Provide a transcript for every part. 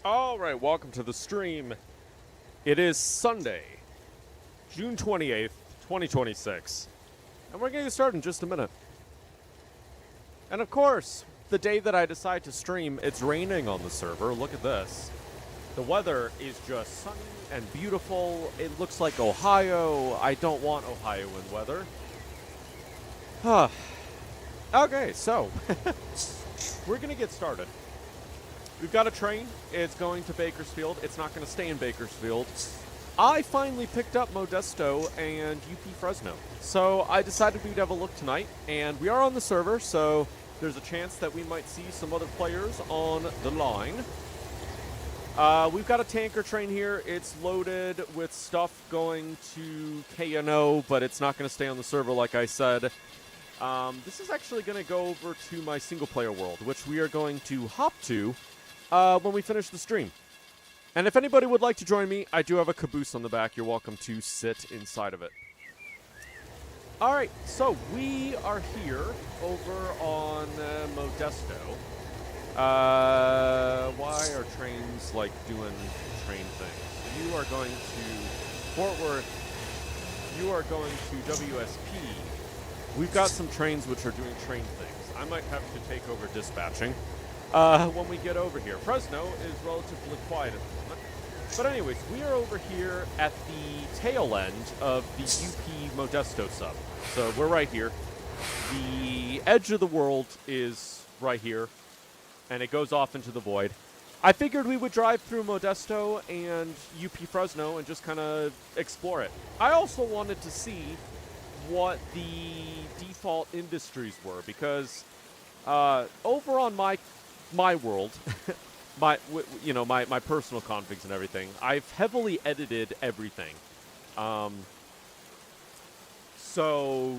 Alright, welcome to the stream. It is Sunday, June 28th, 2026. And we're going to get started in just a minute. And of course, the day that I decide to stream, it's raining on the server. Look at this. The weather is just sunny and beautiful. It looks like Ohio. I don't want Ohioan weather. Okay, so we're going to get started. We've got a train. It's going to Bakersfield. It's not going to stay in Bakersfield. I finally picked up Modesto and UP Fresno. So I decided we'd have a look tonight. And we are on the server, so there's a chance that we might see some other players on the line. We've got a tanker train here. It's loaded with stuff going to KNO, but it's not going to stay on the server like I said. This is actually going to go over to my single-player world, which we are going to hop to when we finish the stream. And if anybody would like to join me, I do have a caboose on the back. You're welcome to sit inside of it. All right, so we are here over on Modesto. Why are trains, like, doing train things? You are going to Fort Worth. You are going to WSP. We've got some trains which are doing train things. I might have to take over dispatching when we get over here. Fresno is relatively quiet at the moment. But anyways, we are over here at the tail end of the UP Modesto sub. So we're right here. The edge of the world is right here, and it goes off into the void. I figured we would drive through Modesto and UP Fresno and just kind of explore it. I also wanted to see what the default industries were, because over on my world, my personal configs and everything, I've heavily edited everything. So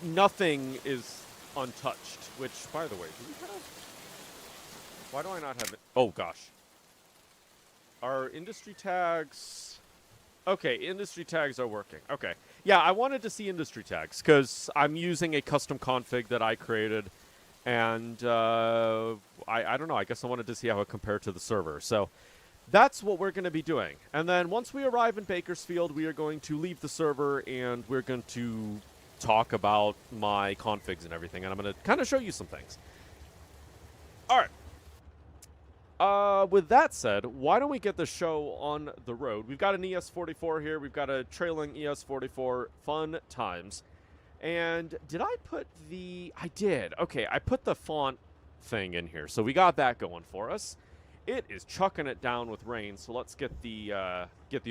nothing is untouched. Which, by the way, do we have? Why do I not have it? Oh gosh. Our industry tags. Okay, industry tags are working. Okay. Yeah, I wanted to see industry tags because I'm using a custom config that I created, and I don't know. I guess I wanted to see how it compared to the server. So that's what we're going to be doing. And then once we arrive in Bakersfield, we are going to leave the server, and we're going to talk about my configs and everything, and I'm going to kind of show you some things. All right. With that said, why don't we get the show on the road? We've got an ES44 here. We've got a trailing ES44. Fun times. And did I put the... I did. Okay, I put the font thing in here. So we got that going for us. It is chucking it down with rain, so let's get the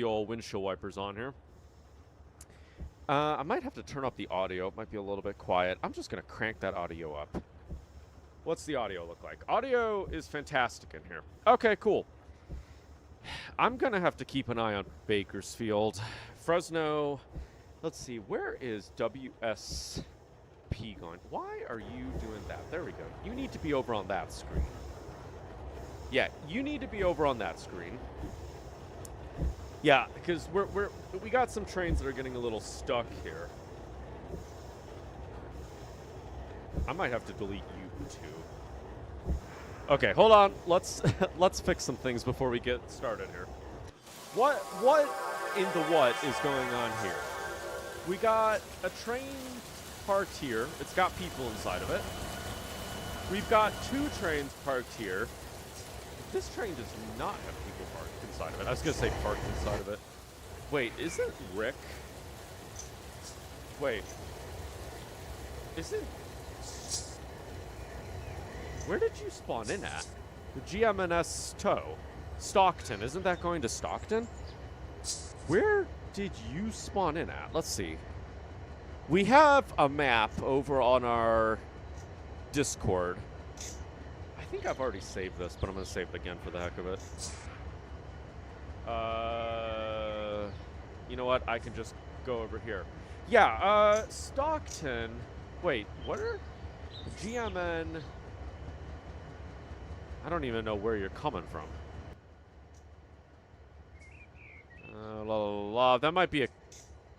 old windshield wipers on here. I might have to turn up the audio. It might be a little bit quiet. I'm just going to crank that audio up. What's the audio look like? Audio is fantastic in here. Okay, cool. I'm going to have to keep an eye on Bakersfield. Fresno. Let's see. Where is WSP going? Why are you doing that? There we go. You need to be over on that screen. Yeah, you need to be over on that screen. Yeah, because we got some trains that are getting a little stuck here. I might have to delete you too. Okay, hold on. Let's fix some things before we get started here. What in the what is going on here? We got a train parked here. It's got people inside of it. We've got two trains parked here. This train does not have people parked inside of it. I was gonna say parked inside of it. Wait, isn't Rick? Wait. Isn't... Where did you spawn in at? The GMNS tow. Stockton. Isn't that going to Stockton? Where did you spawn in at? Let's see. We have a map over on our Discord. I think I've already saved this, but I'm going to save it again for the heck of it. You know what? I can just go over here. Yeah, Stockton. Wait, what are... GMN... I don't even know where you're coming from. That might be a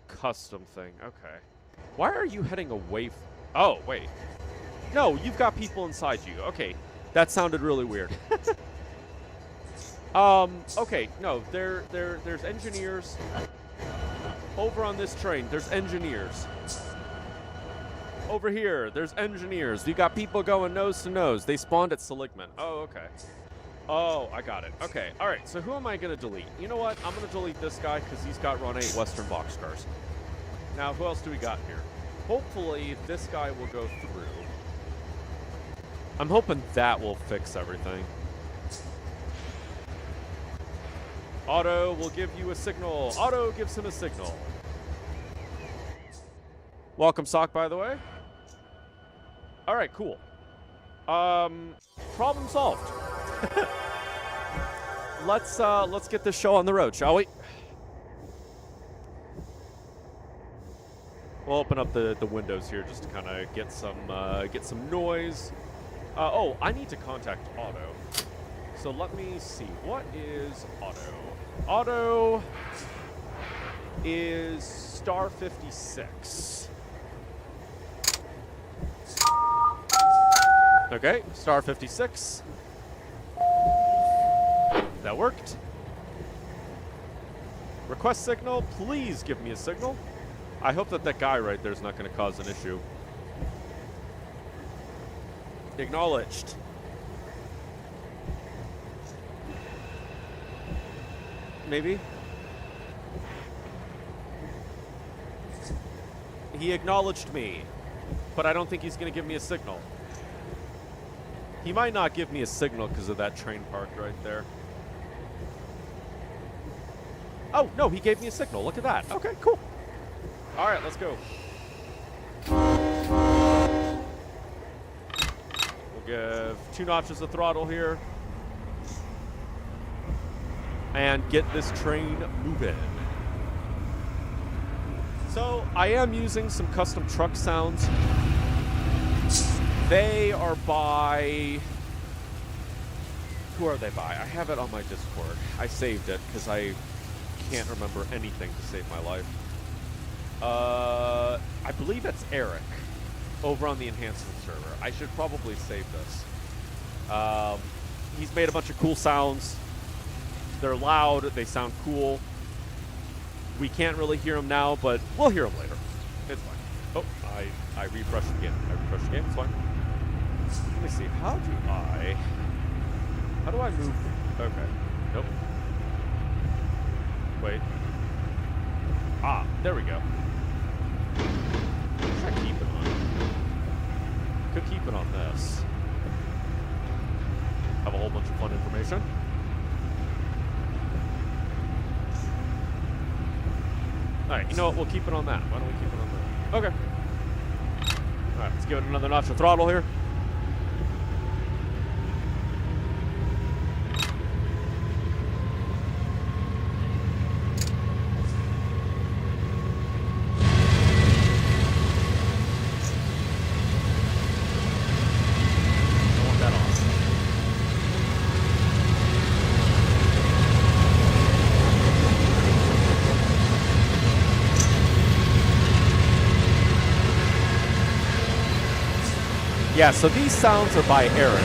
custom thing. Okay. Why are you heading away from... Oh, wait. No, you've got people inside you. Okay. That sounded really weird. Okay, no, there's engineers. Over on this train, there's engineers. Over here, there's engineers. You got people going nose to nose. They spawned at Seligman. Oh, okay. Oh, I got it. Okay, all right, so who am I going to delete? You know what? I'm going to delete this guy because he's got Run8 Western Boxcars. Now, who else do we got here? Hopefully, this guy will go through. I'm hoping that will fix everything. Auto will give you a signal. Auto gives him a signal. Welcome, Sock, by the way. All right, cool. Problem solved. Let's get this show on the road, shall we? We'll open up the windows here just to kind of get some noise. Oh, I need to contact Auto. So let me see. What is Auto? Auto is star 56. Okay, star 56. That worked. Request signal. Please give me a signal. I hope that guy right there is not going to cause an issue. Acknowledged. Maybe. He acknowledged me, but I don't think he's going to give me a signal. He might not give me a signal because of that train parked right there. Oh, no, he gave me a signal. Look at that. Okay, cool. All right, let's go. We'll give 2 notches of throttle here. And get this train moving. So, I am using some custom truck sounds. They are by... Who are they by? I have it on my Discord. I saved it because I can't remember anything to save my life. I believe it's Eric over on the enhancement server. I should probably save this. He's made a bunch of cool sounds. They're loud. They sound cool. We can't really hear them now, but we'll hear them later. It's fine. Oh, I refreshed again. It's fine. Let me see. How do I move? Okay. Nope. Wait. Ah, there we go. Should I keep it on? Could keep it on this. Have a whole bunch of fun information. Alright, you know what? We'll keep it on that. Why don't we keep it on that? Okay. Alright, let's give it another notch of throttle here. Yeah, so these sounds are by Eric.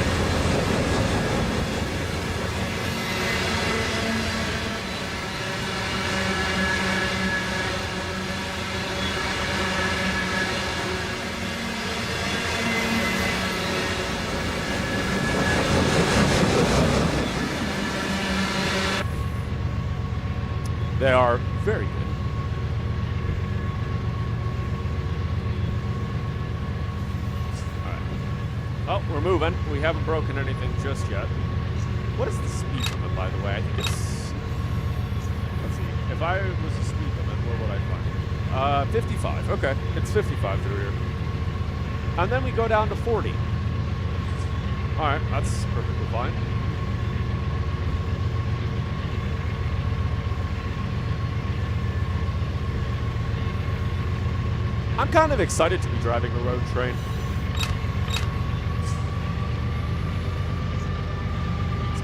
They are very good. Oh, we're moving. We haven't broken anything just yet. What is the speed limit, by the way? I think it's... Let's see. If I was a speed limit, where would I find it? 55. Okay. It's 55 through here. And then we go down to 40. Alright, that's perfectly fine. I'm kind of excited to be driving a road train.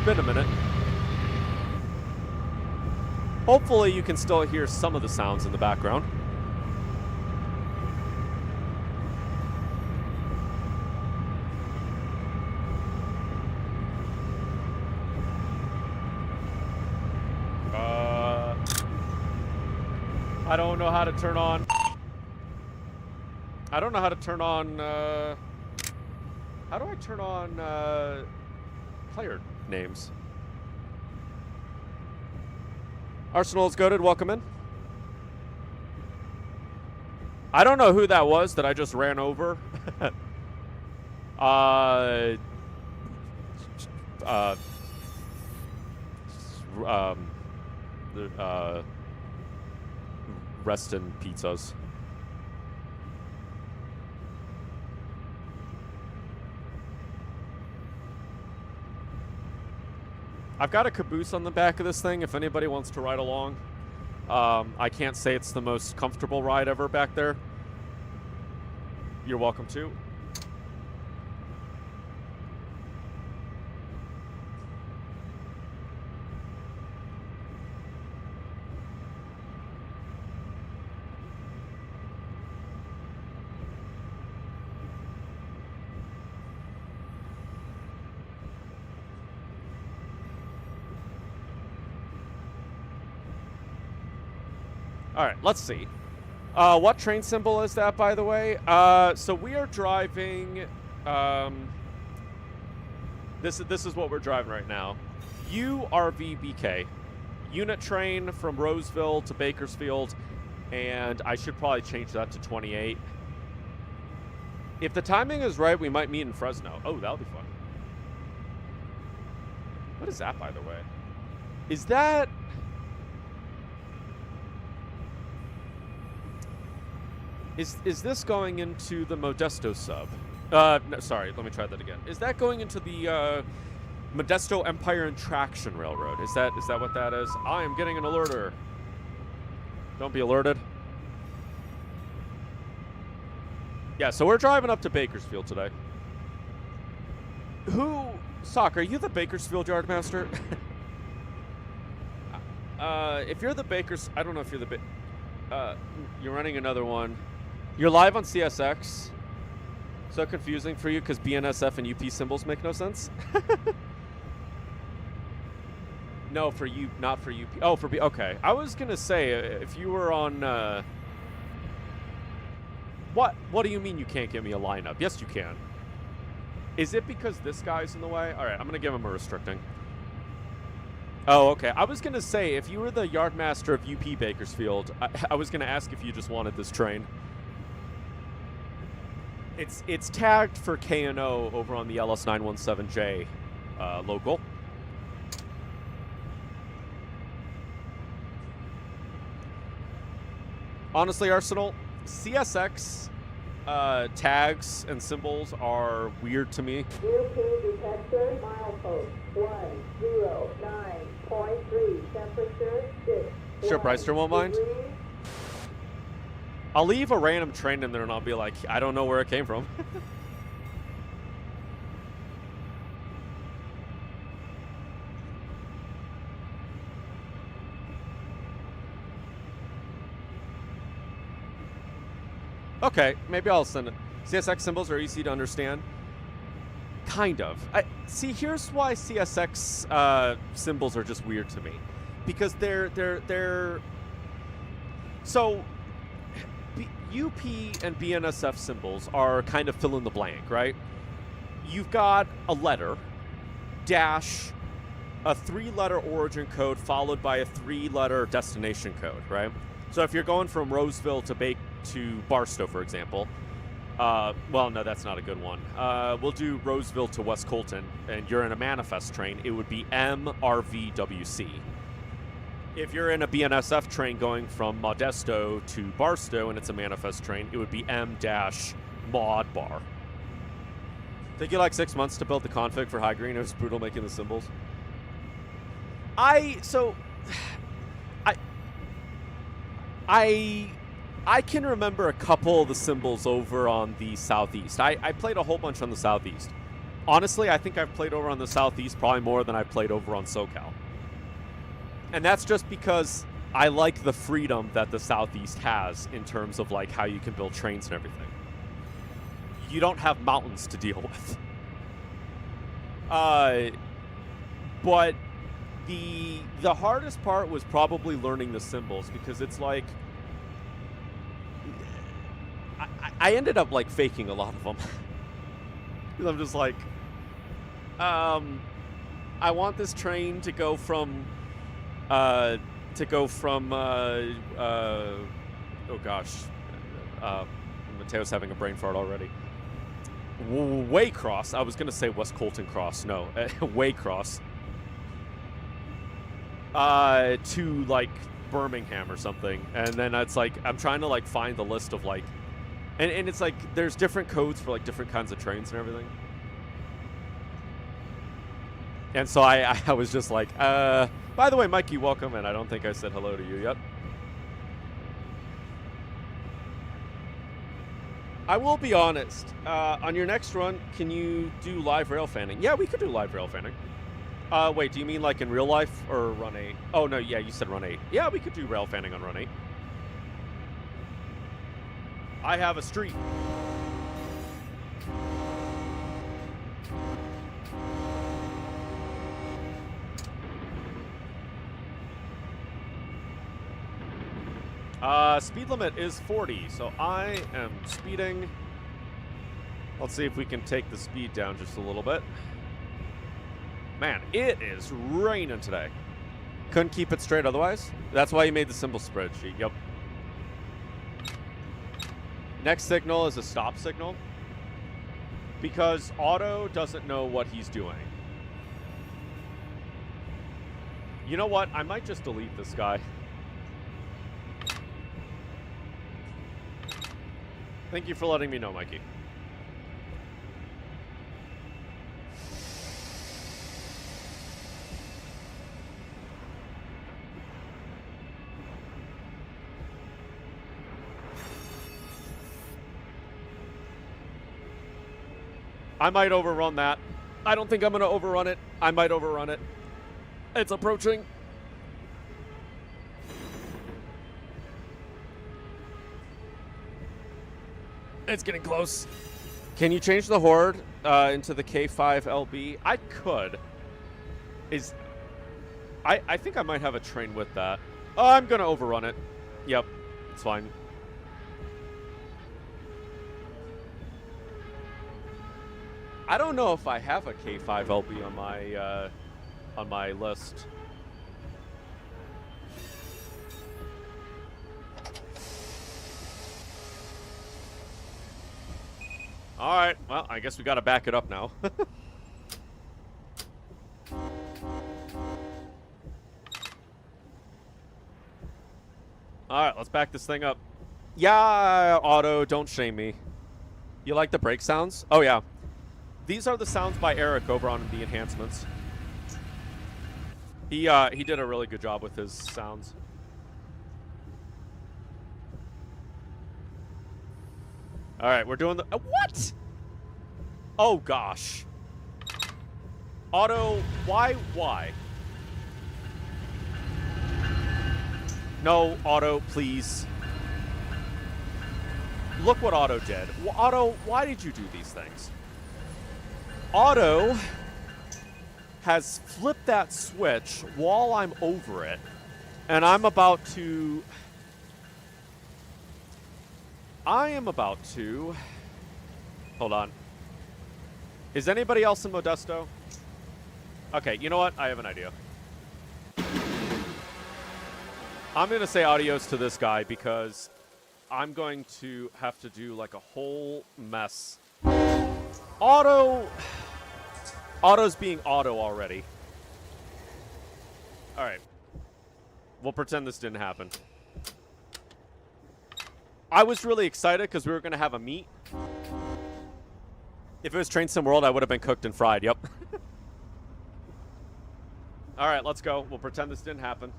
Been a minute. Hopefully you can still hear some of the sounds in the background. I don't know how to turn on. I don't know how to turn on. How do I turn on player names? Arsenal's goated. Welcome in. I don't know who that was that I just ran over. Rest in pizzas. I've got a caboose on the back of this thing if anybody wants to ride along. I can't say it's the most comfortable ride ever back there. You're welcome to. All right, let's see. What train symbol is that, by the way? So we are driving. This is what we're driving right now. URVBK, unit train from Roseville to Bakersfield, and I should probably change that to 28. If the timing is right, we might meet in Fresno. Oh, that'll be fun. What is that, by the way? Is that? Is this going into the Modesto sub? No, sorry, let me try that again. Is that going into the Modesto Empire and Traction Railroad? Is that what that is? I am getting an alerter. Don't be alerted. Yeah, so we're driving up to Bakersfield today. Sock, are you the Bakersfield Yardmaster? If you're the I don't know if you're the you're running another one. You're live on CSX. So confusing for you because BNSF and UP symbols make no sense. No, for you, not for UP. Oh, for B. Okay, I was gonna say if you were on. What do you mean you can't give me a lineup? Yes, you can. Is it because this guy's in the way? All right, I'm gonna give him a restricting. Oh, okay. I was gonna say if you were the yardmaster of UP Bakersfield, I was gonna ask if you just wanted this train. It's tagged for K&O over on the LS917J local. Honestly, Arsenal, CSX tags and symbols are weird to me. UP detector, milepost 109.3, temperature 6. Sure, Bryster won't mind. I'll leave a random train in there and I'll be like, I don't know where it came from. Okay, maybe I'll send it. CSX symbols are easy to understand. Kind of. See, here's why CSX symbols are just weird to me. Because they're so UP and BNSF symbols are kind of fill in the blank, right? You've got a letter, dash, a 3-letter origin code followed by a 3-letter destination code, right? So if you're going from Roseville to Barstow, for example, well, no, that's not a good one. We'll do Roseville to West Colton, and you're in a manifest train. It would be MRVWC. If you're in a BNSF train going from Modesto to Barstow and it's a manifest train, it would be M-Mod Bar. Take you like 6 months to build the config for High Green. It was brutal making the symbols. I can remember a couple of the symbols over on the Southeast. I played a whole bunch on the Southeast. Honestly, I think I've played over on the Southeast probably more than I've played over on SoCal. And that's just because I like the freedom that the Southeast has in terms of like how you can build trains and everything. You don't have mountains to deal with. But the hardest part was probably learning the symbols because it's like I ended up like faking a lot of them. Because I'm just like, I want this train to go from, oh gosh, Mateo's having a brain fart already. Waycross. I was gonna say West Colton Cross. No, Waycross. To like Birmingham or something, and then it's like I'm trying to like find the list of like, and it's like there's different codes for like different kinds of trains and everything. And so I was just like, by the way, Mikey, welcome, and I don't think I said hello to you yet. I will be honest. On your next run, can you do live rail fanning? Yeah, we could do live rail fanning. Wait, do you mean like in real life or Run 8? Oh, no, yeah, you said Run 8. Yeah, we could do rail fanning on Run 8. I have a street. Speed limit is 40, so I am speeding. Let's see if we can take the speed down just a little bit. Man, it is raining today. Couldn't keep it straight otherwise. That's why you made the simple spreadsheet. Yep. Next signal is a stop signal. Because Auto doesn't know what he's doing. You know what? I might just delete this guy. Thank you for letting me know, Mikey. I might overrun that. I don't think I'm going to overrun it. I might overrun it. It's approaching. It's getting close. Can you change the Horde into the K5LB? I could. I think I might have a train with that. Oh, I'm going to overrun it. Yep, it's fine. I don't know if I have a K5LB on my list. All right, well, I guess we got to back it up now. All right, let's back this thing up. Yeah, Auto, don't shame me. You like the brake sounds? Oh, yeah. These are the sounds by Eric over on the enhancements. He did a really good job with his sounds. All right, we're doing the... what? Oh, gosh. Auto, why? No, Auto, please. Look what Auto did. Auto, why did you do these things? Auto has flipped that switch while I'm over it, and I am about to... Hold on. Is anybody else in Modesto? Okay, you know what? I have an idea. I'm going to say adios to this guy because I'm going to have to do like a whole mess. Auto's being Auto already. All right. We'll pretend this didn't happen. I was really excited because we were going to have a meet. If it was Train Sim World, I would have been cooked and fried. Yep. All right, let's go. We'll pretend this didn't happen.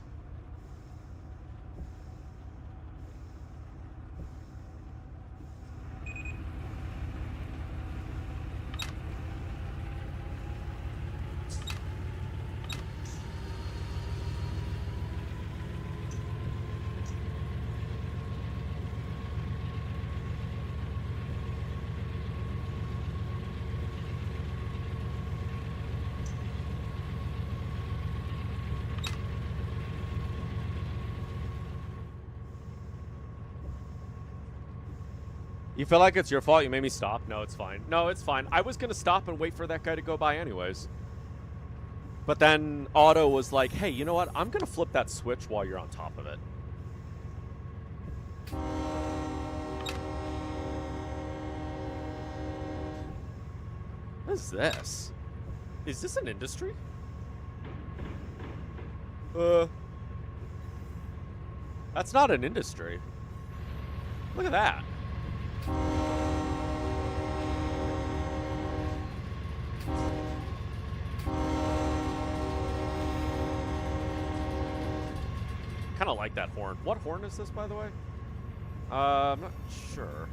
You feel like it's your fault? You made me stop? No, it's fine. No, it's fine. I was going to stop and wait for that guy to go by anyways. But then Otto was like, hey, you know what? I'm going to flip that switch while you're on top of it. What is this? Is this an industry? That's not an industry. Look at that. Kind of like that horn. What horn is this, by the way? I'm not sure.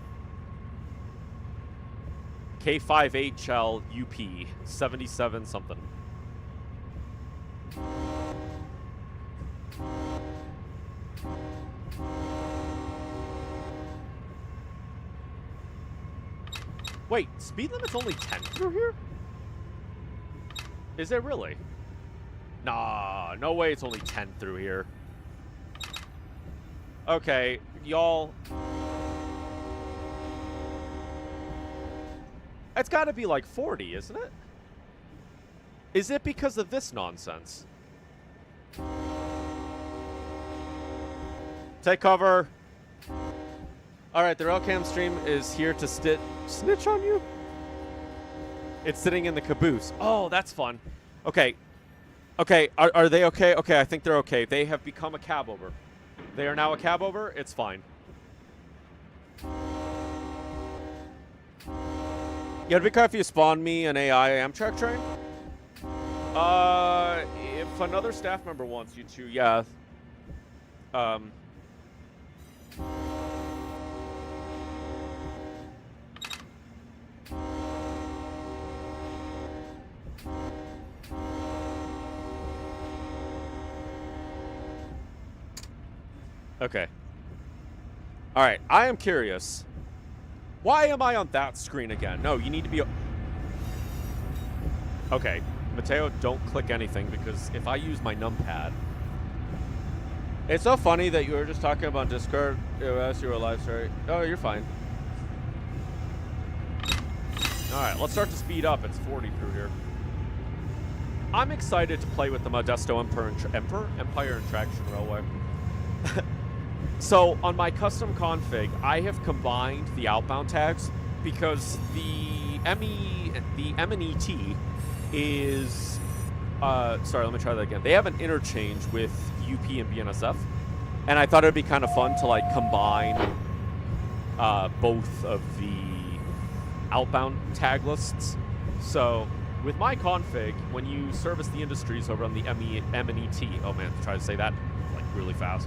K5HL UP 77 something. Wait, speed limit's only 10 through here? Is it really? Nah, no way it's only 10 through here. Okay, y'all. It's got to be like 40, isn't it? Is it because of this nonsense? Take cover. All right, the Railcam stream is here to snitch on you. It's sitting in the caboose. Oh, that's fun. Okay. Okay, are they okay? Okay, I think they're okay. They have become a cab over. They are now a cab over. It's fine. You gotta be careful if you spawn me an AI Amtrak train. If another staff member wants you to, yeah. Okay. All right, I am curious. Why am I on that screen again? No, you need to be... Okay, Mateo, don't click anything, because if I use my numpad... It's so funny that you were just talking about Discord. You were alive, sorry. Oh, you're fine. All right, let's start to speed up. It's 40 through here. I'm excited to play with the Modesto Empire and Traction Railway. So on my custom config, I have combined the outbound tags because the M&ET is, sorry, let me try that again. They have an interchange with UP and BNSF, and I thought it'd be kind of fun to like combine both of the outbound tag lists. So with my config, when you service the industries over on the M&ET, oh man, try to say that like really fast.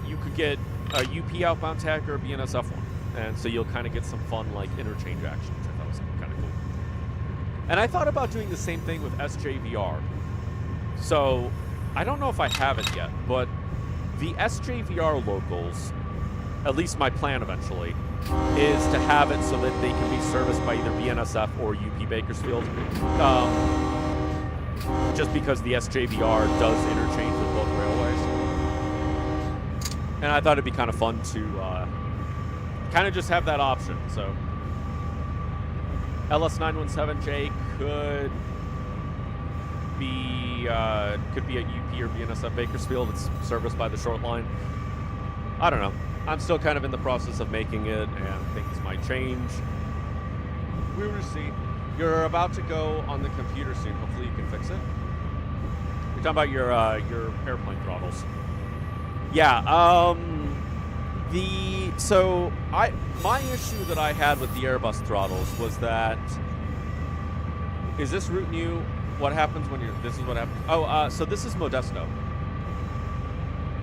You could get a UP outbound tag or a BNSF one. And so you'll kind of get some fun, like, interchange action, which I thought was kind of cool. And I thought about doing the same thing with SJVR. So, I don't know if I have it yet, but the SJVR locals, at least my plan eventually, is to have it so that they can be serviced by either BNSF or UP Bakersfield. Just because the SJVR does interchange with both railways. And I thought it'd be kind of fun to kind of just have that option. So LS917J could be a UP or BNSF Bakersfield. It's serviced by the short line. I don't know. I'm still kind of in the process of making it, and things might change. We will see. You're about to go on the computer soon. Hopefully you can fix it. You're talking about your airplane throttles. Yeah, my issue that I had with the Airbus throttles was that, is this route new? What happens when this is what happens? Oh, so this is Modesto.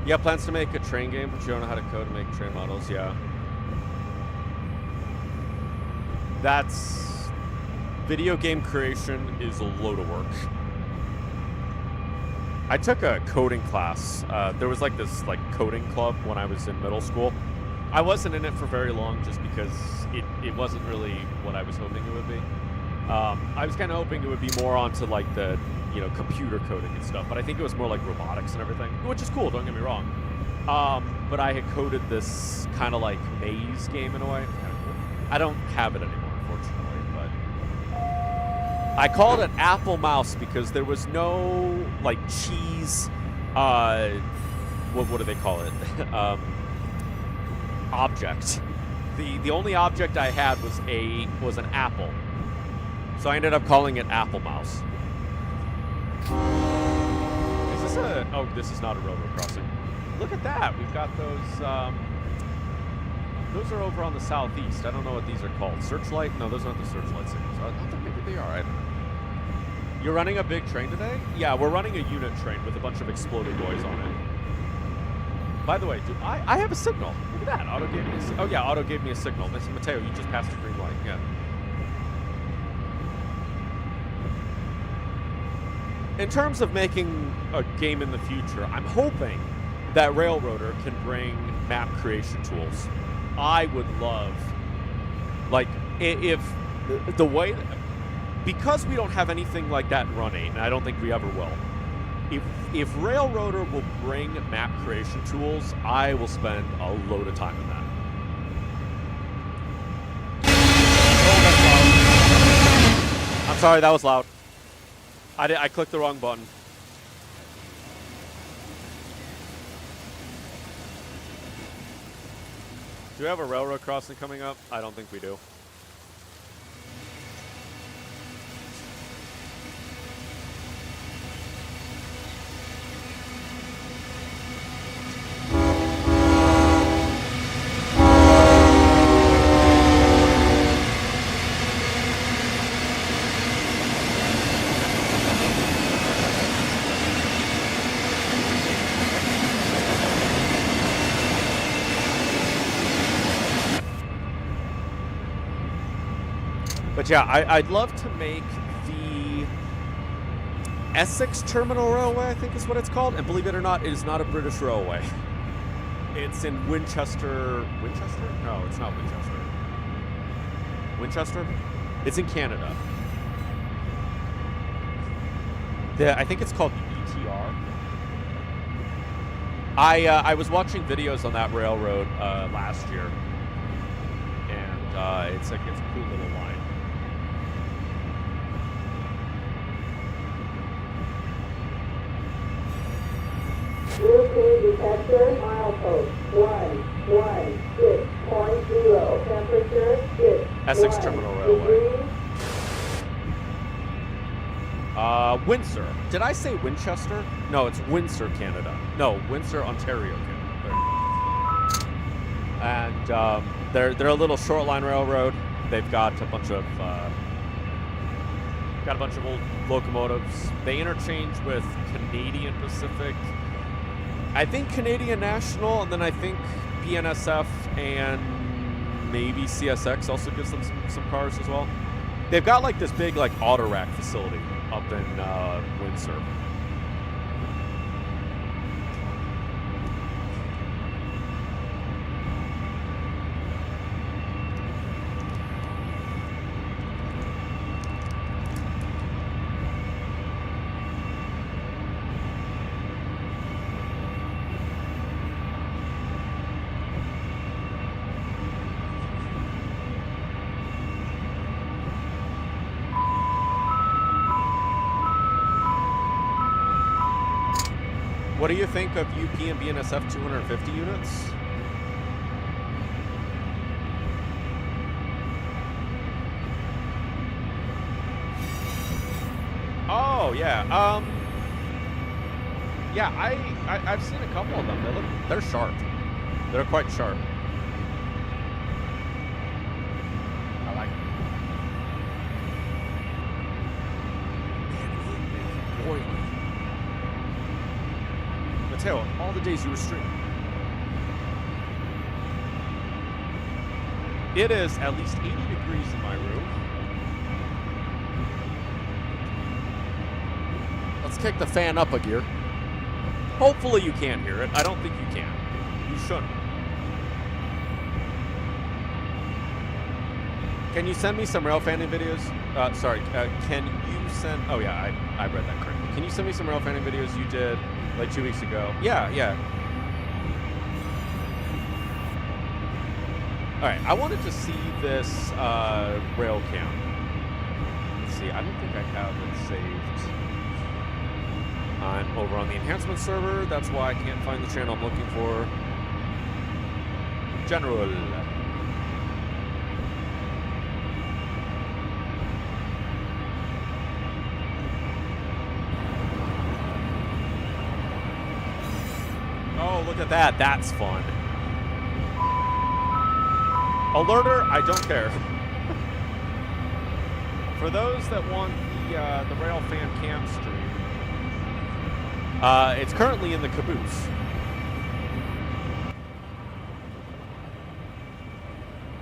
Yeah, plans to make a train game, but you don't know how to code to make train models, yeah. That's, video game creation is a load of work. I took a coding class. There was like this coding club when I was in middle school. I wasn't in it for very long just because it wasn't really what I was hoping it would be. I was kind of hoping it would be more onto like the computer coding and stuff, but I think it was more like robotics and everything, which is cool, don't get me wrong. But I had coded this kind of like maze game in a way. Kind of cool. I don't have it anymore, unfortunately, but I called it Apple Mouse because there was no like cheese. What do they call it? Object. The only object I had was an apple, so I ended up calling it Apple Mouse. Is this a? Oh, this is not a railroad crossing. Look at that. We've got those. Those are over on the southeast. I don't know what these are called. Searchlight? No, those aren't the searchlight signals. I think maybe they are. I don't know. You're running a big train today? Yeah, we're running a unit train with a bunch of exploded boys on it. By the way, dude, I have a signal. Look at that. Auto gave me a oh, yeah, Auto gave me a signal. This is Mateo. You just passed a green light. Yeah. In terms of making a game in the future, I'm hoping that Railroader can bring map creation tools. I would love, like, if the way, because we don't have anything like that in Run8, and I don't think we ever will, if Railroader will bring map creation tools, I will spend a load of time in that. Oh, that's loud. I'm sorry, that was loud. I clicked the wrong button. Do we have a railroad crossing coming up? I don't think we do. But yeah, I'd love to make the Essex Terminal Railway, I think is what it's called. And believe it or not, it is not a British railway. It's in Winchester. Winchester? No, it's not Winchester. Winchester? It's in Canada. I think it's called the ETR. I was watching videos on that railroad last year. And it's a cool little line. Routine detector, milepost 116.0, temperature 6. Essex Terminal Railway. Windsor. Did I say Winchester? No, it's Windsor, Canada. No, Windsor, Ontario, Canada. And they're a little short line railroad. They've got a bunch of old locomotives. They interchange with Canadian Pacific. I think Canadian National, and then I think BNSF and maybe CSX also gives them some cars as well. They've got like this big like auto rack facility up in Windsor. What do you think of UP and BNSF 250 units? Oh yeah, yeah. I've seen a couple of them. They're sharp. They're quite sharp. I like them. Man, boy. Mateo, all the days you were streaming. It is at least 80 degrees in my room. Let's kick the fan up a gear. Hopefully you can't hear it. I don't think you can. You shouldn't. Can you send me some rail fanning videos? Can you send... Oh yeah, I read that correctly. Can you send me some rail fanning videos you did like 2 weeks ago? Yeah. right, I wanted to see this rail cam. Let's see, I don't think I have it saved. I'm over on the enhancement server. That's why I can't find the channel I'm looking for. General. Oh, look at that. That's fun. Alerter, I don't care. For those that want the Rail Fan Cam stream, it's currently in the caboose.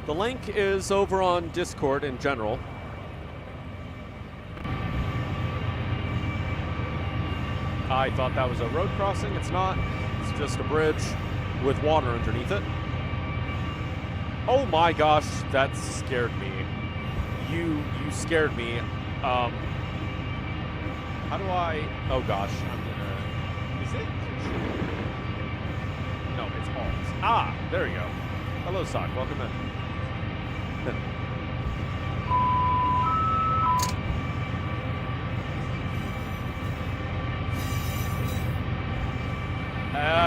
The link is over on Discord in general. I thought that was a road crossing. It's not. It's just a bridge with water underneath it. Oh my gosh, that scared me. You scared me. How do I... Oh gosh, I'm gonna... Is it? No, it's alt. Ah, there you go. Hello, Sock. Welcome in.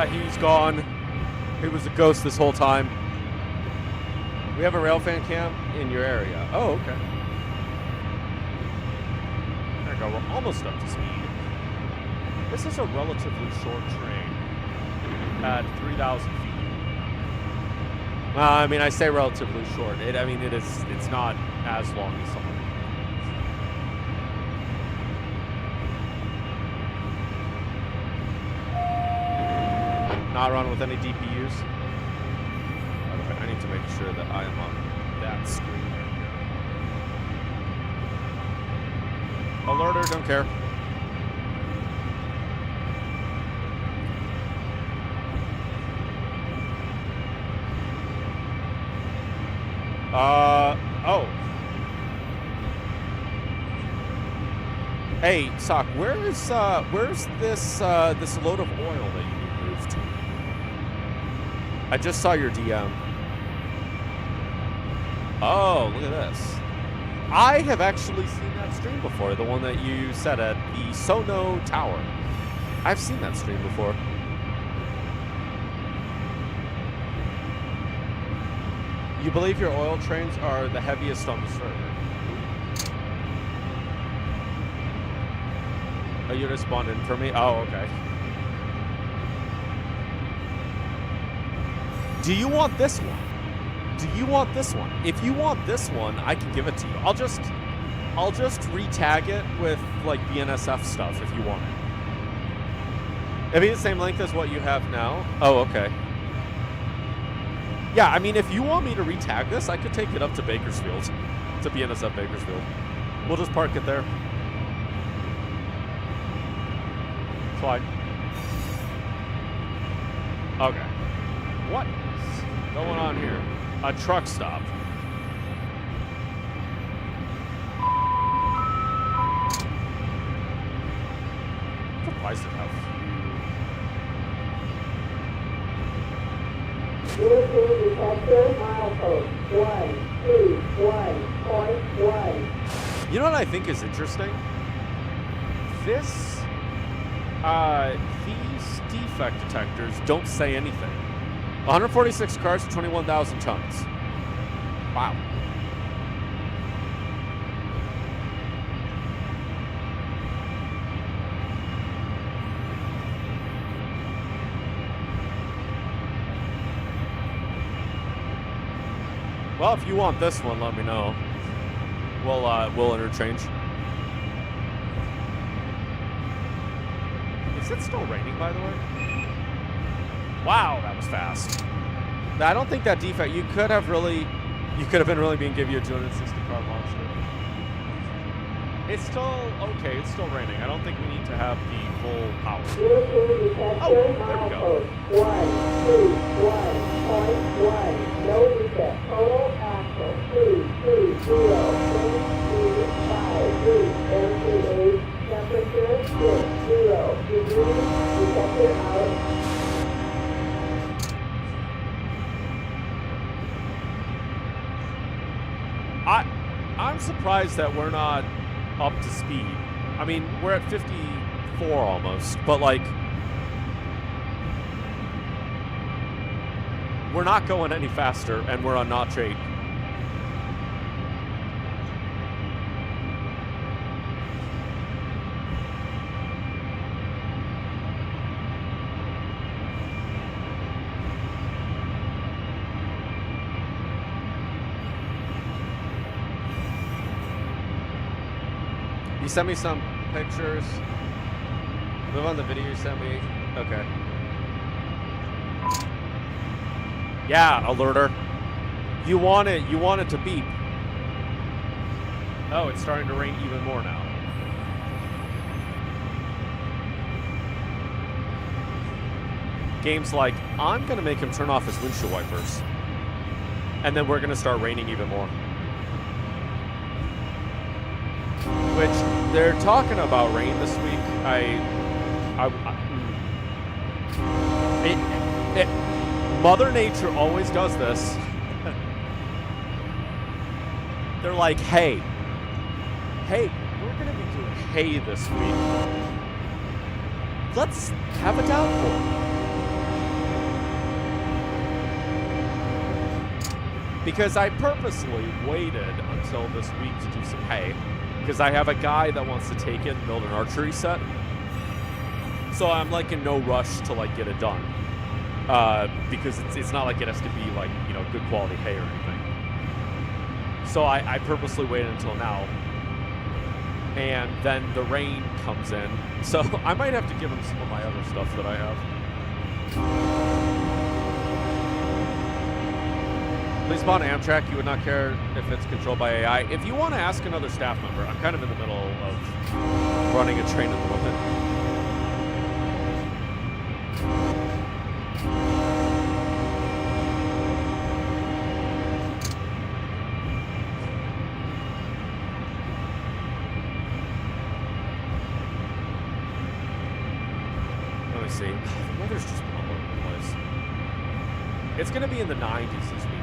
He's gone. He was a ghost this whole time. We have a railfan cam in your area. Oh, okay. There we go. We're almost up to speed. This is a relatively short train at 3,000 feet. I mean, I say relatively short. It's not as long as some. Not run with any DPUs. Okay, I need to make sure that I am on that screen right here. Alerter, don't care. Oh. Hey, Sock, where's this load of oil that you moved? I just saw your DM. Oh, look at this. I have actually seen that stream before, the one that you said at the Sono Tower. I've seen that stream before. You believe your oil trains are the heaviest on the server? Oh, you responded for me? Oh, okay. Do you want this one? Do you want this one? If you want this one, I can give it to you. I'll just re-tag it with like BNSF stuff if you want it. It'll be the same length as what you have now. Oh, okay. Yeah, I mean, if you want me to re-tag this, I could take it up to Bakersfield. To BNSF Bakersfield. We'll just park it there. Fine. Okay. What is going on here? A truck stop. Why does it have? Vehicle detector milepost 121.1. You know what I think is interesting? These defect detectors don't say anything. 146 cars to 21,000 tons. Wow. Well, if you want this one, let me know. We'll interchange. Is it still raining, by the way? Wow, that was fast. I don't think that defect, you could have been really being give you a 260 car monster. It's still okay, it's still raining. I don't think we need to have the full power. Vehicle detector milepost 121.1. No defect. Total axle 330.353. MPH temperature 60 degrees. Detector out. I'm surprised that we're not up to speed. I mean, we're at 54 almost, but like, we're not going any faster, and we're on notch 8. You sent me some pictures. Live on the video you sent me. Okay. Yeah, alerter. You want it to beep. Oh, it's starting to rain even more now. Game's like, I'm gonna make him turn off his windshield wipers. And then we're gonna start raining even more. Which, they're talking about rain this week. Mother Nature always does this. They're like, hey, we're gonna be doing hay this week. Let's have a downpour. Because I purposely waited until this week to do some hay. Because I have a guy that wants to take it and build an archery set. So I'm like in no rush to like get it done. Because it's not like it has to be like, you know, good quality hay or anything. So I purposely waited until now. And then the rain comes in. So I might have to give him some of my other stuff that I have. Please spawn Amtrak. You would not care if it's controlled by AI. If you want to ask another staff member, I'm kind of in the middle of running a train at the moment. Let me see. The weather's just all over the place. It's going to be in the 90s this week.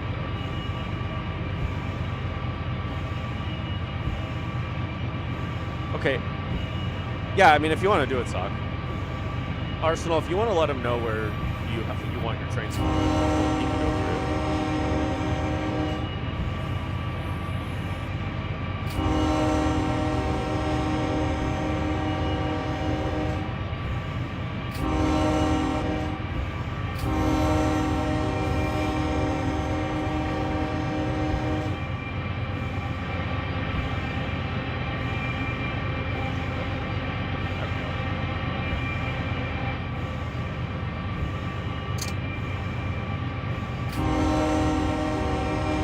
Okay. Yeah, I mean, if you want to do it, Sock. Arsenal, if you want to let him know where you want your train spawn, he can go through it.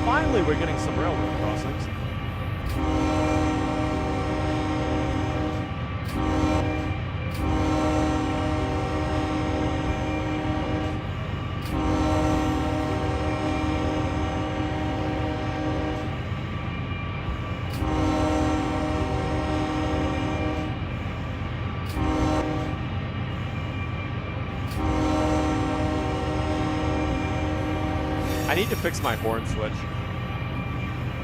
Finally, we're getting some railroad crossings. I need to fix my horn switch.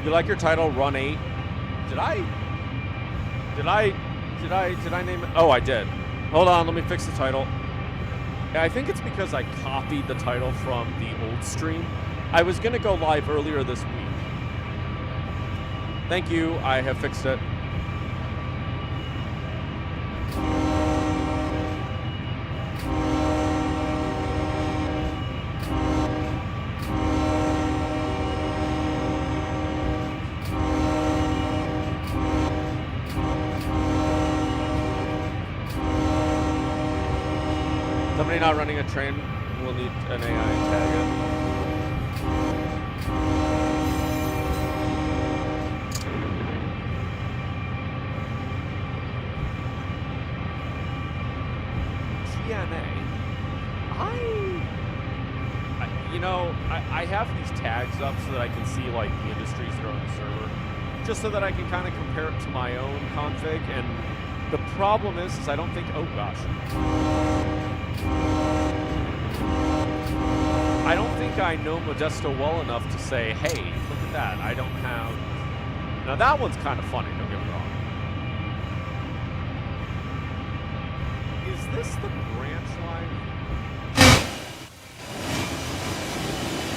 You like your title, Run8? Did I name it? Oh, I did. Hold on, let me fix the title. Yeah, I think it's because I copied the title from the old stream. I was gonna go live earlier this week. Thank you, I have fixed it. Somebody not running a train will need an AI tag it. I have these tags up so that I can see like the industries that are on the server, just so that I can kind of compare it to my own config. And the problem is I don't think, oh gosh, I don't think I know Modesto well enough to say, hey, look at that. I don't have Now that one's kind of funny, don't get me wrong. Is this the branch line?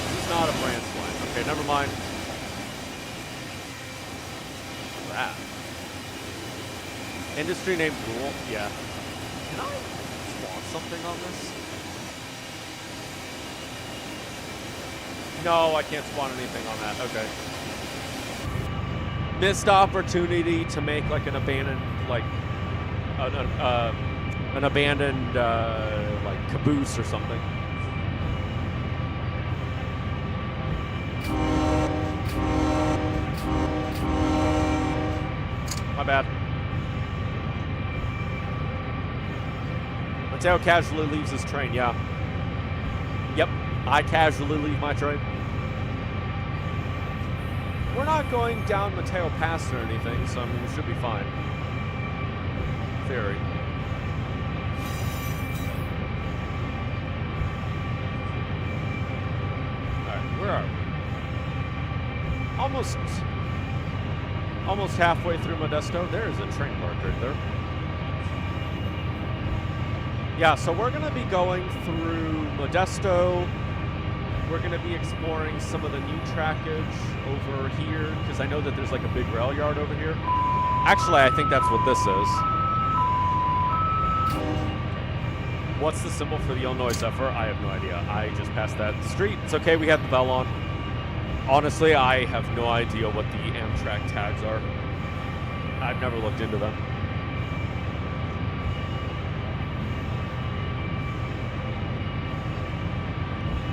This is not a branch line. Okay, never mind. What's that? Industry name Google? Yeah. Can I spawn something on this? No, I can't spawn anything on that. Okay. Missed opportunity to make like an abandoned, like, an abandoned, like caboose or something. My bad. Mateo casually leaves his train, yeah. Yep, I casually leave my train. We're not going down Mateo Pass or anything, so I mean, we should be fine. Theory. Alright, where are we? Almost halfway through Modesto. There's a train park right there. Yeah, so we're going to be going through Modesto. We're going to be exploring some of the new trackage over here, because I know that there's like a big rail yard over here. Actually, I think that's what this is. What's the symbol for the Illinois Zephyr? I have no idea. I just passed that street. It's okay, we have the bell on. Honestly, I have no idea what the Amtrak tags are. I've never looked into them.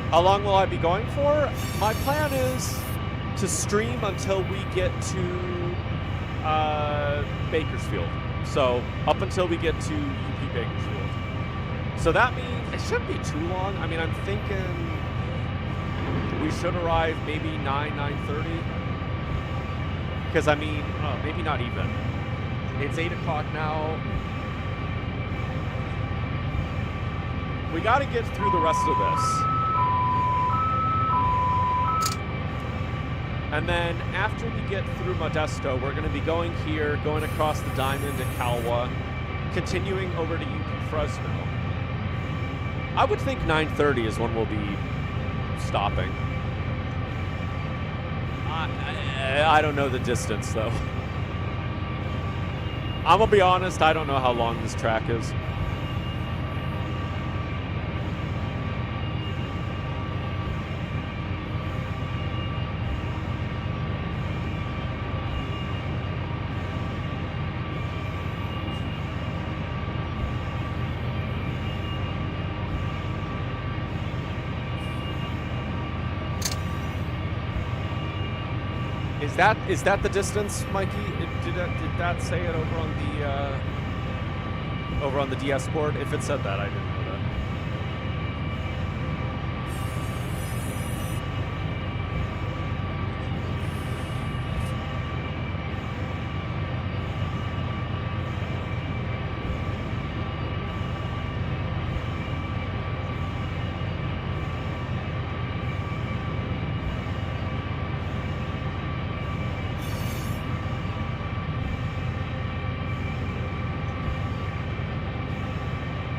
How long will I be going for? My plan is to stream until we get to Bakersfield. So up until we get to UP Bakersfield. So that means it shouldn't be too long. I mean, I'm thinking we should arrive maybe 9:30. Because I mean, maybe not even. It's 8 o'clock now. We got to get through the rest of this. And then after we get through Modesto, we're going to be going here, going across the Diamond to Calwa, continuing over to UP Fresno. I would think 9:30 is when we'll be stopping. I don't know the distance, though. I'm going to be honest, I don't know how long this track is. Is that the distance, Mikey? Did that say it over on the DS board? If it said that, I didn't know that.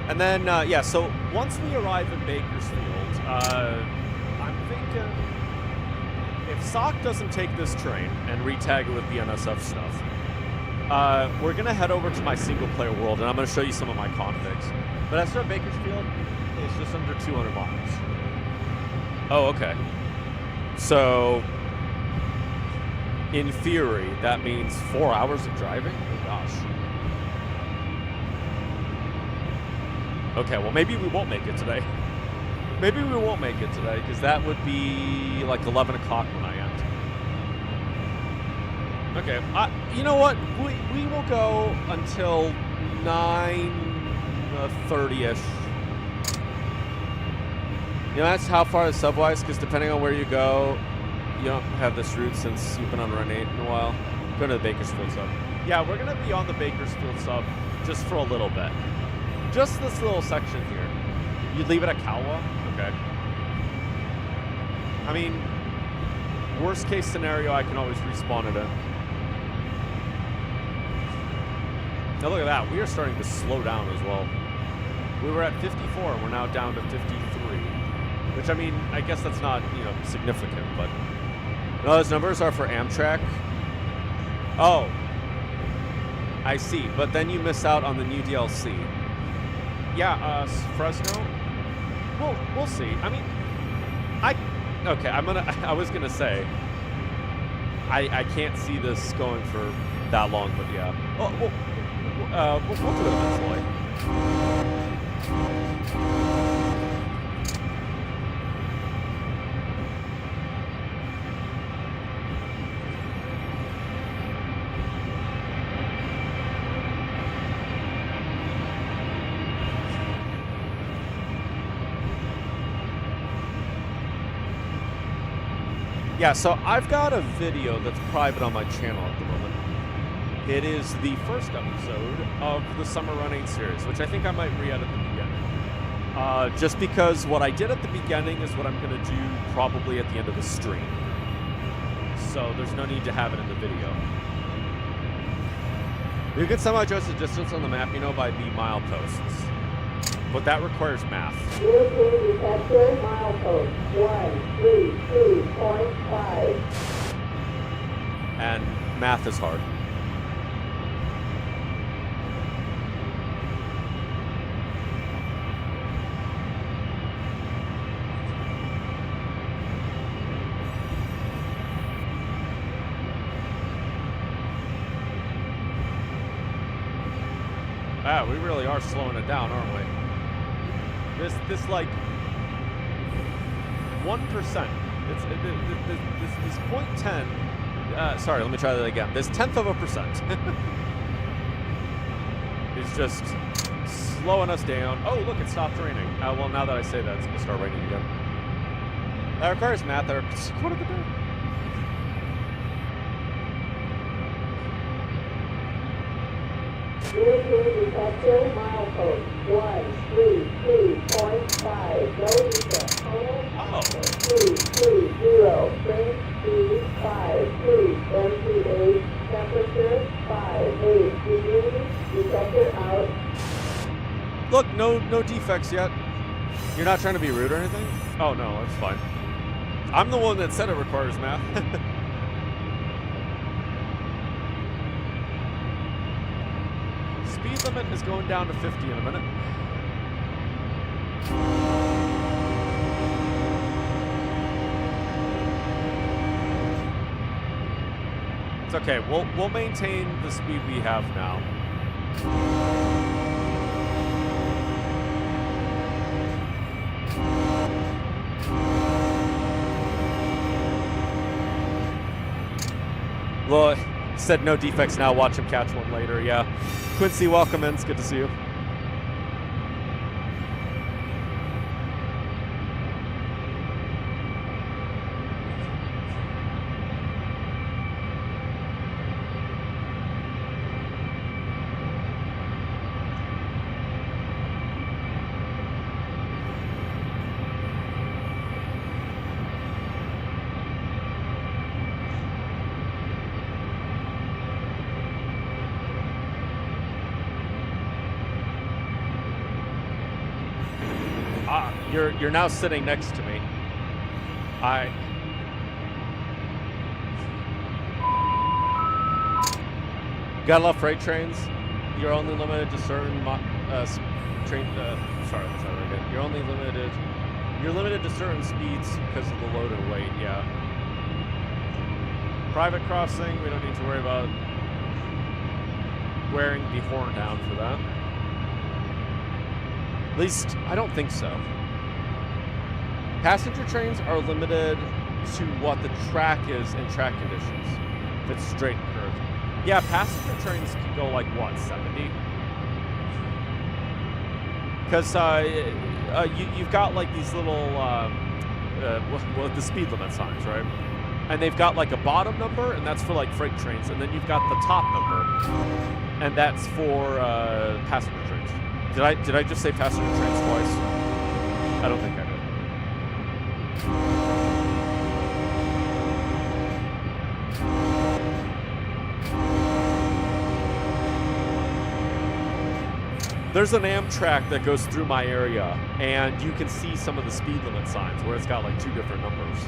And then, yeah, so once we arrive in Bakersfield, I'm thinking if SOC doesn't take this train and retag it with the NSF stuff, we're going to head over to my single-player world, and I'm going to show you some of my configs. But as for Bakersfield, it's just under 200 miles. Oh, okay. So, in theory, that means 4 hours of driving? Oh, gosh. Okay, well, maybe we won't make it today. Maybe we won't make it today, because that would be like 11 o'clock when I end. Okay, you know what? We will go until 9:30-ish. You know, that's how far the subway is, because depending on where you go, you don't have this route since you've been on Run8 in a while. Go to the Bakersfield sub. Yeah, we're going to be on the Bakersfield sub just for a little bit. Just this little section here. You'd leave it at Calwa? Okay. I mean, worst case scenario, I can always respawn it in. Now look at that. We are starting to slow down as well. We were at 54, and we're now down to 53. Which, I mean, I guess that's not, significant, but... No, those numbers are for Amtrak. Oh. I see. But then you miss out on the new DLC. Yeah, Fresno? We'll see. I mean, okay, I was gonna say, I can't see this going for that long, but yeah. Oh, we'll do it eventually. Yeah, so I've got a video that's private on my channel at the moment. It is the first episode of the Summer Run8 series, which I think I might re-edit at the beginning. Just because what I did at the beginning is what I'm going to do probably at the end of the stream. So there's no need to have it in the video. You can somehow adjust the distance on the map, by the mileposts. But that requires math. European detector milepost 132.5. And math is hard. We really are slowing it down, aren't we? This like 1%. This 0.10. Sorry, let me try that again. This 0.1% is just slowing us down. Oh, look, it stopped raining. Well, now that I say that, it's gonna start raining again. That requires math. What did it do? European detector milepost 132.5. No defect. Oh. 220. Train speed 53. MTA temperature 58 degrees. Detector out. Look, no defects yet. You're not trying to be rude or anything? Oh no, that's fine. I'm the one that said it requires math. Speed limit is going down to 50 in a minute. It's okay. We'll maintain the speed we have now. Well, said no defects now. Watch him catch one later. Yeah. Quincy, welcome in. It's good to see you. You're now sitting next to me. Gotta love freight trains. You're only limited to certain train. Sorry, let's try that again. You're limited to certain speeds because of the load and weight. Yeah. Private crossing. We don't need to worry about wearing the horn down for that. At least I don't think so. Passenger trains are limited to what the track is in track conditions. If it's straight and curved. Yeah, passenger trains can go like, what, 70? Because you've got like these little, the speed limit signs, right? And they've got like a bottom number, and that's for like freight trains. And then you've got the top number, and that's for passenger trains. Did I just say passenger trains twice? I don't think I did. There's an Amtrak that goes through my area, and you can see some of the speed limit signs where it's got like 2 different numbers.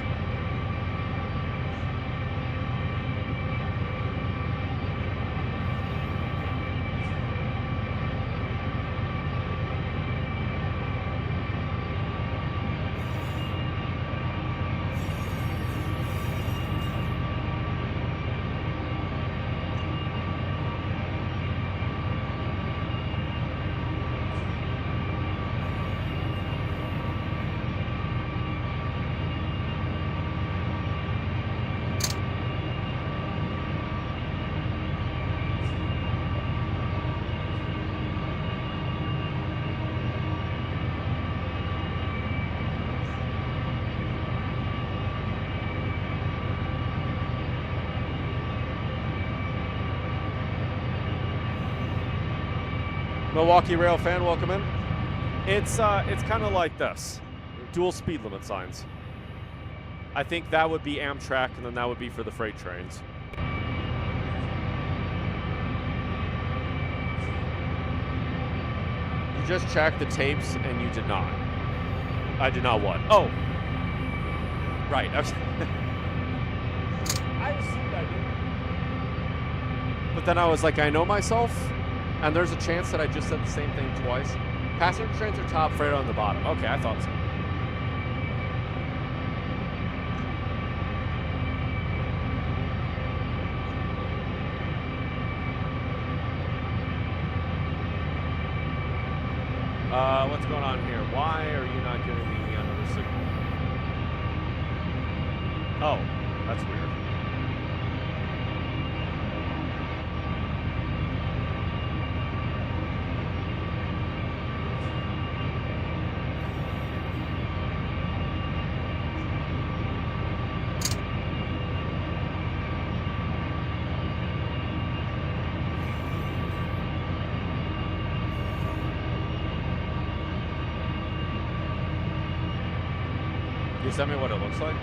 Milwaukee Rail fan, welcome in. It's kind of like this. Dual speed limit signs. I think that would be Amtrak, and then that would be for the freight trains. You just checked the tapes, and you did not. I did not what? Oh! Right. I assumed I did. But then I was like, I know myself. And there's a chance that I just said the same thing twice. Passenger trains are top, freight on the bottom. Okay, I thought so. What's going on here? Why are you not giving me another signal? Oh, that's weird. You send me what it looks like?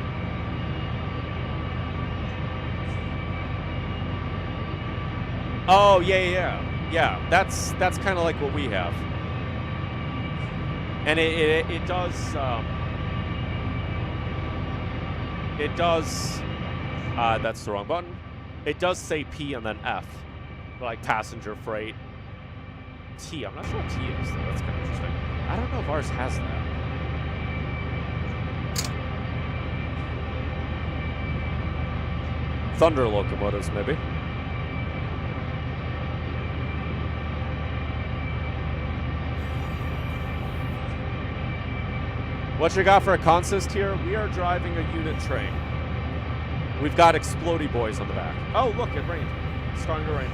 Oh, yeah. That's kind of like what we have. And it does that's the wrong button. It does say P and then F, like passenger freight. T, I'm not sure what T is, though. That's kind of interesting. I don't know if ours has that. Thunder locomotives, maybe. What you got for a consist here? We are driving a unit train. We've got explodey boys on the back. Oh, look, it rained. It's starting to rain.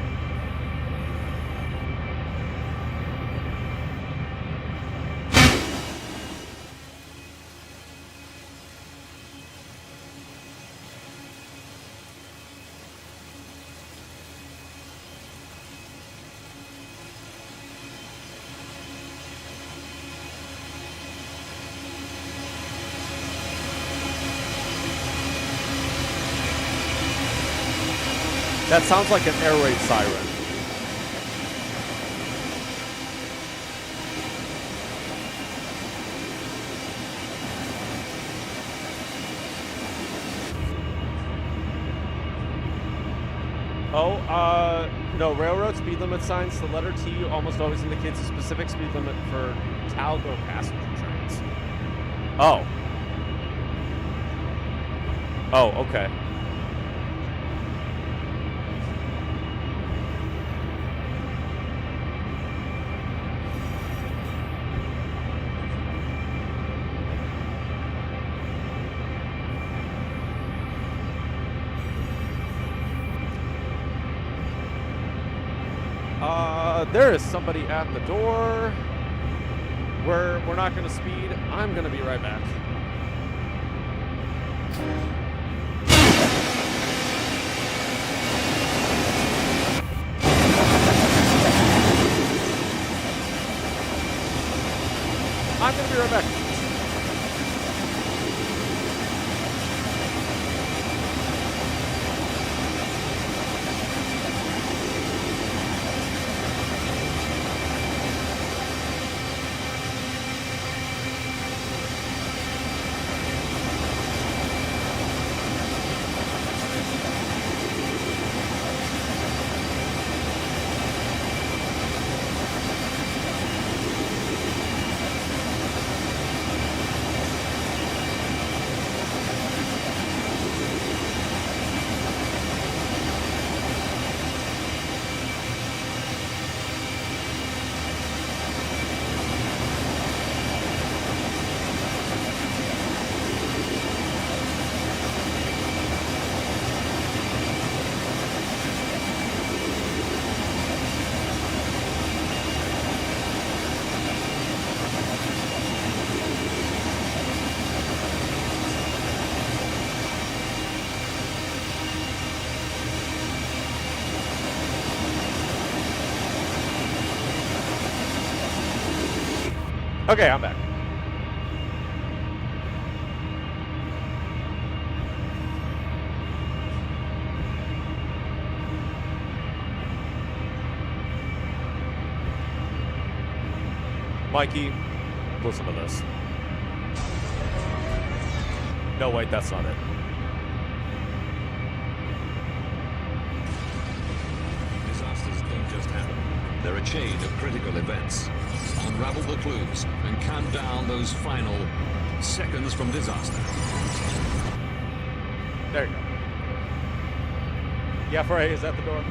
That sounds like an air raid siren. Oh, no, railroad speed limit signs, the letter T almost always indicates a specific speed limit for Talgo passenger trains. Oh. Oh, okay. There is somebody at the door. We're not going to speed. I'm going to be right back. I'm going to be right back. Okay, I'm back. Mikey, listen to this. No, wait, that's not it. Disasters don't just happen. They're a chain of critical events. Unravel the clues and count down those final seconds from disaster. There you go. Yeah, Frey is at the door.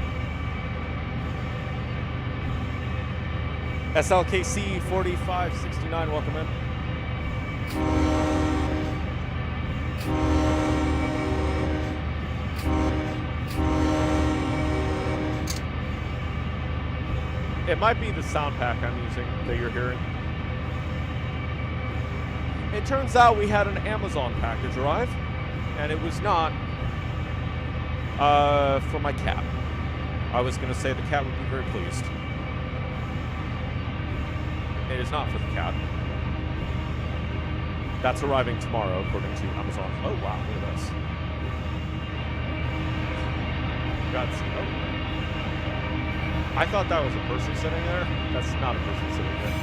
SLKC 4569, welcome in. It might be the sound pack I'm using that you're hearing. It turns out we had an Amazon package arrive, and it was not for my cat. I was going to say the cat would be very pleased. It is not for the cat. That's arriving tomorrow, according to Amazon. Oh, wow, look at this. I thought that was a person sitting there. That's not a person sitting there.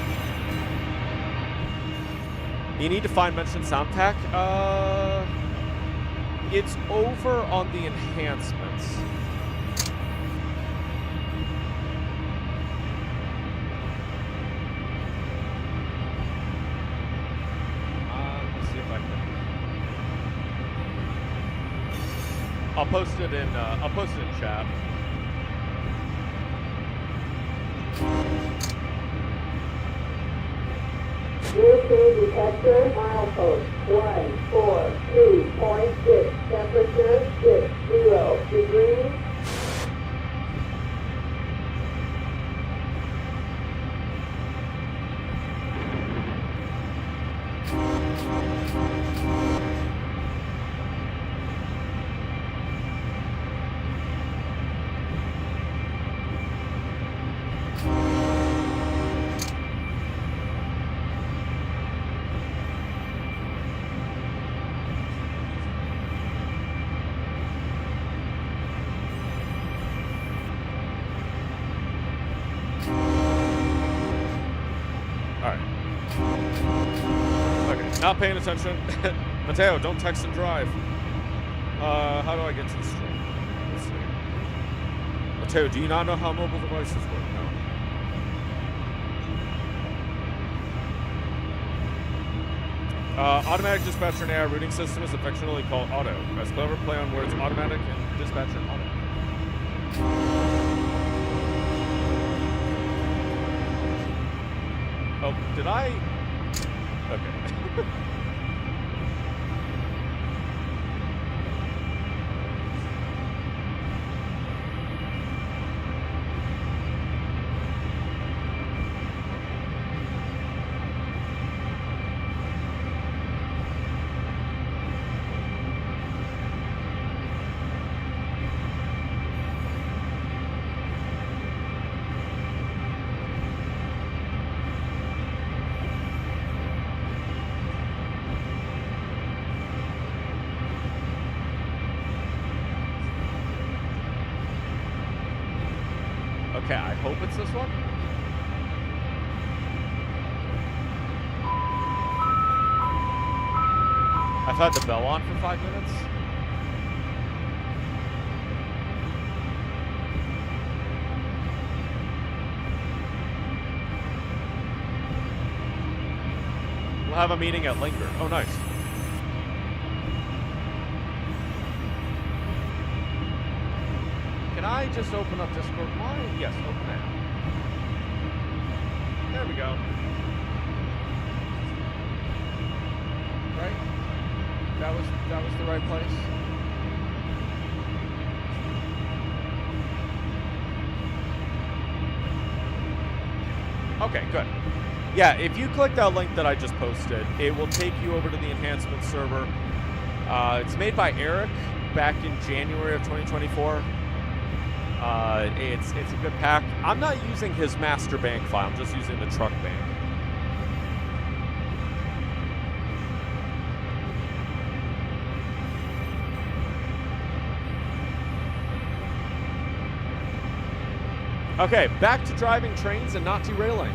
You need to find mentioned sound pack. It's over on the enhancements. Let's see if I can. I'll post it in chat. Near-field detector milepost 142.6, temperature 60 degrees. Not paying attention. Mateo, don't text and drive. How do I get to the stream? Let's see. Mateo, do you not know how mobile devices work? No. Automatic dispatcher and AI routing system is affectionately called auto. As clever play on words automatic and dispatcher and auto. Oh, did I? Okay. Okay, I hope it's this one. I've had the bell on for 5 minutes. We'll have a meeting at Linger. Oh, nice. Can I just open up Discord? Why? Yes, open that. There we go. Right? That was the right place. Okay, good. Yeah, if you click that link that I just posted, it will take you over to the enhancement server. It's made by Eric back in January of 2024. It's a good pack. I'm not using his master bank file. I'm just using the truck bank. Okay, back to driving trains and not derailing.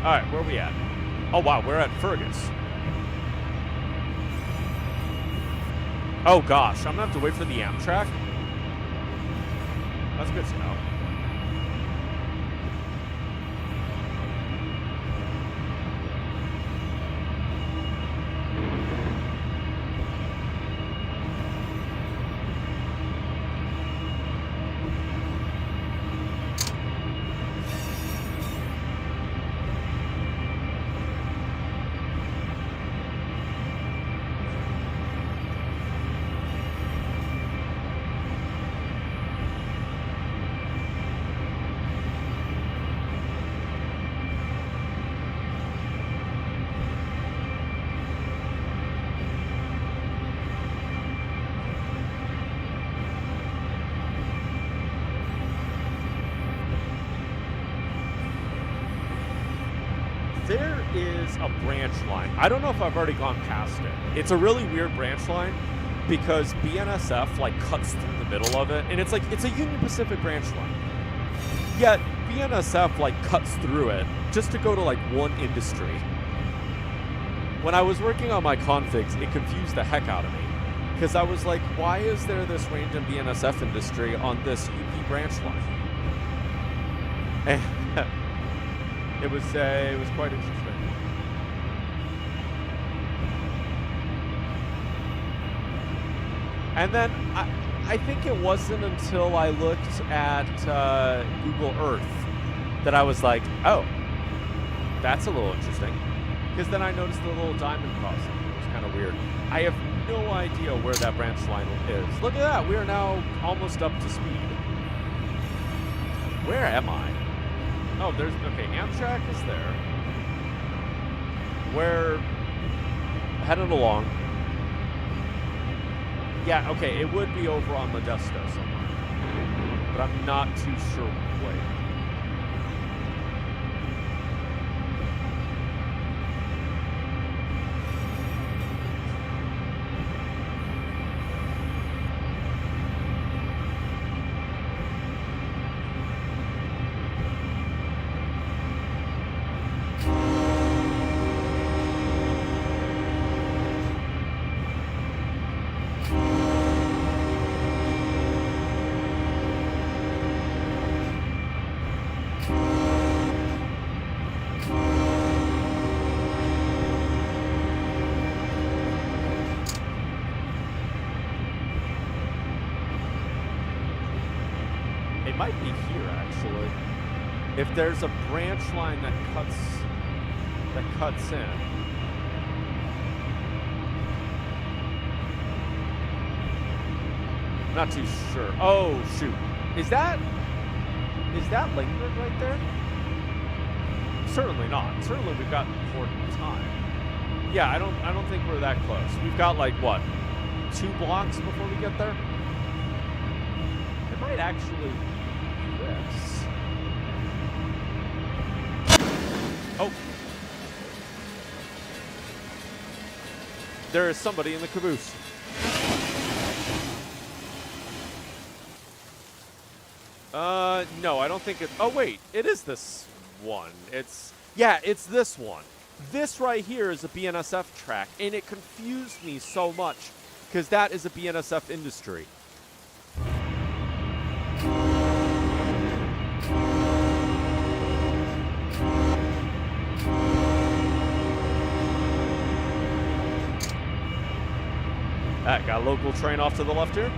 All right, where are we at? Oh, wow, we're at Fergus. Oh, gosh, I'm going to have to wait for the Amtrak? That's good to know. There is a branch line. I don't know if I've already gone past it. It's a really weird branch line because BNSF like cuts through the middle of it, and it's a Union Pacific branch line. Yet BNSF like cuts through it just to go to like one industry. When I was working on my configs, it confused the heck out of me because I was like, why is there this range in BNSF industry on this UP branch line? And it was quite interesting. And then I think it wasn't until I looked at Google Earth that I was like, oh, that's a little interesting. Because then I noticed the little diamond crossing. It was kind of weird. I have no idea where that branch line is. Look at that. We are now almost up to speed. Where am I? Oh, okay, Amtrak is there. We're headed along. Yeah, okay, it would be over on Modesto somewhere. But I'm not too sure where. Might be here actually. If there's a branch line that cuts in. I'm not too sure. Oh shoot. Is that Langford right there? Certainly not. Certainly we've got important time. Yeah, I don't think we're that close. We've got like what? 2 blocks before we get there? It might actually this. Oh. There is somebody in the caboose. No, I don't think it. Oh, wait. It is this one. It's this one. This right here is a BNSF track, and it confused me so much because that is a BNSF industry. Got a local train off to the left here.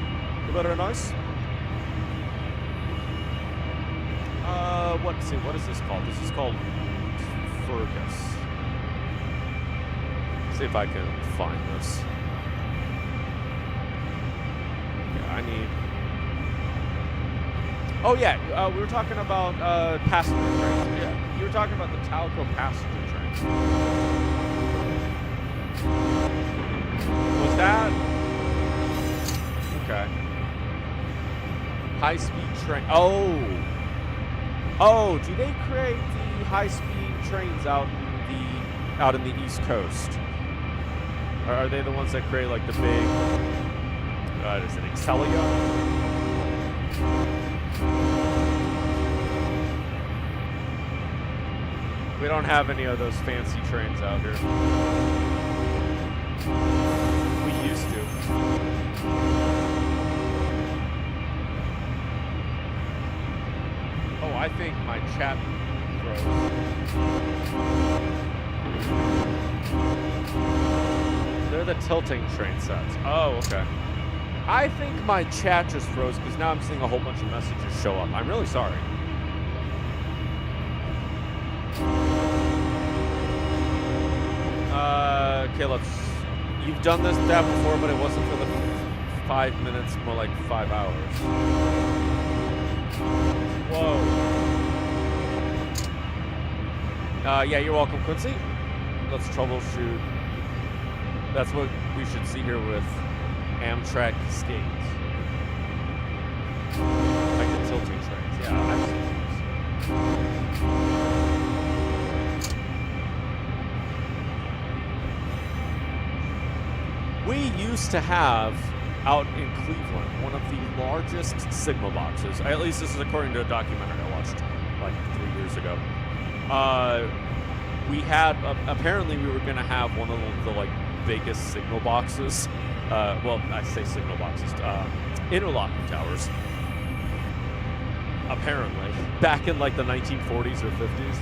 Very nice. Let's see, what is this called? This is called Fergus. See if I can find this. Yeah, Oh yeah, we were talking about passenger trains. Yeah, you were talking about the Talco passenger train. Was that okay? High-speed train. Oh, do they create the high-speed trains out in the East Coast? Or are they the ones that create like the big? Is it Excelia? We don't have any of those fancy trains out here. We used to. Oh, I think my chat froze. They're the tilting train sets. Oh, okay. I think my chat just froze because now I'm seeing a whole bunch of messages show up. I'm really sorry. Okay, you've done that before, but it wasn't for the 5 minutes, more like 5 hours. Whoa. Yeah, you're welcome, Quincy. Let's troubleshoot. That's what we should see here with Amtrak Cascades. Like the tilting trains. Yeah, I've seen those. We used to have, out in Cleveland, one of the largest signal boxes. At least this is according to a documentary I watched like 3 years ago. We had, apparently we were going to have one of the like biggest signal boxes. Well, I say signal boxes, interlocking towers. Apparently, back in like the 1940s or 50s,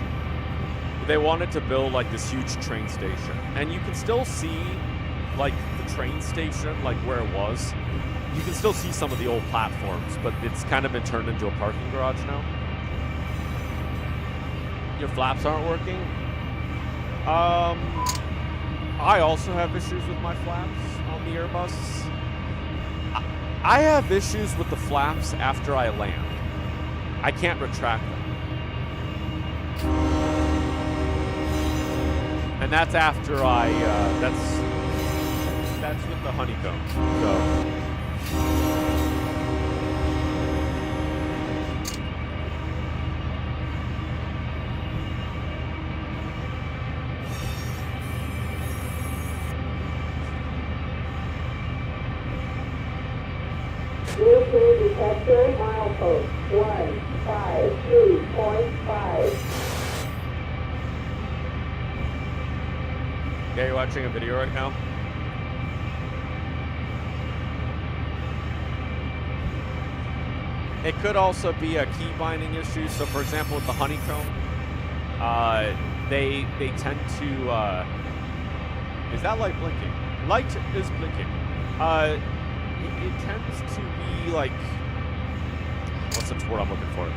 they wanted to build like this huge train station, and you can still see like the train station, like where it was. You can still see some of the old platforms, but it's kind of been turned into a parking garage now. Your flaps aren't working. I also have issues with my flaps on the Airbus. I have issues with the flaps after I land. I can't retract them. And that's after that's with the honeycomb. So. Near-peer detector, milepost 153.5. Yeah, you're watching a video right now? It could also be a key binding issue. So, for example, with the honeycomb, they tend to. Is that light blinking? Light is blinking. It tends to be like, what's the word I'm looking for?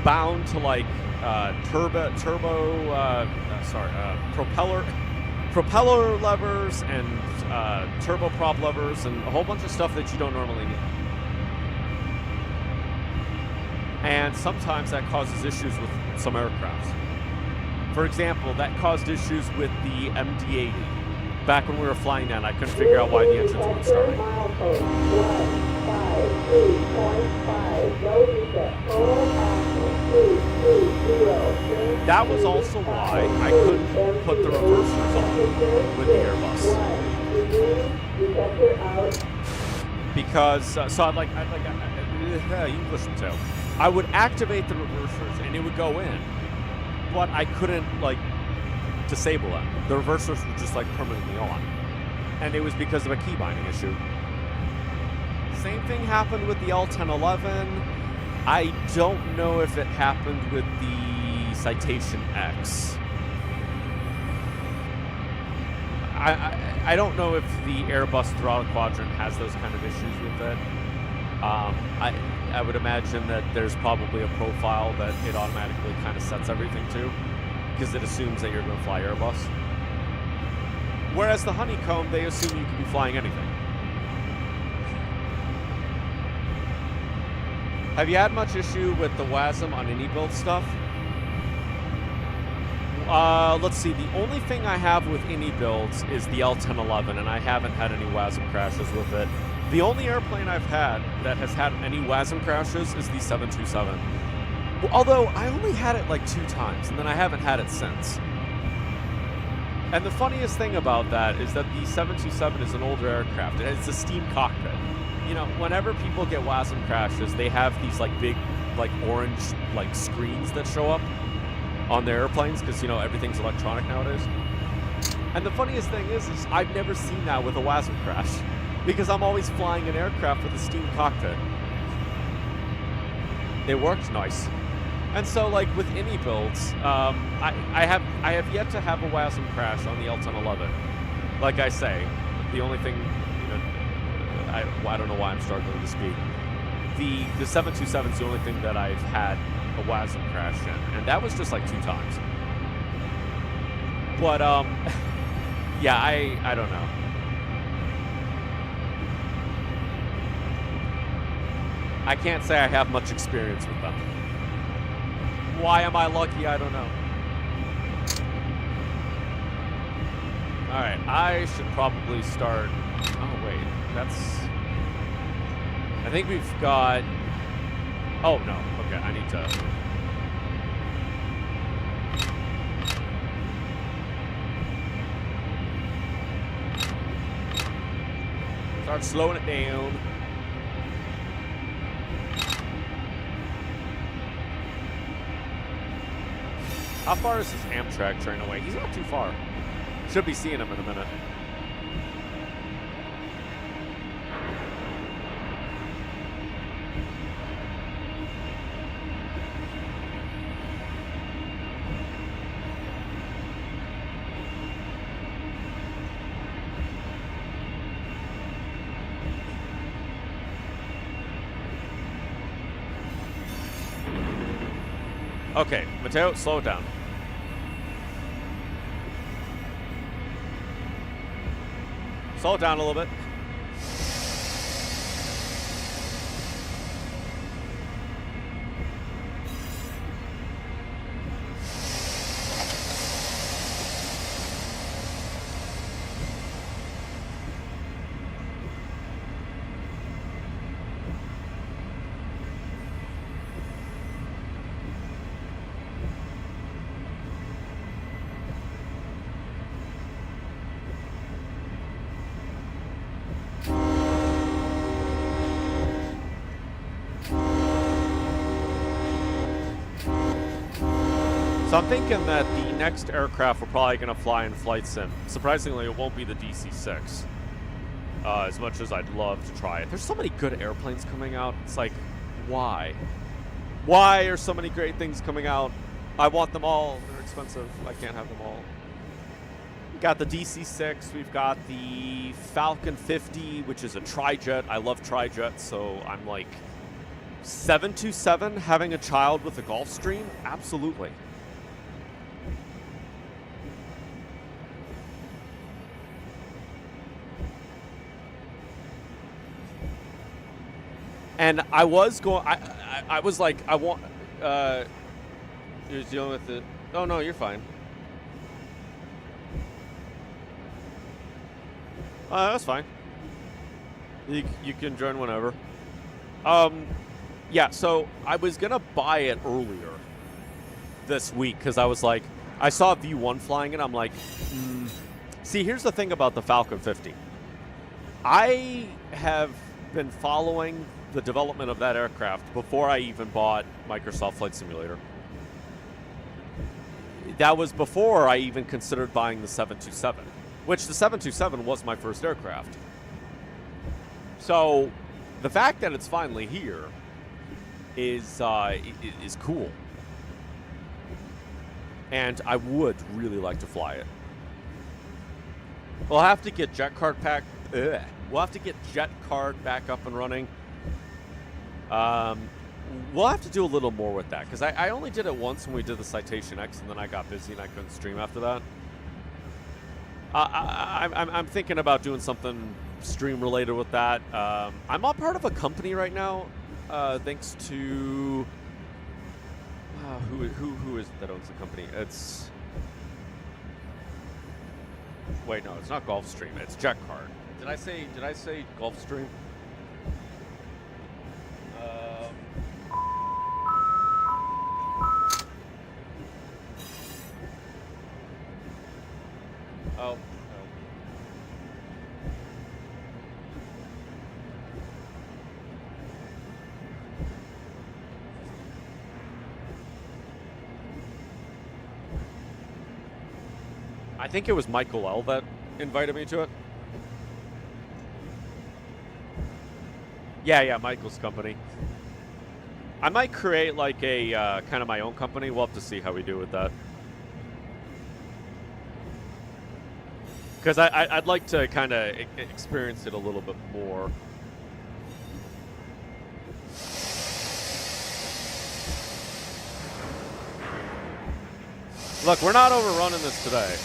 Bound to like propeller levers and turboprop levers and a whole bunch of stuff that you don't normally need. And sometimes that causes issues with some aircrafts. For example, that caused issues with the MD-80. Back when we were flying that, I couldn't figure out why the engines weren't starting. Milepost 153.5. No reset. Total axle 330. That was also why I couldn't put the reversers on with the Airbus. Because so I'd like English Mateo. I would activate the reversers and it would go in, but I couldn't like disable them. The reversers were just like permanently on, and it was because of a key binding issue. Same thing happened with the L1011. I don't know if it happened with the Citation X. I don't know if the Airbus throttle quadrant has those kind of issues with it. I would imagine that there's probably a profile that it automatically kind of sets everything to, because it assumes that you're going to fly Airbus. Whereas the honeycomb, they assume you can be flying anything. Have you had much issue with the WASM on any build stuff? Let's see. The only thing I have with any builds is the L1011, and I haven't had any WASM crashes with it. The only airplane I've had that has had any WASM crashes is the 727. Although I only had it like 2 times, and then I haven't had it since. And the funniest thing about that is that the 727 is an older aircraft. It's a steam cockpit. You know, whenever people get WASM crashes, they have these like big, like orange, like screens that show up on their airplanes because, you know, everything's electronic nowadays. And the funniest thing is I've never seen that with a WASM crash because I'm always flying an aircraft with a steam cockpit. It worked nice. And so, like with any builds, I have yet to have a WASM crash on the L1011. Like I say, the only thing, you know, I don't know why I'm struggling to speak. The 727 is the only thing that I've had a WASM crash in, and that was just like 2 times. But yeah, I don't know. I can't say I have much experience with them. Why am I lucky? I don't know. All right, I should probably start. Oh wait, that's. I think we've got. Oh no. Okay, I need to. Start slowing it down. How far is this Amtrak train away? He's not too far. Should be seeing him in a minute. Okay, Mateo, slow it down. Slow it down a little bit. So I'm thinking that the next aircraft we're probably going to fly in Flight Sim. Surprisingly, it won't be the DC-6. As much as I'd love to try it. There's so many good airplanes coming out. It's like, why? Why are so many great things coming out? I want them all. They're expensive. I can't have them all. We've got the DC-6. We've got the Falcon 50, which is a tri-jet. I love tri-jets, so I'm like, 727 having a child with a Gulfstream? Absolutely. And I was going. I was like, I want. You're dealing with it. Oh no, you're fine. That's fine. You can join whenever. Yeah. So I was gonna buy it earlier this week because I was like, I saw V1 flying it. I'm like, see, here's the thing about the Falcon 50. I have been following the development of that aircraft before I even bought Microsoft Flight Simulator. That was before I even considered buying the 727, which the 727 was my first aircraft. So the fact that it's finally here is cool. And I would really like to fly it. We'll have to get jet card pack. We'll have to get jet card back up and running. We'll have to do a little more with that because I only did it once when we did the Citation X, and then I got busy and I couldn't stream after that. I'm thinking about doing something stream related with that. I'm all part of a company right now thanks to who is it that owns the company? It's wait, no, it's not Gulfstream. It's JetCard. Did I say Gulfstream? Oh. I think it was Michael L. that invited me to it. Yeah, Michael's company. I might create like a kind of my own company. We'll have to see how we do with that. Because I'd like to kind of experience it a little bit more. Look, we're not overrunning this today.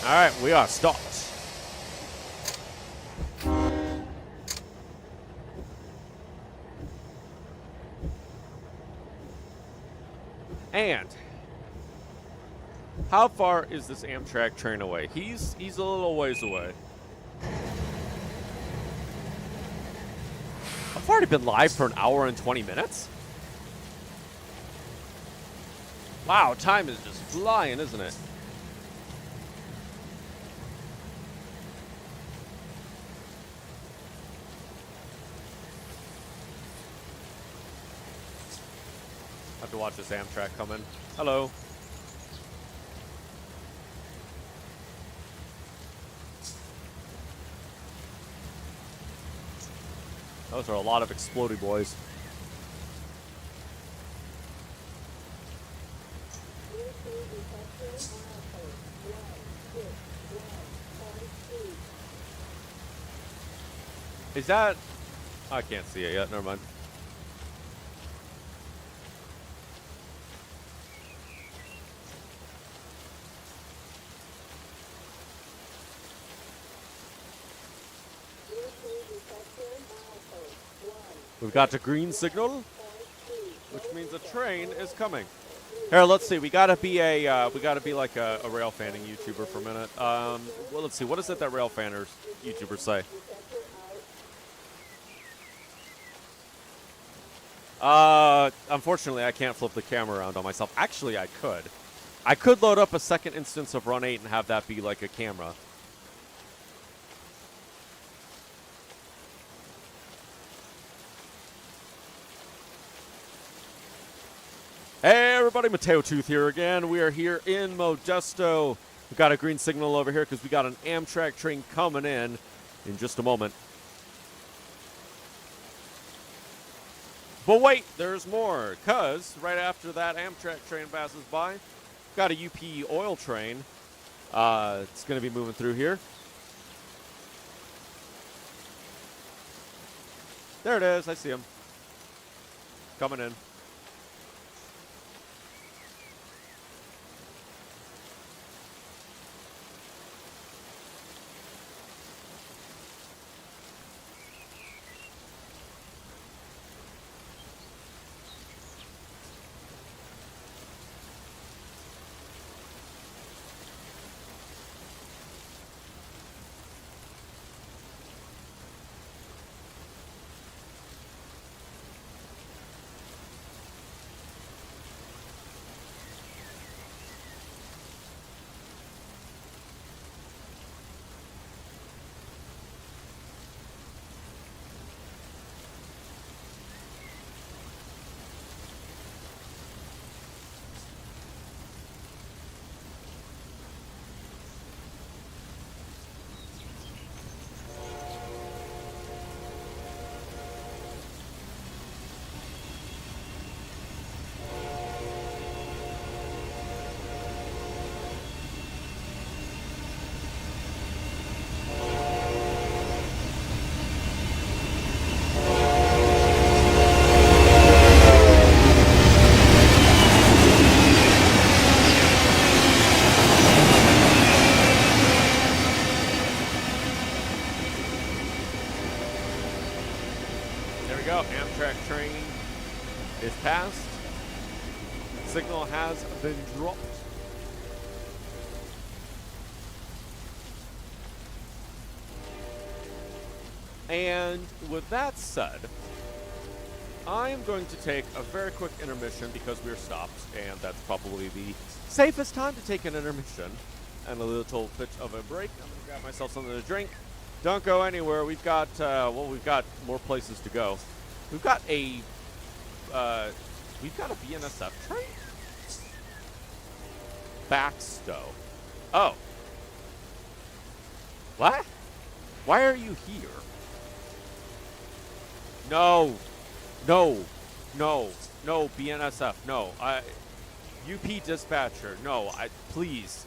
All right, we are stopped. And how far is this Amtrak train away? He's a little ways away. I've already been live for an hour and 20 minutes. Wow, time is just flying, isn't it? Have to watch this Amtrak come in. Hello. Those are a lot of explodey boys. Is that... I can't see it yet. Never mind. We've got a green signal, which means a train is coming. Here, let's see. We gotta be like a rail fanning YouTuber for a minute. Well, let's see. What is it that rail fanners YouTubers say? Unfortunately, I can't flip the camera around on myself. Actually, I could. I could load up a second instance of Run8 and have that be like a camera. Hey everybody, Mateo-Tube here again. We are here in Modesto. We've got a green signal over here because we got an Amtrak train coming in just a moment. But wait, there's more, because right after that Amtrak train passes by, got a UP oil train. It's going to be moving through here. There it is. I see him. Coming in. is passed. Signal has been dropped. And with that said, I'm going to take a very quick intermission because we're stopped, and that's probably the safest time to take an intermission and a little bit of a break. I'm going to grab myself something to drink. Don't go anywhere. We've got, we've got more places to go. We've got a BNSF train? Backstow. Oh. What? Why are you here? No. No. No. No, BNSF. No. UP dispatcher. No. Please.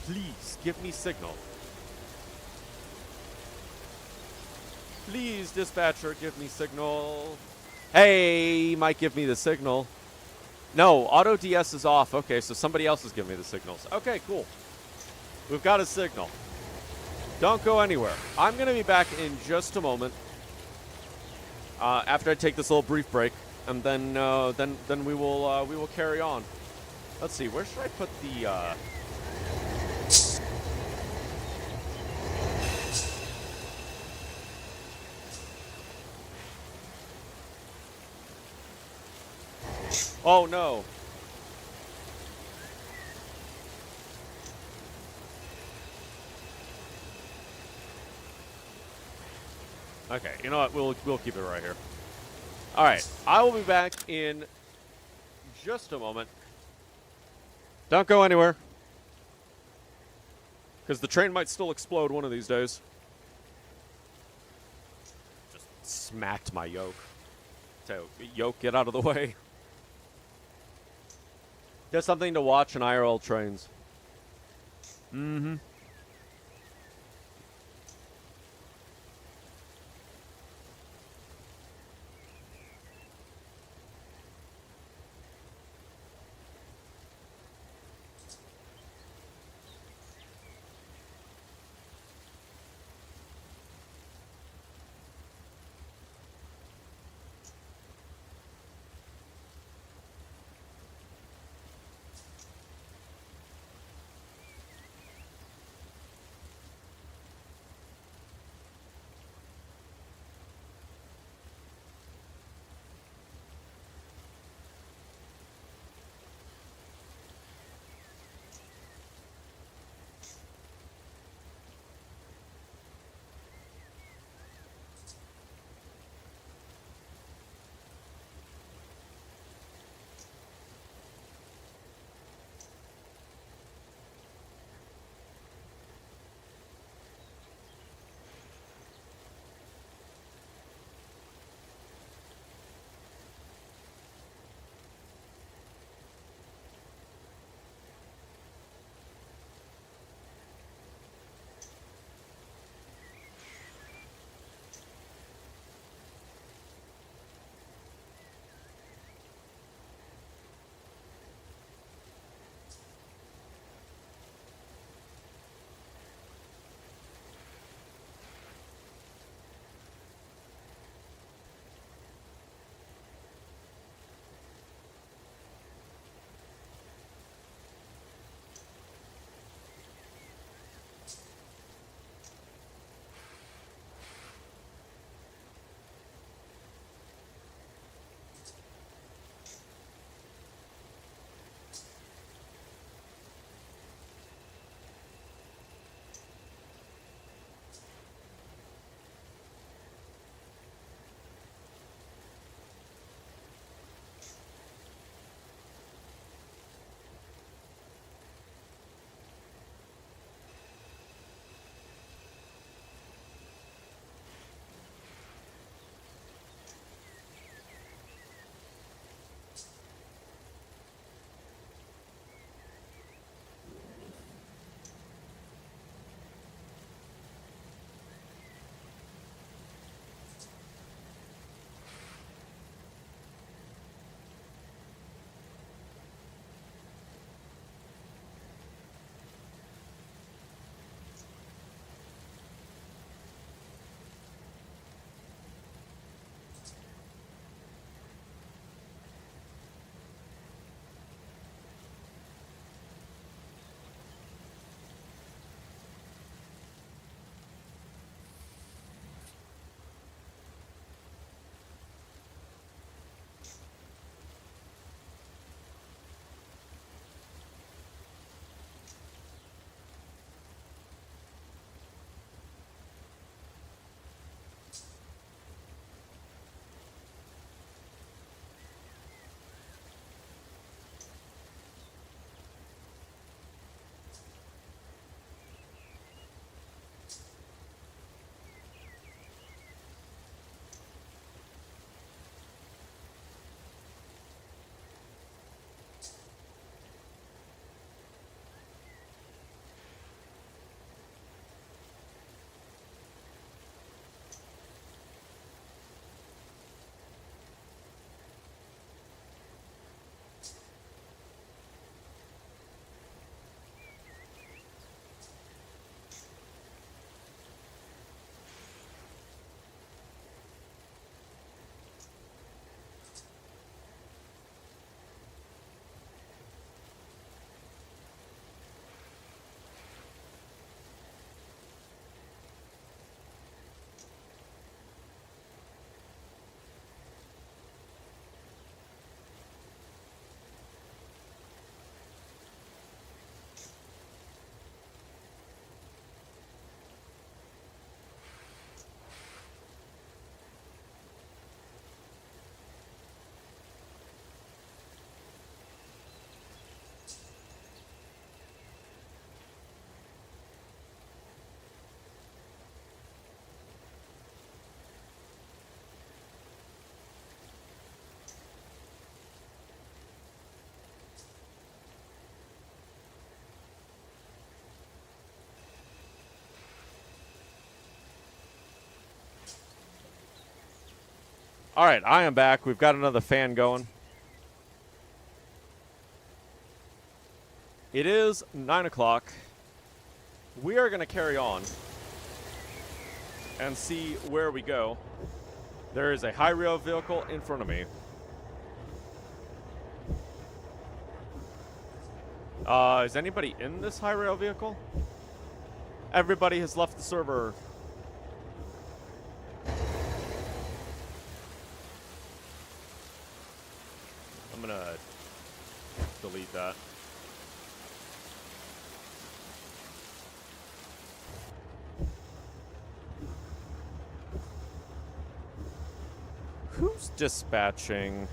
Please, give me signal. Please, dispatcher, give me signal. Hey, might give me the signal. No, auto DS is off. Okay, so somebody else is giving me the signals. Okay, cool. We've got a signal. Don't go anywhere. I'm going to be back in just a moment. After I take this little brief break, and then we will carry on. Let's see. Where should I put the? Oh no. Okay, you know what? We'll keep it right here. All right, I will be back in just a moment. Don't go anywhere, because the train might still explode one of these days. Just smacked my yoke. So, yoke, get out of the way. Just something to watch in IRL trains. Mm-hmm. All right, I am back. We've got another fan going. It is 9 o'clock. We are going to carry on and see where we go. There is a high rail vehicle in front of me. Is anybody in this high rail vehicle? Everybody has left the server. I'm gonna delete that. Who's dispatching?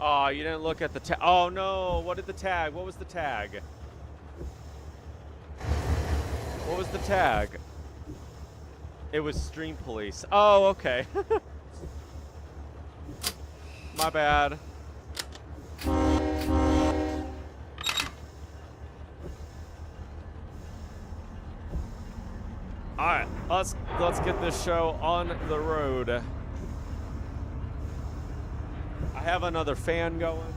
Oh, you didn't look at the tag. Oh, no. What did the tag? What was the tag? What was the tag? It was Stream Police. Oh, okay. My bad. All right, let's get this show on the road. I have another fan going.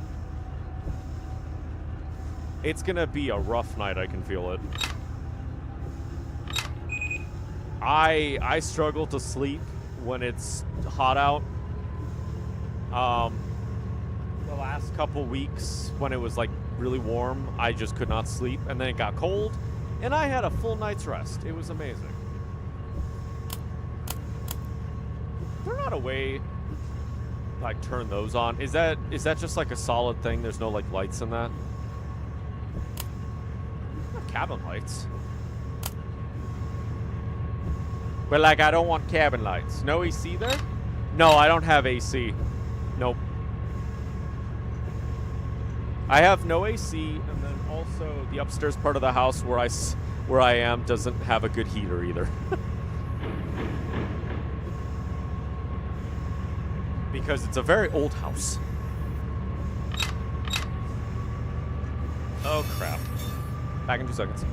It's gonna be a rough night. I can feel it. I struggle to sleep when it's hot out. The last couple weeks when it was like really warm, I just could not sleep, and then it got cold, and I had a full night's rest. It was amazing. They're not a way like turn those on. Is that just like a solid thing? There's no like lights in that? Not cabin lights. But like I don't want cabin lights. No AC there? No, I don't have AC. Nope. I have no AC, and then also the upstairs part of the house where I am doesn't have a good heater either. Because it's a very old house. Oh, crap. Back in 2 seconds.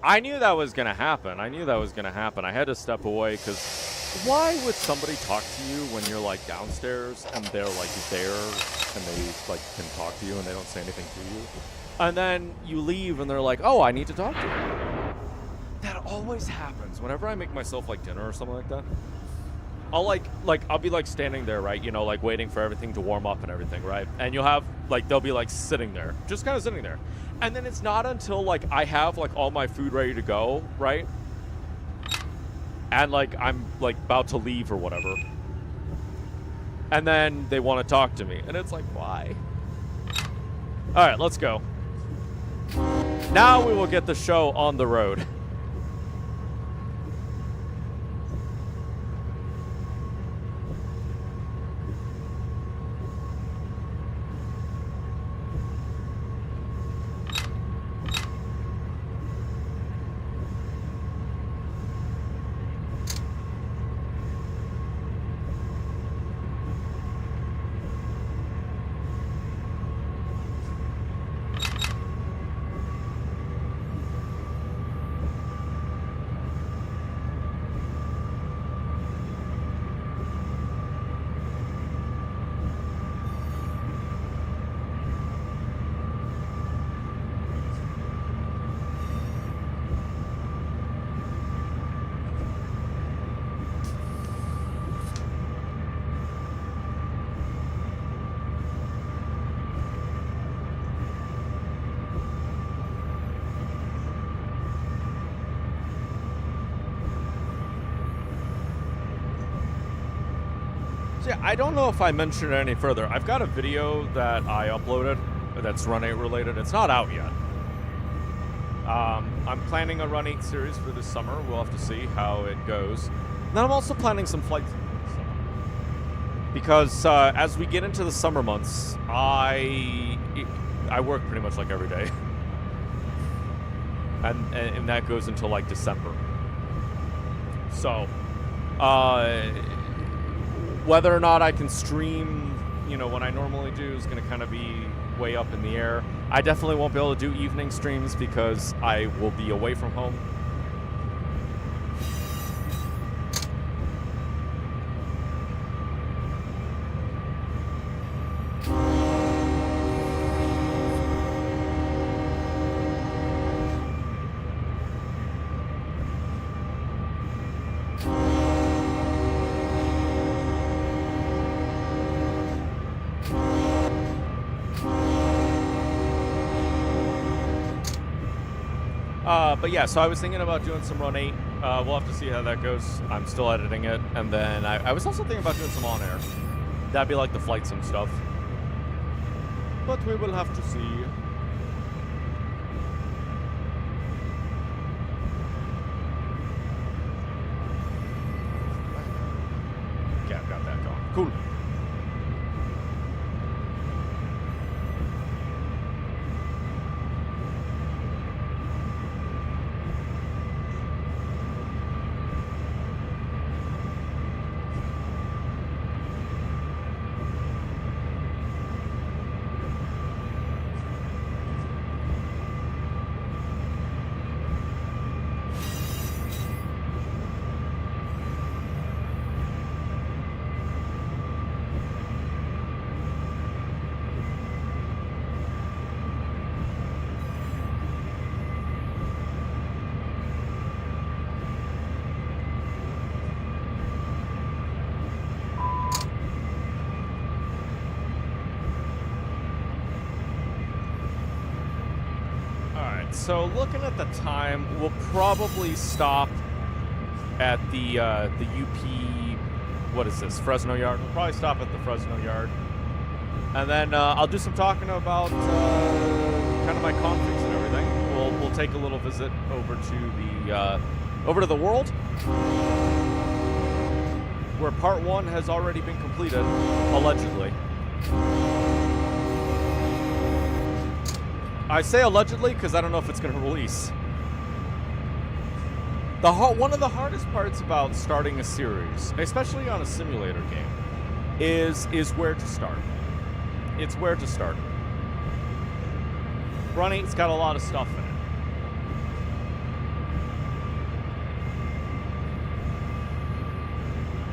I knew that was going to happen. I had to step away because why would somebody talk to you when you're like downstairs and they're like there and they like can talk to you and they don't say anything to you? And then you leave and they're like, oh, I need to talk to you. That always happens whenever I make myself like dinner or something like that. I'll be like standing there, right? You know, like waiting for everything to warm up and everything, right? And you'll have like, they'll be like sitting there, just kind of sitting there. And then it's not until like I have like all my food ready to go, right? And like I'm like about to leave or whatever. And then they want to talk to me. And it's like, why? All right, let's go. Now we will get the show on the road. Yeah, I don't know if I mentioned it any further. I've got a video that I uploaded that's Run8 related. It's not out yet. I'm planning a Run8 series for this summer. We'll have to see how it goes. And then I'm also planning some flights this summer. Because as we get into the summer months, I work pretty much like every day. And that goes until like December. So, whether or not I can stream, you know, what I normally do is going to kind of be way up in the air. I definitely won't be able to do evening streams because I will be away from home. But yeah, so I was thinking about doing some Run8. We'll have to see how that goes. I'm still editing it. And then I was also thinking about doing some on-air. That'd be like the flights and stuff. But we will have to see. Okay, I've got that going. Cool. So looking at the time, we'll probably stop at the UP, what is this, Fresno yard? We'll probably stop at the Fresno yard. And then I'll do some talking about kind of my configs and everything. We'll take a little visit over to the world, where part 1 has already been completed, allegedly. I say allegedly because I don't know if it's going to release. One of the hardest parts about starting a series, especially on a simulator game, is where to start. It's where to start. Run8's got a lot of stuff in it.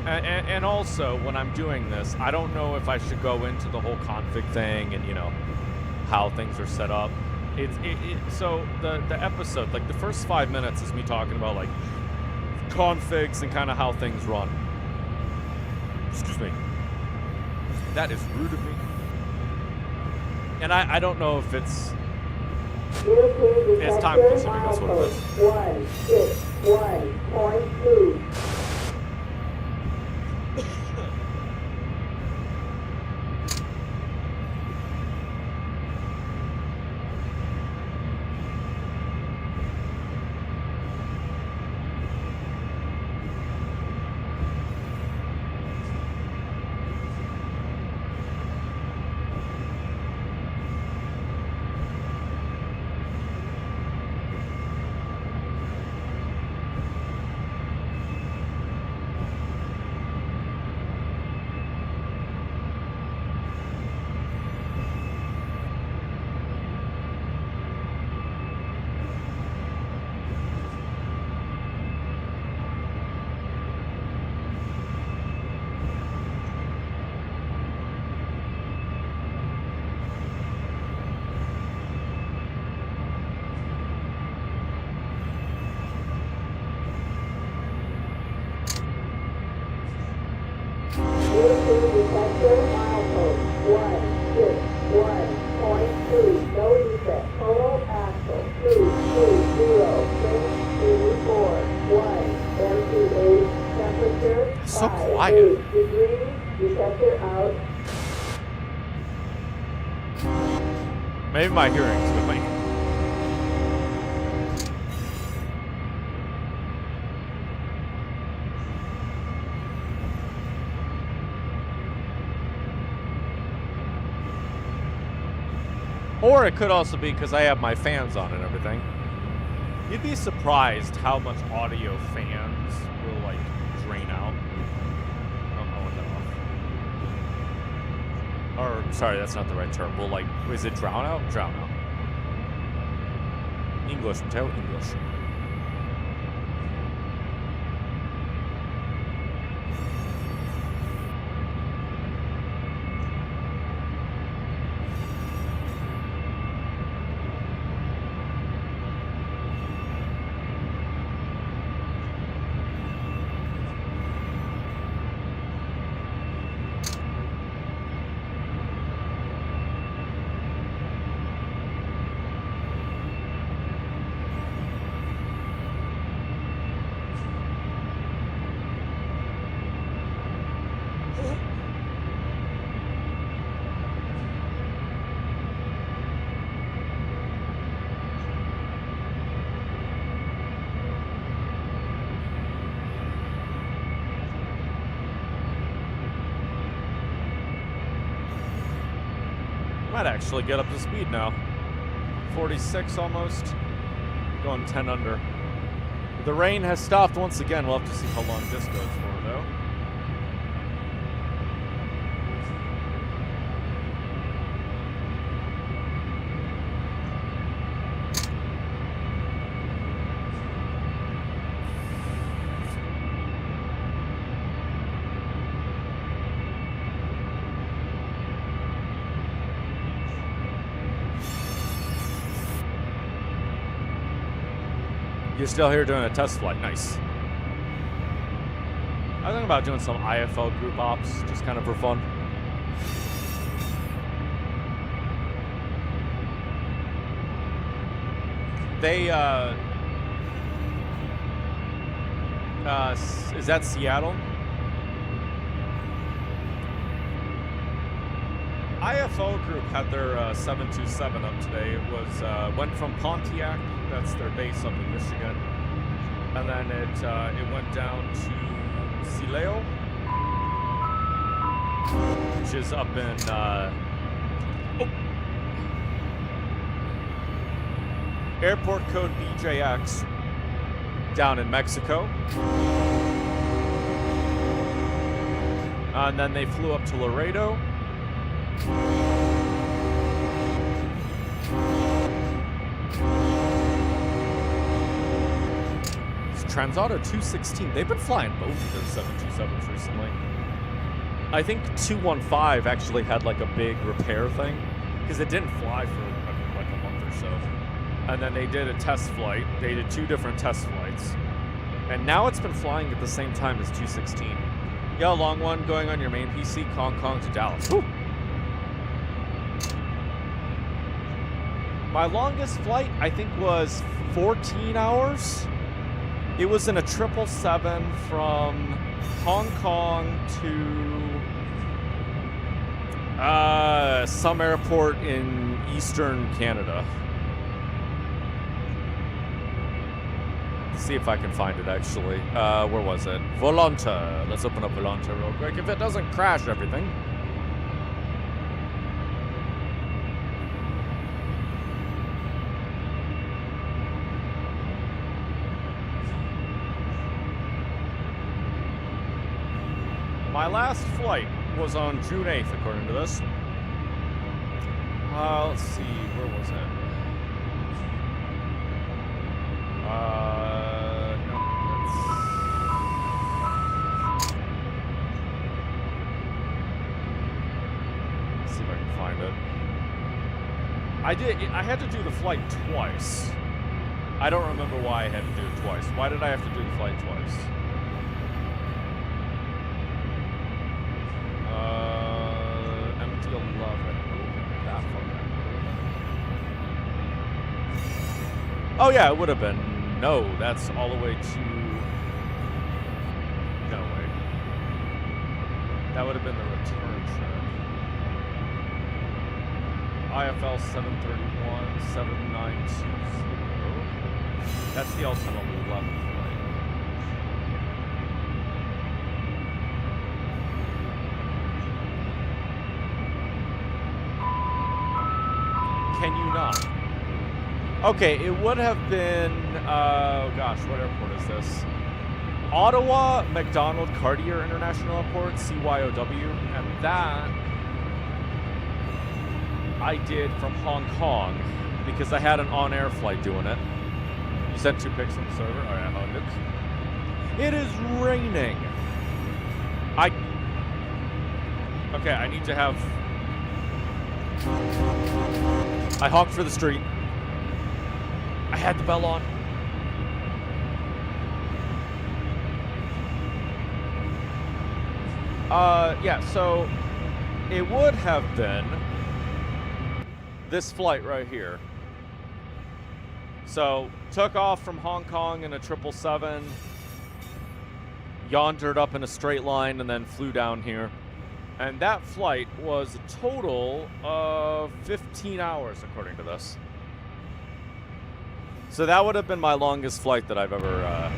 And also, when I'm doing this, I don't know if I should go into the whole config thing and, you know, how things are set up. So the episode, like the first 5 minutes is me talking about like configs and kind of how things run. Excuse me. That is rude of me. And I don't know if it's time consuming, that's what it is. 161.2. So quiet. Maybe my hearing's with me. Or it could also be because I have my fans on and everything. You'd be surprised how much audio fans will, like, drain out. Or, sorry, that's not the right term. Well, like, is it drown out? Drown out. English, Mateo, English. Might actually get up to speed now. 46 almost. Going 10 under. The rain has stopped once again. We'll have to see how long this goes for, though. You're still here doing a test flight. Nice. I was thinking about doing some IFL group ops, just kind of for fun. They, is that Seattle? IFO group had their 727 up today. It was went from Pontiac, that's their base up in Michigan, and then it went down to Sileo, which is up in airport code BJX down in Mexico, and then they flew up to Laredo. Let's Transata 216. They've been flying both of their 727s recently. I think 215 actually had like a big repair thing because it didn't fly for like a month or so. And then they did a test flight. They did 2 different test flights. And now it's been flying at the same time as 216. Yeah, long one going on your main PC, Hong Kong to Dallas. Whew. My longest flight, I think, was 14 hours. It was in a 777 from Hong Kong to some airport in eastern Canada. Let's see if I can find it, actually. Where was it? Volanta. Let's open up Volanta real quick. If it doesn't crash everything. My last flight was on June 8th, according to this. Let's see, where was it? No, let's see if I can find it. I had to do the flight twice. I don't remember why I had to do it twice. Why did I have to do the flight twice? Oh yeah, it would have been. No, that's all the way to... No, wait. That would have been the return trip. IFL 731, 7920. That's the ultimate 11 flight. Can you not? Okay, it would have been, gosh, what airport is this? Ottawa McDonald Cartier International Airport, CYOW, and that I did from Hong Kong because I had an on-air flight doing it. You sent 2 pics on the server? All right, I'll look. It is raining. Okay, I need to have... I honked for the street. I had the bell on. Yeah, so it would have been this flight right here. So, took off from Hong Kong in a 777, yawndered up in a straight line, and then flew down here. And that flight was a total of 15 hours, according to this. So that would have been my longest flight that I've ever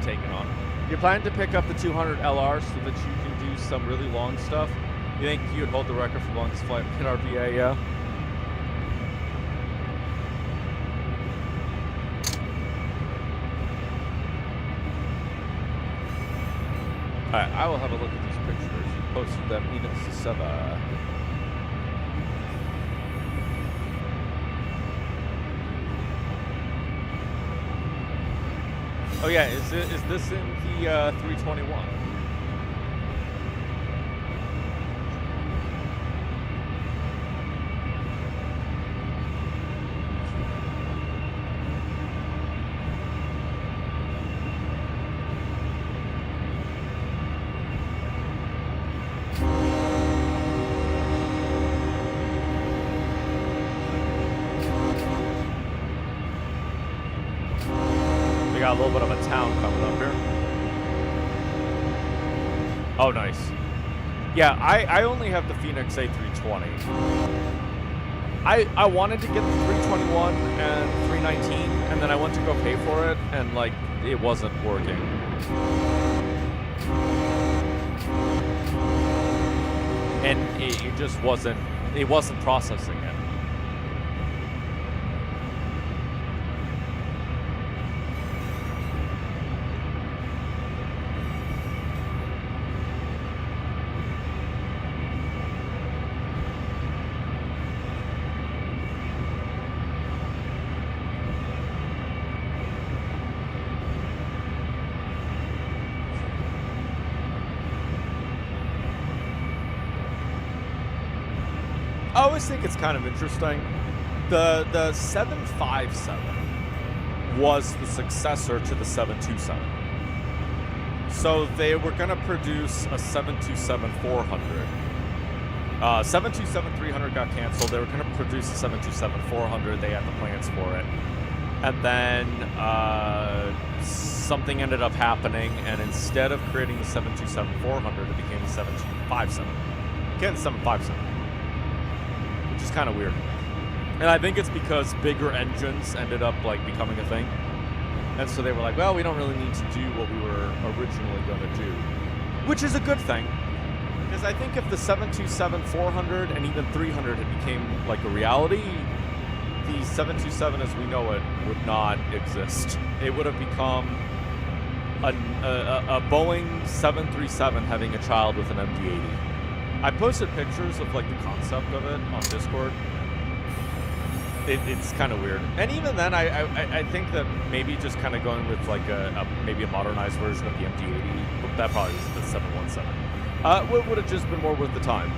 taken on. You're planning to pick up the 200 LR so that you can do some really long stuff? You think you'd hold the record for longest flight in RVA, yeah? Alright, I will have a look at these pictures. You posted them in Sava. Oh yeah, is this in the 321? Got a little bit of a town coming up here. Oh, nice. Yeah, I only have the Phoenix A320. I wanted to get the 321 and 319, and then I went to go pay for it, and like it wasn't working. And it just wasn't. It wasn't processing it. always think it's kind of interesting. The 757 was the successor to the 727. So they were going to produce a 727-400. 727-300 got canceled. They were going to produce a 727-400. They had the plans for it. And then something ended up happening, and instead of creating the 727-400, it became the 757. Again, 757. Which is kind of weird. And I think it's because bigger engines ended up like becoming a thing. And so they were like, well, we don't really need to do what we were originally going to do. Which is a good thing. Because I think if the 727-400 and even 300 had became like a reality, the 727 as we know it would not exist. It would have become a Boeing 737 having a child with an MD-80. I posted pictures of like the concept of it on Discord. It's kind of weird. And even then, I think that maybe just kind of going with like maybe a modernized version of the MD-80, that probably was the 717. Would have just been more worth the time.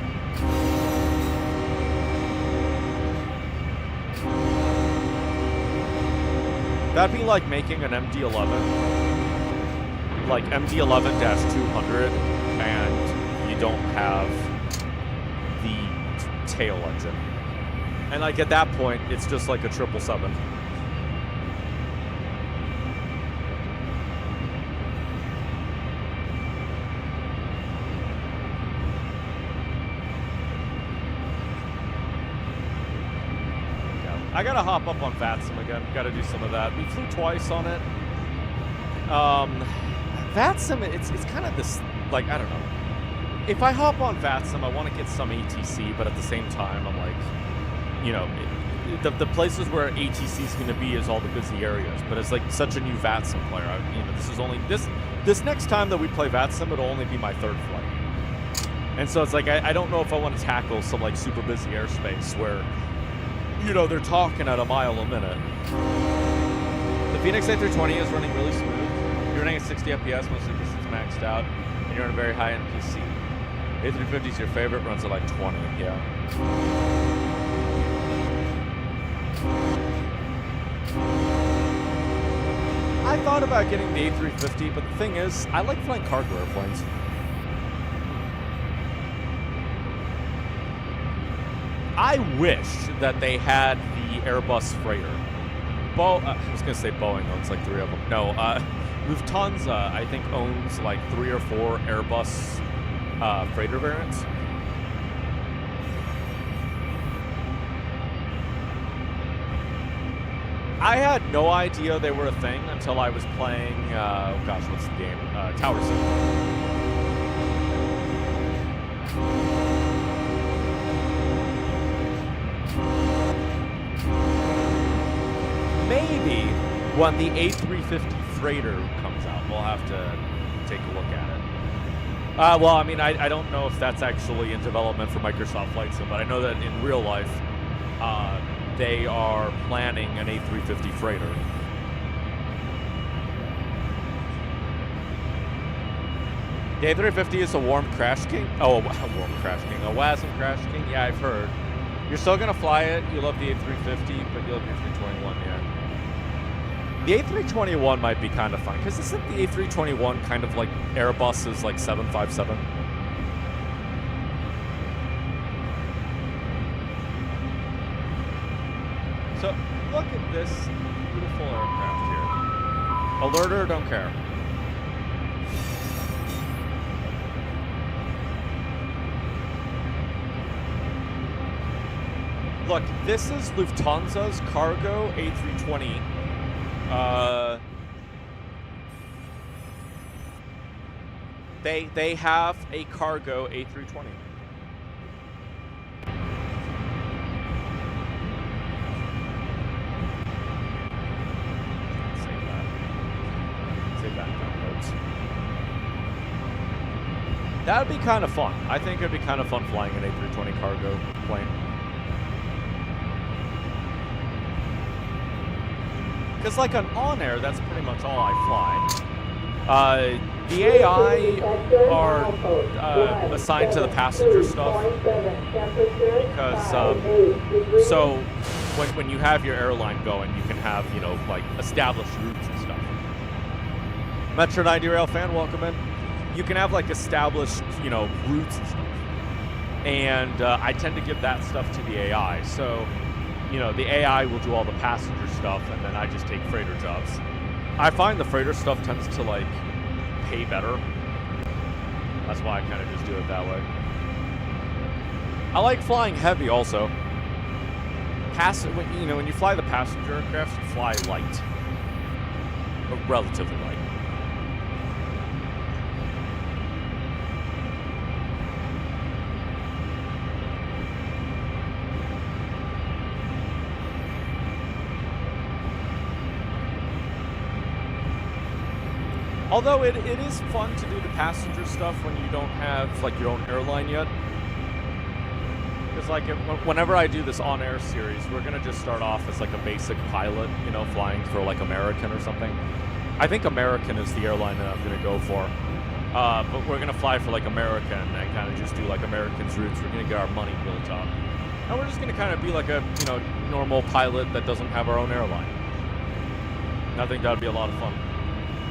That'd be like making an MD-11, like MD-11-200, and you don't have the tail engine. And like at that point, it's just like a 777. I gotta hop up on VATSIM again. Gotta do some of that. We flew twice on it. VATSIM, it's kind of this, like, I don't know. If I hop on VATSIM, I want to get some ATC, but at the same time, I'm like, you know, the places where ATC is going to be is all the busy areas. But it's like such a new VATSIM player. This is only this next time that we play VATSIM, it'll only be my third flight. And so it's like I don't know if I want to tackle some like super busy airspace where, you know, they're talking at a mile a minute. The Phoenix A320 is running really smooth. You're running at 60 FPS, mostly because it's maxed out, and you're on a very high-end PC. A350 is your favorite, runs at like 20, yeah. I thought about getting the A350, but the thing is, I like flying cargo airplanes. I wish that they had the Airbus freighter. I was going to say Boeing owns like 3 of them. No, Lufthansa, I think, owns like 3 or 4 Airbus freighter variants. I had no idea they were a thing until I was playing, what's the game? Tower Sim. Maybe when the A350 freighter comes out, we'll have to take a look at it. Well, I mean, I don't know if that's actually in development for Microsoft Flight Sim, but I know that in real life, they are planning an A350 freighter. The A350 is a warm crash king. Oh, a warm crash king. A WASM crash king? Yeah, I've heard. You're still going to fly it. You love the A350, but you love the A321, yeah. The A321 might be kind of fun, because isn't the A321 kind of like Airbus's like 757? So, look at this beautiful aircraft here. Alert or don't care. Look, this is Lufthansa's cargo A320. They have a cargo A320. Save that downloads. That would be kind of fun. I think it would be kind of fun flying an A320 cargo plane. Because like on air, that's pretty much all I fly. The AI are assigned to the passenger stuff because so when you have your airline going, you can have, you know, like established routes and stuff. Metro 90 Rail fan, welcome in. You can have like established, you know, routes and stuff. And I tend to give that stuff to the AI. So, you know, the AI will do all the passenger stuff, and then I just take freighter jobs. I find the freighter stuff tends to like pay better. That's why I kind of just do it that way. I like flying heavy also. You know, when you fly the passenger aircraft, you fly light, or relatively light. Although it is fun to do the passenger stuff when you don't have like your own airline yet. Because like whenever I do this on-air series, we're gonna just start off as like a basic pilot, you know, flying for like American or something. I think American is the airline that I'm gonna go for. But we're gonna fly for like American and kind of just do like American's routes. We're gonna get our money built up, and we're just gonna kind of be like a, you know, normal pilot that doesn't have our own airline. I think that'd be a lot of fun.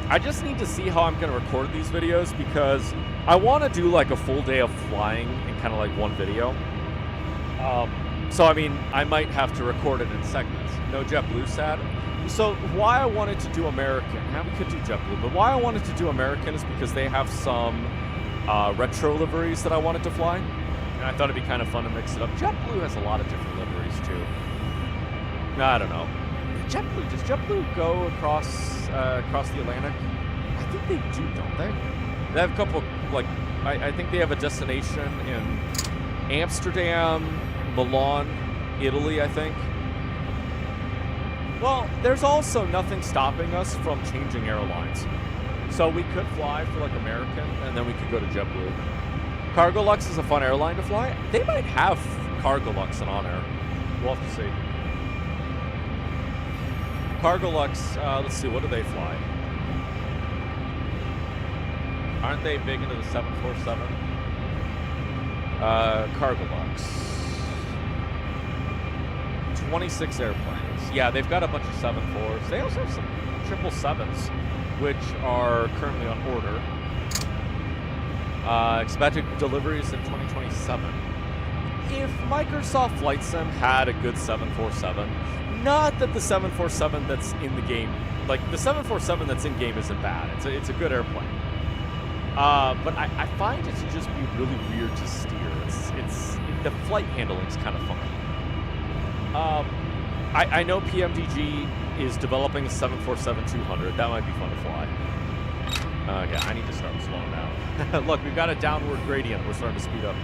I just need to see how I'm going to record these videos because I want to do like a full day of flying in kind of like one video. So, I mean, I might have to record it in segments. No JetBlue sad. So, why I wanted to do American, we could do JetBlue, but why I wanted to do American is because they have some retro liveries that I wanted to fly. And I thought it'd be kind of fun to mix it up. JetBlue has a lot of different liveries too. I don't know. JetBlue, does JetBlue go across the Atlantic? I think they do, don't they? They have a couple, like, I think they have a destination in Amsterdam, Milan, Italy, I think. Well, there's also nothing stopping us from changing airlines. So we could fly for, like, American, and then we could go to JetBlue. Cargolux is a fun airline to fly. They might have Cargolux in On Air. We'll have to see. Cargolux, let's see, what do they fly? Aren't they big into the 747? Cargolux. 26 airplanes. Yeah, they've got a bunch of 747s. They also have some 777s, which are currently on order. Expected deliveries in 2027. If Microsoft Flight Sim had a good 747, not that the 747 that's in the game, like the 747 that's in game isn't bad. It's a good airplane. But I find it to just be really weird to steer. The flight handling's kind of funny. I know PMDG is developing a 747-200. That might be fun to fly. Okay, I need to start slowing down. Look, we've got a downward gradient. We're starting to speed up.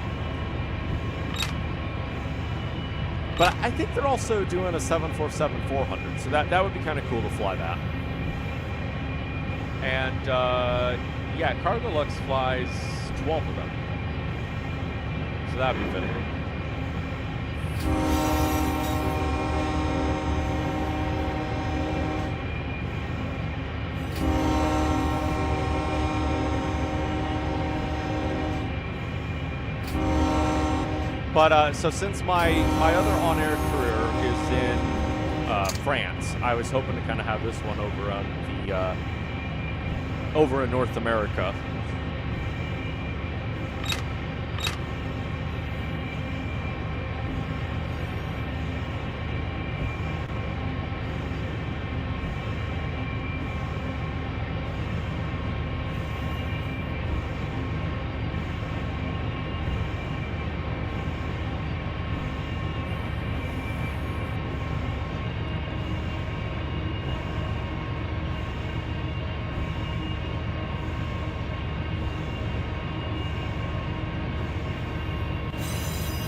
But I think they're also doing a 747-400, so that would be kind of cool to fly that. And, yeah, Cargolux flies 12 of them. So that'd be fitting. But so since my other on-air career is in France, I was hoping to kind of have this one over on the over in North America.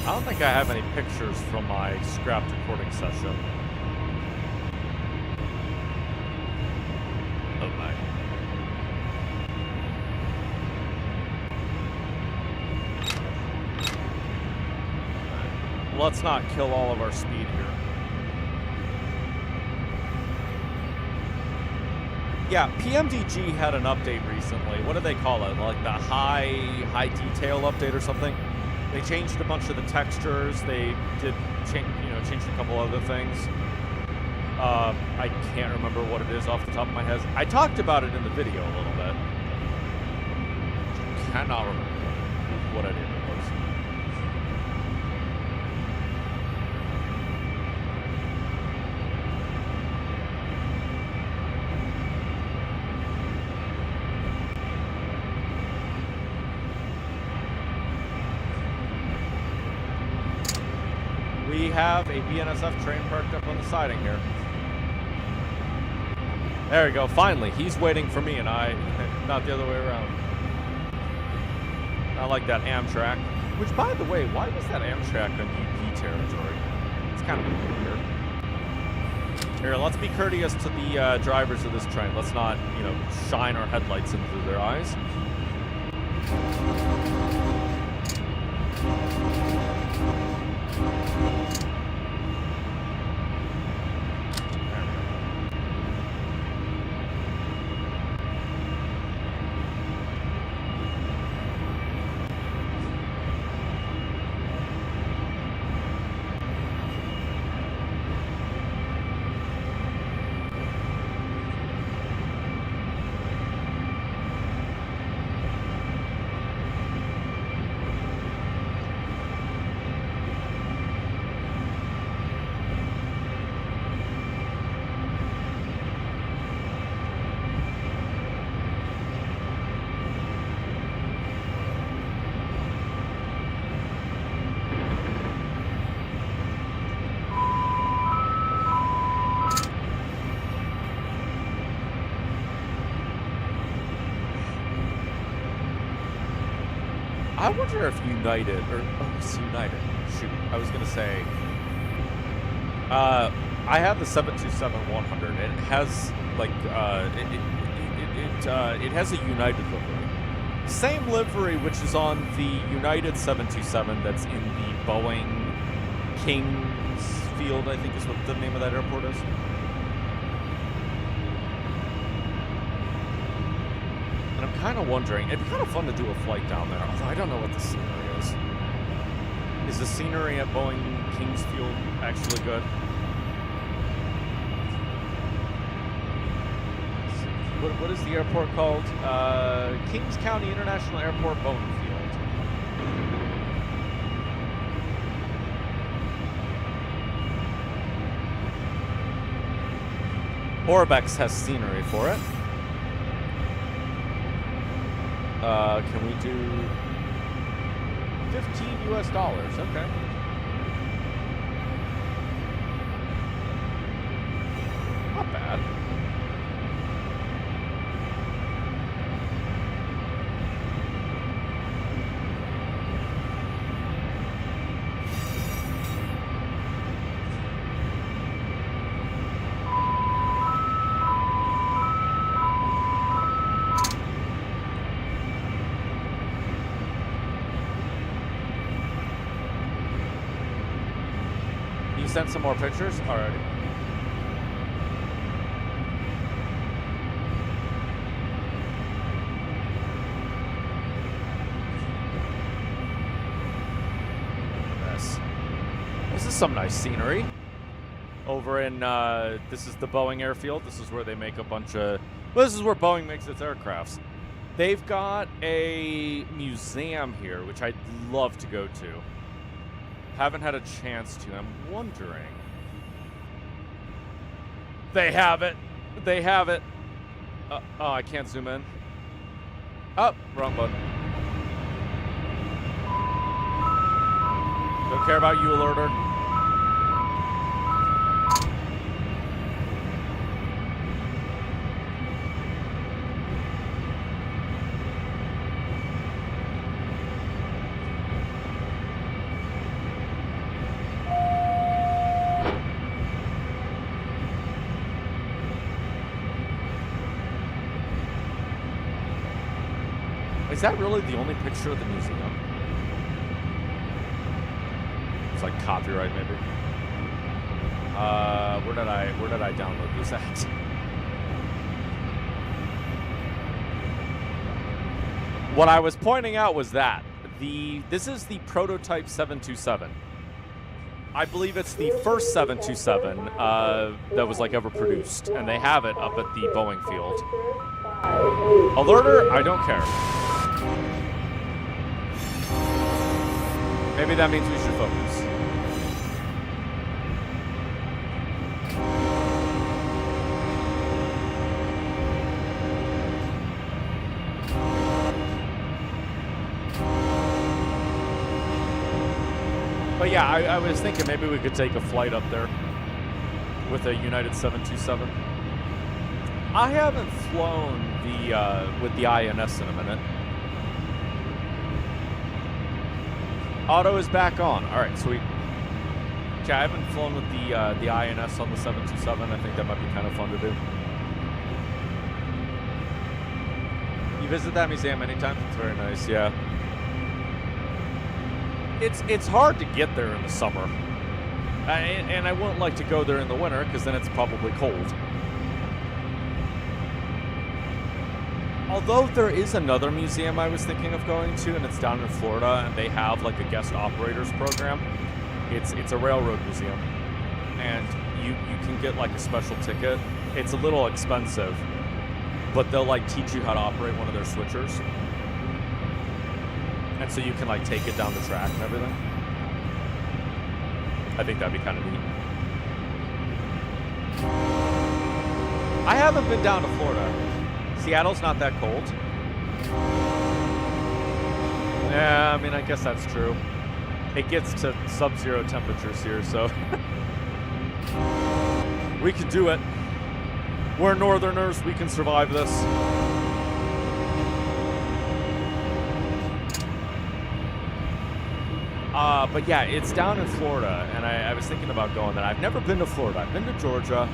I don't think I have any pictures from my scrapped recording session. Oh my. Let's not kill all of our speed here. Yeah, PMDG had an update recently. What do they call it? Like the high detail update or something? They changed a bunch of the textures. They did changed a couple other things. I can't remember what it is off the top of my head. I talked about it in the video a little bit. Cannot remember what I did. We have a BNSF train parked up on the siding here. There we go. Finally, he's waiting for me and I, not the other way around. Not like that Amtrak. Which, by the way, why was that Amtrak on UP territory? It's kind of weird. Here, let's be courteous to the drivers of this train. Let's not, shine our headlights into their eyes. I wonder if United, it's United. Shoot, I was gonna say. I have the 727-100, and it has it has a United livery. Same livery which is on the United 727 that's in the Boeing Kings Field, I think is what the name of that airport is. And I'm kind of wondering, it'd be kind of fun to do a flight down there, although I don't know what the scenery is. Is the scenery at Boeing Kings Field actually good? What is the airport called? Kings County International Airport, Boeing Field. Orbex has scenery for it. Can we do $15 US? Okay. Not bad. Sent some more pictures already. This is some nice scenery. Over in this is the Boeing airfield. This is where they make a bunch of. Well, this is where Boeing makes its aircrafts. They've got a museum here, which I'd love to go to. Haven't had a chance to. I'm wondering. They have it. They have it. Oh, I can't zoom in. Oh, wrong button. Don't care about you, alerter. Is that really the only picture of the museum? It's like copyright, maybe. Where did I download this at? What I was pointing out was that this is the prototype 727. I believe it's the first 727 that was like ever produced, and they have it up at the Boeing field. Alerter, I don't care. Maybe that means we should focus. But yeah, I was thinking maybe we could take a flight up there with a United 727. I haven't flown with the INS in a minute. Auto is back on. All right, sweet. Okay, I haven't flown with the INS on the 727. I think that might be kind of fun to do. You visit that museum many times? It's very nice, yeah. It's hard to get there in the summer. And I wouldn't like to go there in the winter because then it's probably cold. Although there is another museum I was thinking of going to, and it's down in Florida, and they have like a guest operators program. It's a railroad museum, and you can get like a special ticket. It's a little expensive, but they'll like teach you how to operate one of their switchers, and so you can like take it down the track and everything. I think that'd be kind of neat. I haven't been down to Florida. Seattle's not that cold. Yeah, I mean, I guess that's true. It gets to sub-zero temperatures here, so we can do it. We're northerners, we can survive this. But yeah, it's down in Florida, and I was thinking about going there. I've never been to Florida. I've been to Georgia.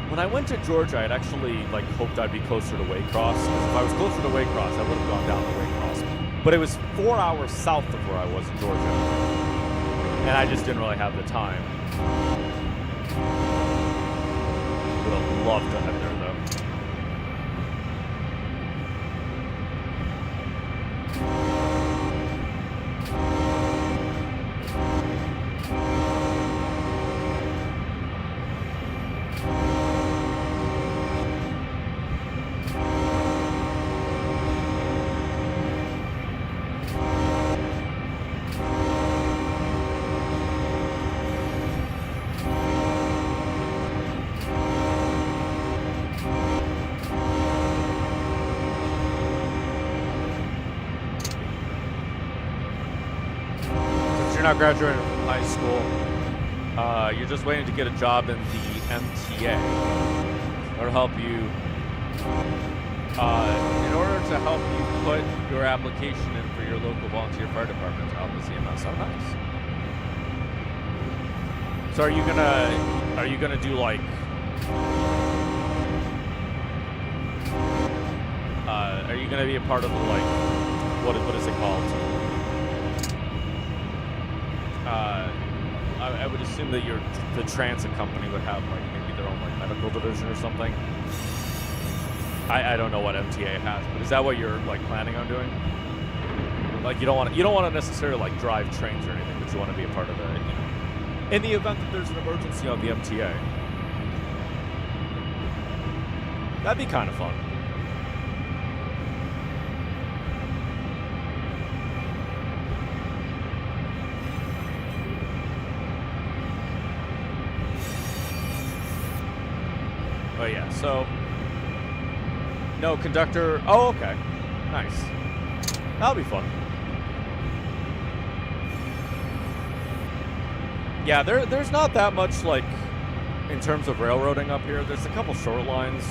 When I went to Georgia, I'd actually like hoped I'd be closer to Waycross. If I was closer to Waycross, I would have gone down to Waycross. But it was 4 hours south of where I was in Georgia, and I just didn't really have the time. Would have loved to head there, though. You're not graduating from high school. You're just waiting to get a job in the MTA. It'll help you. In order to help you put your application in for your local volunteer fire department to help the CMS. Oh, nice. So are you gonna do like? Are you gonna be a part of the like? What is it called? I would assume that the transit company would have like maybe their own like medical division or something. I don't know what MTA has, but is that what you're like planning on doing? Like you don't want to necessarily like drive trains or anything, but you want to be a part of the, in the event that there's an emergency on the MTA. That'd be kind of fun. Oh yeah, so no conductor. Oh, okay, nice. That'll be fun. Yeah, there's not that much like in terms of railroading up here. There's a couple short lines.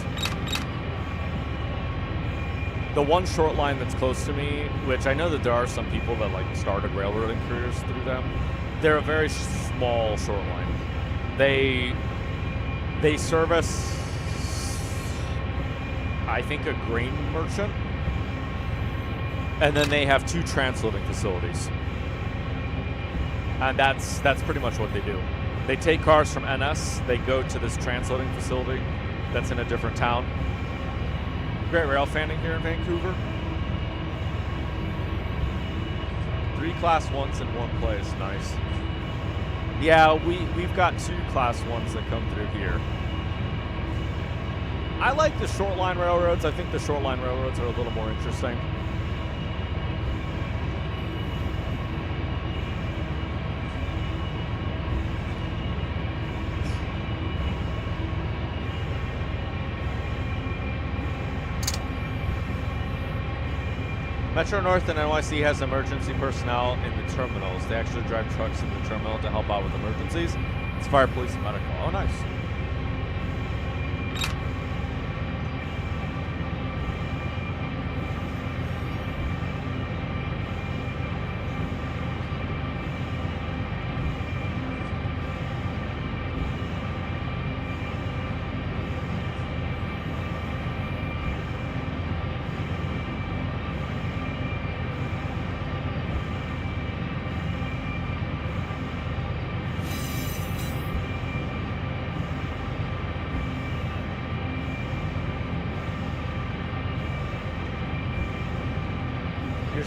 The one short line that's close to me, which I know that there are some people that like started railroading careers through them. They're a very small short line. They service, I think, a grain merchant, and then they have 2 transloading facilities, and that's pretty much what they do. They take cars from NS, they go to this transloading facility that's in a different town. Great rail fanning here in Vancouver. 3 Class 1s in one place. Nice. Yeah, we've got 2 Class 1s that come through here. I like the short line railroads. I think the short line railroads are a little more interesting. Metro North and NYC has emergency personnel in the terminals. They actually drive trucks in the terminal to help out with emergencies. It's fire, police, and medical. Oh, nice.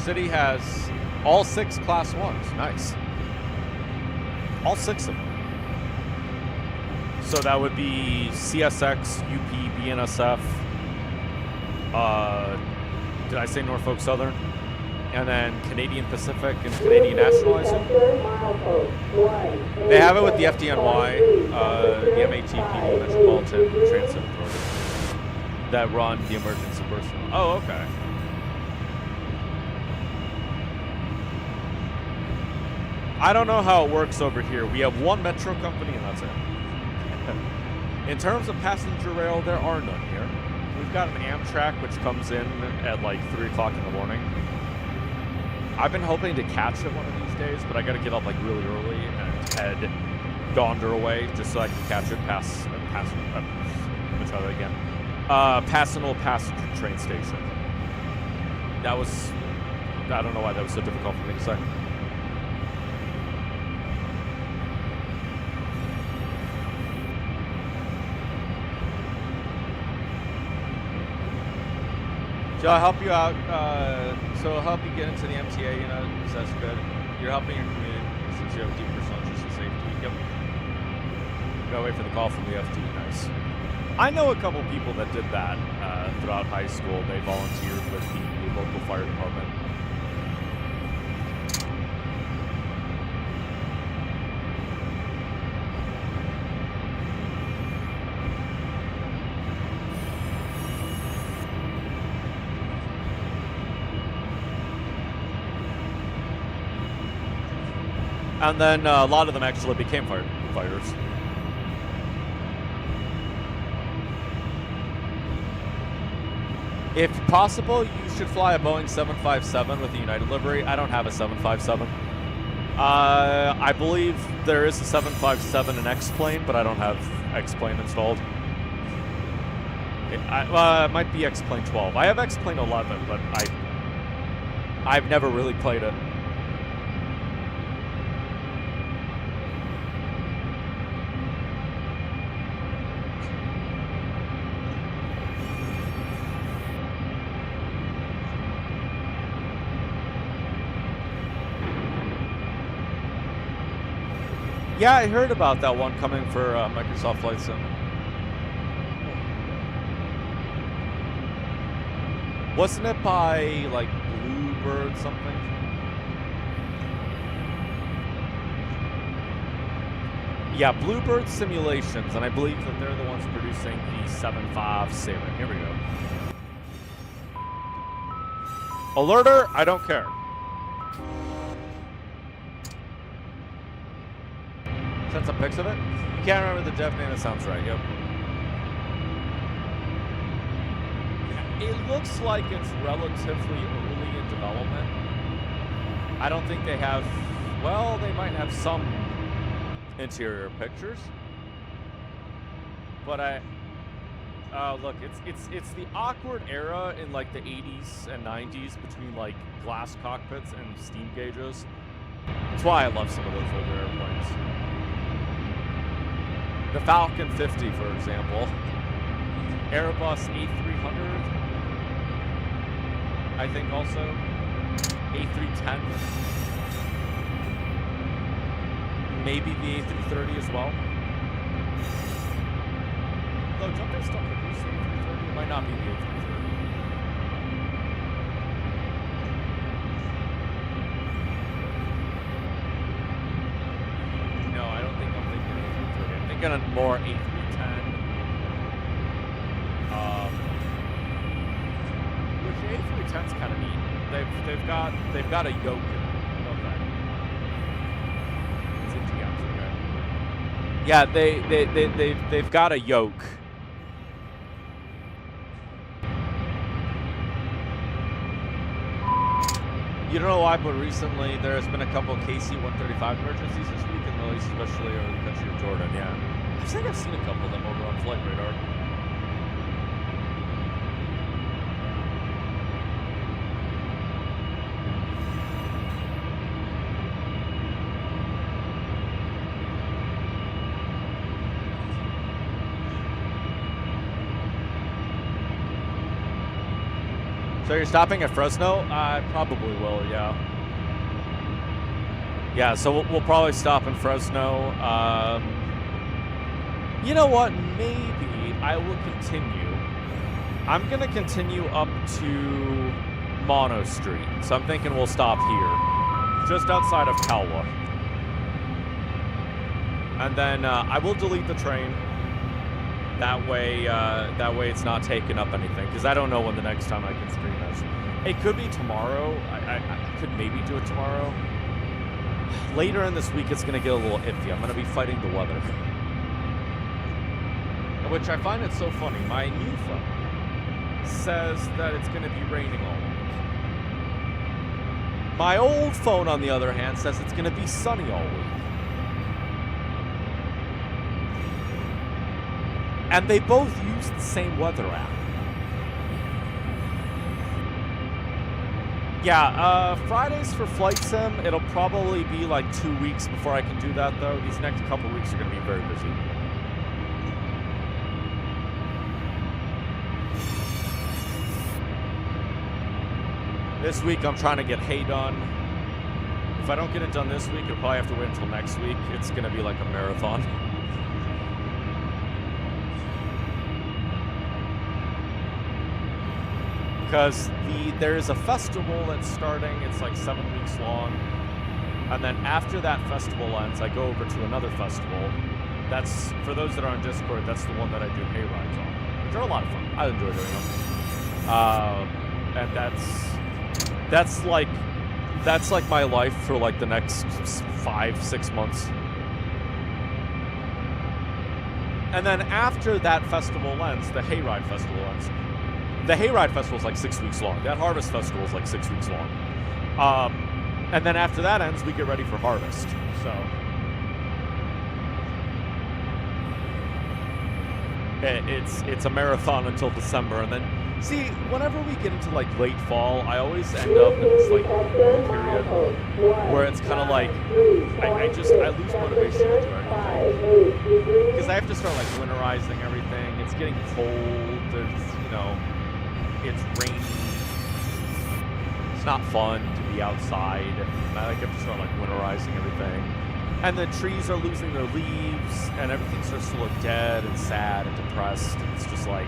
City has all 6 Class 1s. Nice. All 6 of them. So that would be CSX, UP, BNSF. Did I say Norfolk Southern? And then Canadian Pacific and Canadian National, I assume? They have it with the FDNY, the MATP, Metropolitan Transit Authority, that run the emergency personnel. Oh, okay. I don't know how it works over here. We have 1 metro company and that's it. In terms of passenger rail, there are none here. We've got an Amtrak which comes in at like 3 o'clock in the morning. I've been hoping to catch it one of these days, but I gotta get up like really early and head Donder away just so I can catch it past let's try that again. Passenal passenger train station. That was, I don't know why that was so difficult for me to say. So I'll help you out. So I'll help you get into the MTA, you know, so that's good. You're helping your community since you have a deep personal interest in safety. Yep. Gotta wait for the call from the FD. Nice. I know a couple people that did that throughout high school. They volunteered with the local fire department. And then a lot of them actually became firefighters. If possible, you should fly a Boeing 757 with a United livery. I don't have a 757. I believe there is a 757 in X-Plane, but I don't have X-Plane installed. It might be X-Plane 12. I have X-Plane 11, but I've never really played it. Yeah, I heard about that one coming for Microsoft Flight Sim. Wasn't it by, like, Bluebird something? Yeah, Bluebird Simulations, and I believe that they're the ones producing the 757. Here we go. Alerter, I don't care. Send some pics of it? You can't remember the dev name, that sounds right, yep. It looks like it's relatively early in development. I don't think they have, well, they might have some interior pictures. But look, it's the awkward era in like the 80s and 90s between like glass cockpits and steam gauges. That's why I love some of those older airplanes. The Falcon 50, for example. Airbus A300, I think also. A310. maybe the A330 as well. Though, don't they still produce the A330? It might not be the A330. No, I don't think I'm thinking A330. I'm thinking of more A310. Which the A310's kind of neat. They've got a yoke in it. Okay. It's a GX, okay. Yeah, they've got a yoke. You don't know why, but recently there's been a couple KC-135 emergencies this week in the Middle East, especially over the country of Jordan. Yeah, I think I've seen a couple of them over on Flight Radar. So you're stopping at Fresno? I probably will, yeah. Yeah, so we'll probably stop in Fresno. You know what? Maybe I will continue. I'm going to continue up to Mono Street. So I'm thinking we'll stop here, just outside of Calwa. And then I will delete the train. That way it's not taking up anything, because I don't know when the next time I can stream is. It could be tomorrow. I could maybe do it tomorrow. Later in this week, it's going to get a little iffy. I'm going to be fighting the weather. Which I find it so funny. My new phone says that it's going to be raining all week. My old phone, on the other hand, says it's going to be sunny all week. And they both use the same weather app. Yeah, Fridays for Flight Sim, it'll probably be like 2 weeks before I can do that, though. These next couple weeks are going to be very busy. This week, I'm trying to get hay done. If I don't get it done this week, I'll probably have to wait until next week. It's going to be like a marathon. Because there's a festival that's starting. It's like 7 weeks long. And then after that festival ends, I go over to another festival. That's, for those that are on Discord, that's the one that I do hay rides on, which are a lot of fun. I enjoy doing them. And that's like my life for like the next 5-6 months. And then after that festival ends, the Hayride Festival ends. The Hayride Festival is like 6 weeks long. That Harvest Festival is like 6 weeks long. And then after that ends, we get ready for Harvest. So it's a marathon until December. And then, see, whenever we get into like late fall, I always end up in this like period where it's kind of like I lose motivation to do everything. Because I have to start like winterizing everything. It's getting cold. There's, it's rainy. It's not fun to be outside. And I have to start like winterizing everything. And the trees are losing their leaves, and everything starts to look dead and sad and depressed. And it's just like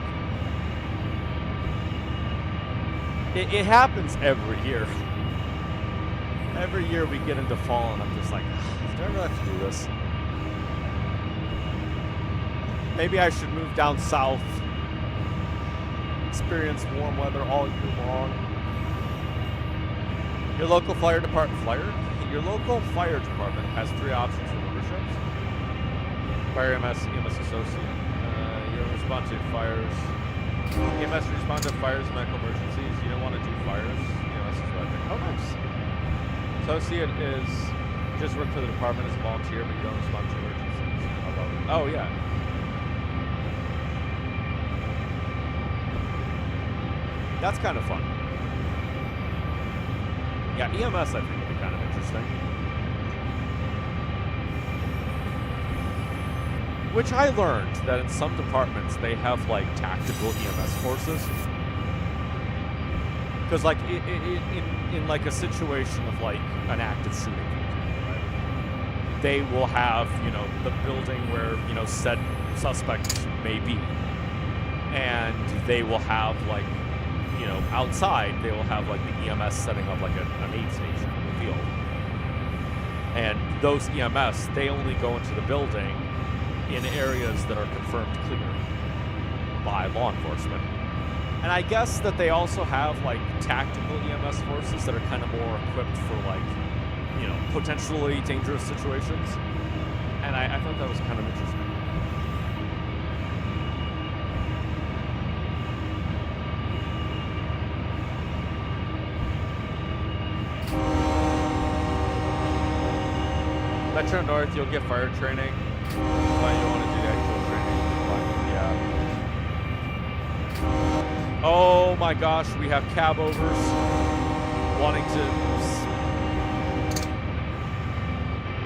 it happens every year. Every year we get into fall, and I'm just like, do I really have to do this? Maybe I should move down south. Experience warm weather all year long. Your local fire department has 3 options for memberships. Fire EMS associate. You don't respond to fires. EMS respond to fires, medical emergencies. You don't want to do fires. EMS is what I think. Oh, nice. Associate is just work for the department as a volunteer, but you don't respond to emergencies. How about it? Oh yeah. That's kind of fun. Yeah, EMS I think would be kind of interesting. Which I learned that in some departments they have like tactical EMS courses. Because like in like a situation of like an active shooting, right? they will have, you know, the building where, you know, said suspect may be. And they will have, like, you know, outside, they will have, like, the EMS setting up, like, an aid station in the field. And those EMS, they only go into the building in areas that are confirmed clear by law enforcement. And I guess that they also have, like, tactical EMS forces that are kind of more equipped for, like, you know, potentially dangerous situations. And I thought that was kind of interesting. Metro North, you'll get fire training, but you want to do the actual training. But yeah. Oh my gosh, we have cab overs wanting to.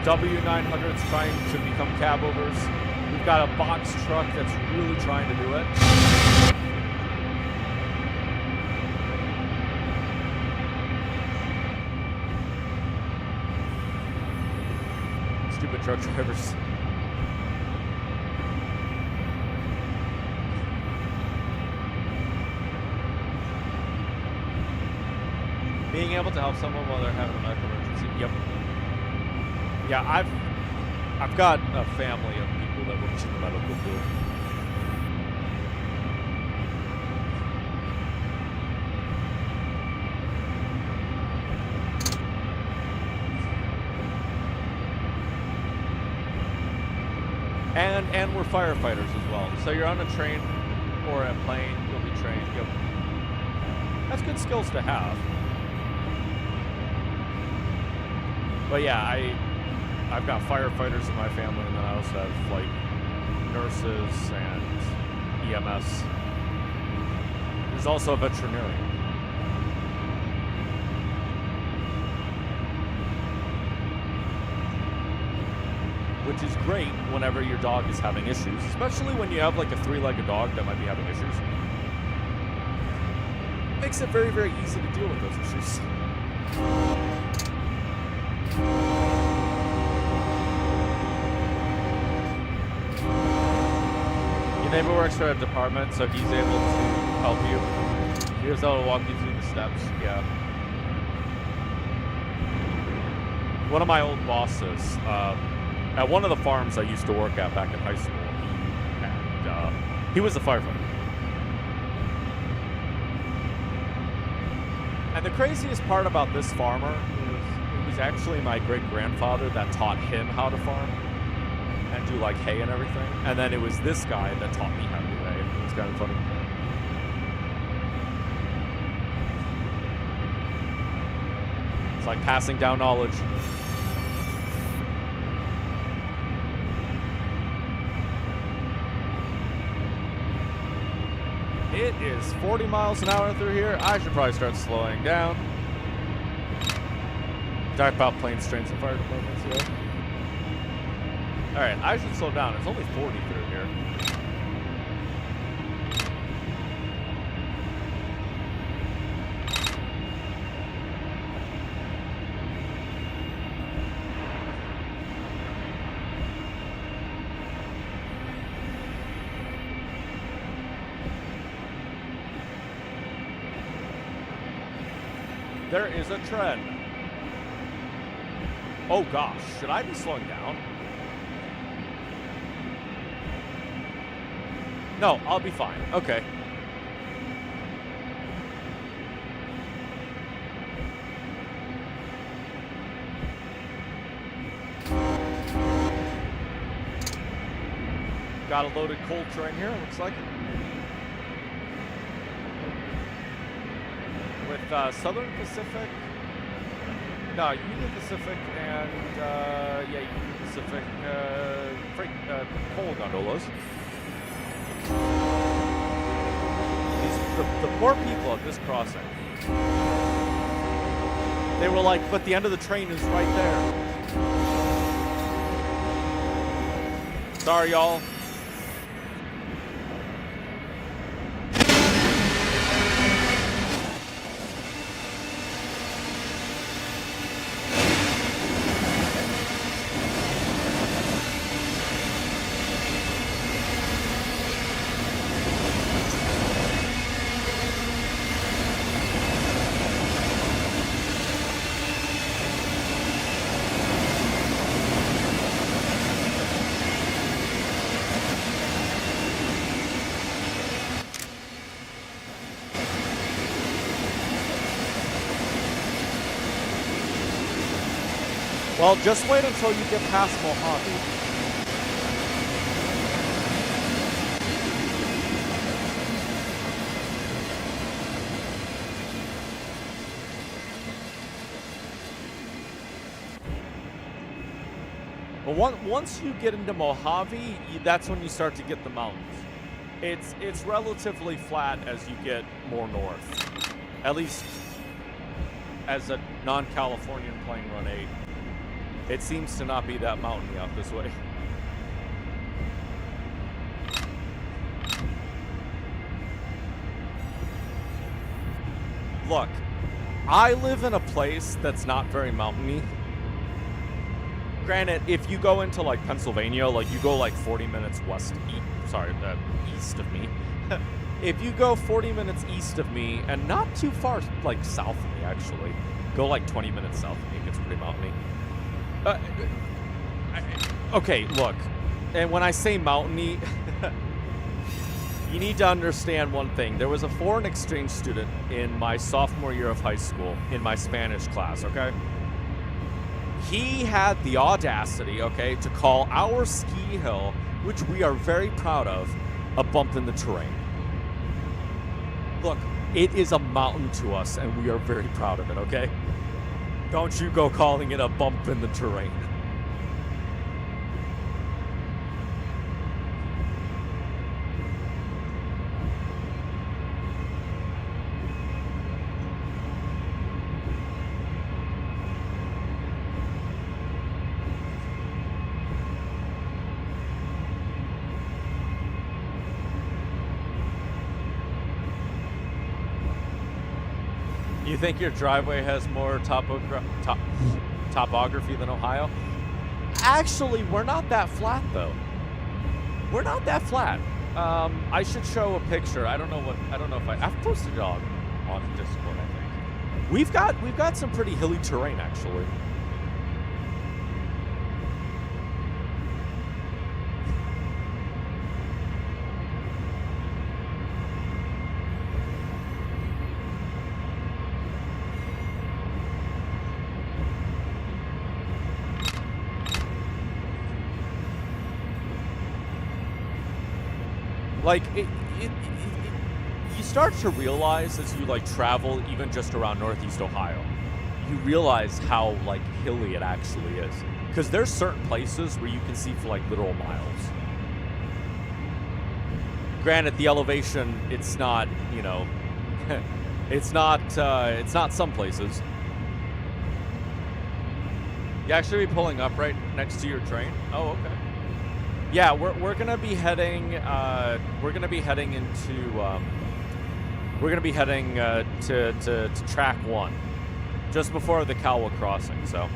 W900's trying to become cab overs. We've got a box truck that's really trying to do it. Stupid truck drivers. Being able to help someone while they're having a medical emergency. Yep. Yeah, I've got a family of people that work in the medical field. And we're firefighters as well. So you're on a train or a plane, you'll be trained. Yep. That's good skills to have. But yeah, I've got firefighters in my family, and then I also have, like, nurses and EMS. There's also a veterinarian. Which is great whenever your dog is having issues, especially when you have, like, a three-legged dog that might be having issues. Makes it very, very easy to deal with those issues. Your neighbor works for a department, so he's able to help you. He was able to walk you through the steps. Yeah. One of my old bosses, at one of the farms I used to work at back in high school, and he was a firefighter. And the craziest part about this farmer is it was actually my great-grandfather that taught him how to farm and do, like, hay and everything. And then it was this guy that taught me how to do hay. It was kind of funny. It's like passing down knowledge. It is 40 miles an hour through here. I should probably start slowing down. Talk about planes, trains, and fire departments, yeah. Alright, I should slow down. It's only 40 through here. There is a trend. Oh gosh, should I be slowing down? No, I'll be fine. Okay. Got a loaded coal train here, looks like. With Southern Pacific. No, Union Pacific and, yeah, Union Pacific freight coal gondolas. The poor people at this crossing. They were like, but the end of the train is right there. Sorry, y'all. Well, just wait until you get past Mojave. But once you get into Mojave, that's when you start to get the mountains. It's relatively flat as you get more north. At least as a non-Californian playing Run8, it seems to not be that mountainy out this way. Look, I live in a place that's not very mountainy. Granted, if you go into like Pennsylvania, like you go like 40 minutes east of me. If you go 40 minutes east of me, and not too far like south of me actually, go like 20 minutes south of me, it gets pretty mountainy. Okay, look, and when I say mountainy, you need to understand one thing. There was a foreign exchange student in my sophomore year of high school in my Spanish class, okay? He had the audacity, okay, to call our ski hill, which we are very proud of, a bump in the terrain. Look, it is a mountain to us, and we are very proud of it, okay? Don't you go calling it a bump in the terrain. You think your driveway has more topography than Ohio? Actually, we're not that flat, though. We're not that flat. I should show a picture. I don't know if I've posted it on Discord, I think. We've got some pretty hilly terrain, actually. Like, you start to realize as you, like, travel even just around Northeast Ohio, you realize how, like, hilly it actually is. Because there's certain places where you can see for, like, literal miles. Granted, the elevation, it's not, you know, it's not some places. You actually be pulling up right next to your train? Oh, okay. Yeah, we're gonna be heading to track 1, just before the Calwa crossing. So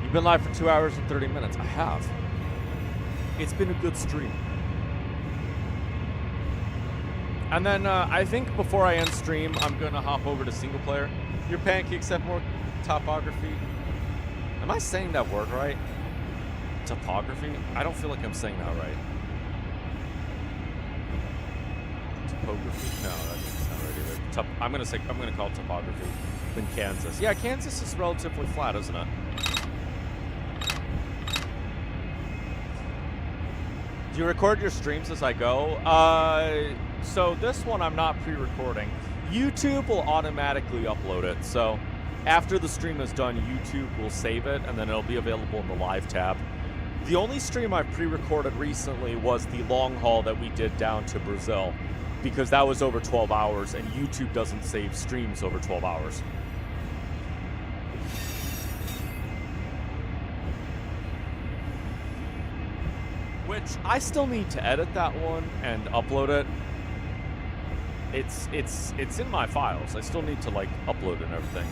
you've been live for 2 hours and 30 minutes. I have. It's been a good stream. And then I think before I end stream, I'm gonna hop over to single player. Your pancakes have more topography. Am I saying that word right? Topography? I don't feel like I'm saying that right. Topography? No, that doesn't sound right either. I'm gonna call it topography. Then Kansas. Yeah, Kansas is relatively flat, isn't it? Do you record your streams as I go? So this one I'm not pre-recording. YouTube will automatically upload it. So after the stream is done, YouTube will save it, and then it'll be available in the live tab. The only stream I pre-recorded recently was the long haul that we did down to Brazil, because that was over 12 hours, and YouTube doesn't save streams over 12 hours. Which I still need to edit that one and upload it. It's in my files. I still need to, like, upload it and everything.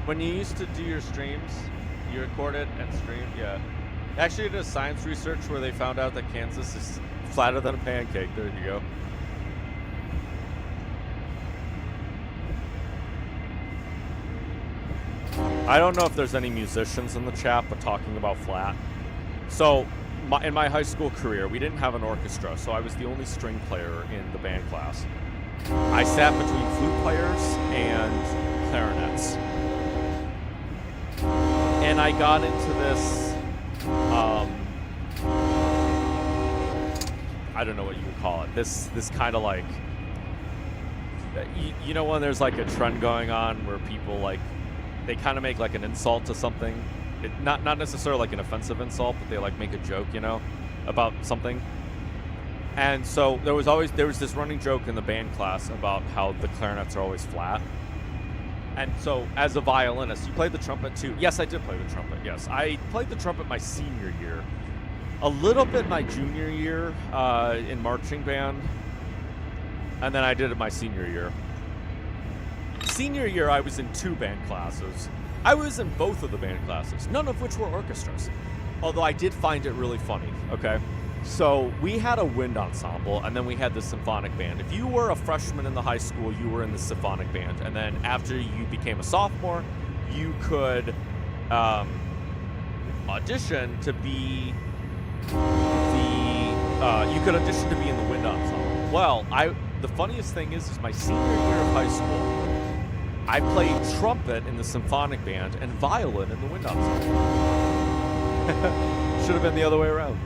When you used to do your streams, you recorded and streamed, yeah. Actually, I did a science research where they found out that Kansas is flatter than a pancake. There you go. I don't know if there's any musicians in the chat, but talking about flat. So, in my high school career, we didn't have an orchestra, so I was the only string player in the band class. I sat between flute players and clarinets. And I got into this, I don't know what you would call it. This kind of like, you know when there's like a trend going on where people like, they kind of make like an insult to something. Not necessarily like an offensive insult, but they like make a joke, you know, about something. And so there was this running joke in the band class about how the clarinets are always flat. And so as a violinist, you played the trumpet too. Yes, I did play the trumpet. Yes, I played the trumpet my senior year, a little bit my junior year in marching band, and then I did it my senior year. Senior year, I was in 2 band classes. I was in both of the band classes, none of which were orchestras. Although I did find it really funny, okay? So we had a wind ensemble, and then we had the symphonic band. If you were a freshman in the high school, you were in the symphonic band. And then after you became a sophomore, you could audition to be you could audition to be in the wind ensemble. Well, the funniest thing is my senior year of high school, I played trumpet in the symphonic band and violin in the wind ensemble. Should have been the other way around.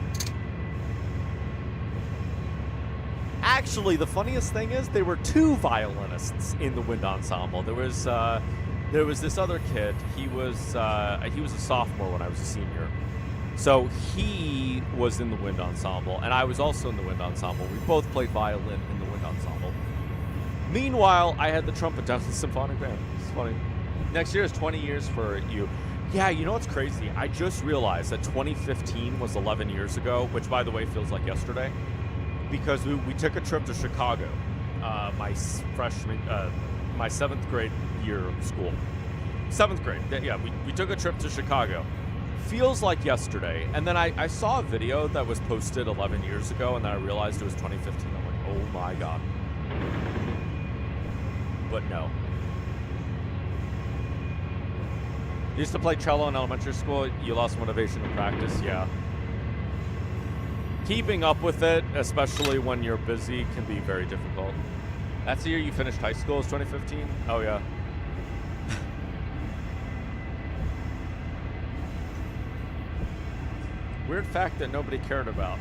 Actually, the funniest thing is there were 2 violinists in the wind ensemble. There was this other kid. He was a sophomore when I was a senior. So he was in the wind ensemble, and I was also in the wind ensemble. We both played violin in the wind ensemble. Meanwhile, I had the trumpet down in the symphonic band. It's funny. Next year is 20 years for you. Yeah, you know what's crazy? I just realized that 2015 was 11 years ago, which, by the way, feels like yesterday, because we took a trip to Chicago, my 7th grade year of school. 7th grade, yeah, we took a trip to Chicago. Feels like yesterday. And then I saw a video that was posted 11 years ago, and then I realized it was 2015. I'm like, oh my God. But no. You used to play cello in elementary school. You lost motivation to practice. Yeah. Keeping up with it, especially when you're busy, can be very difficult. That's the year you finished high school, is 2015? Oh, yeah. Weird fact that nobody cared about.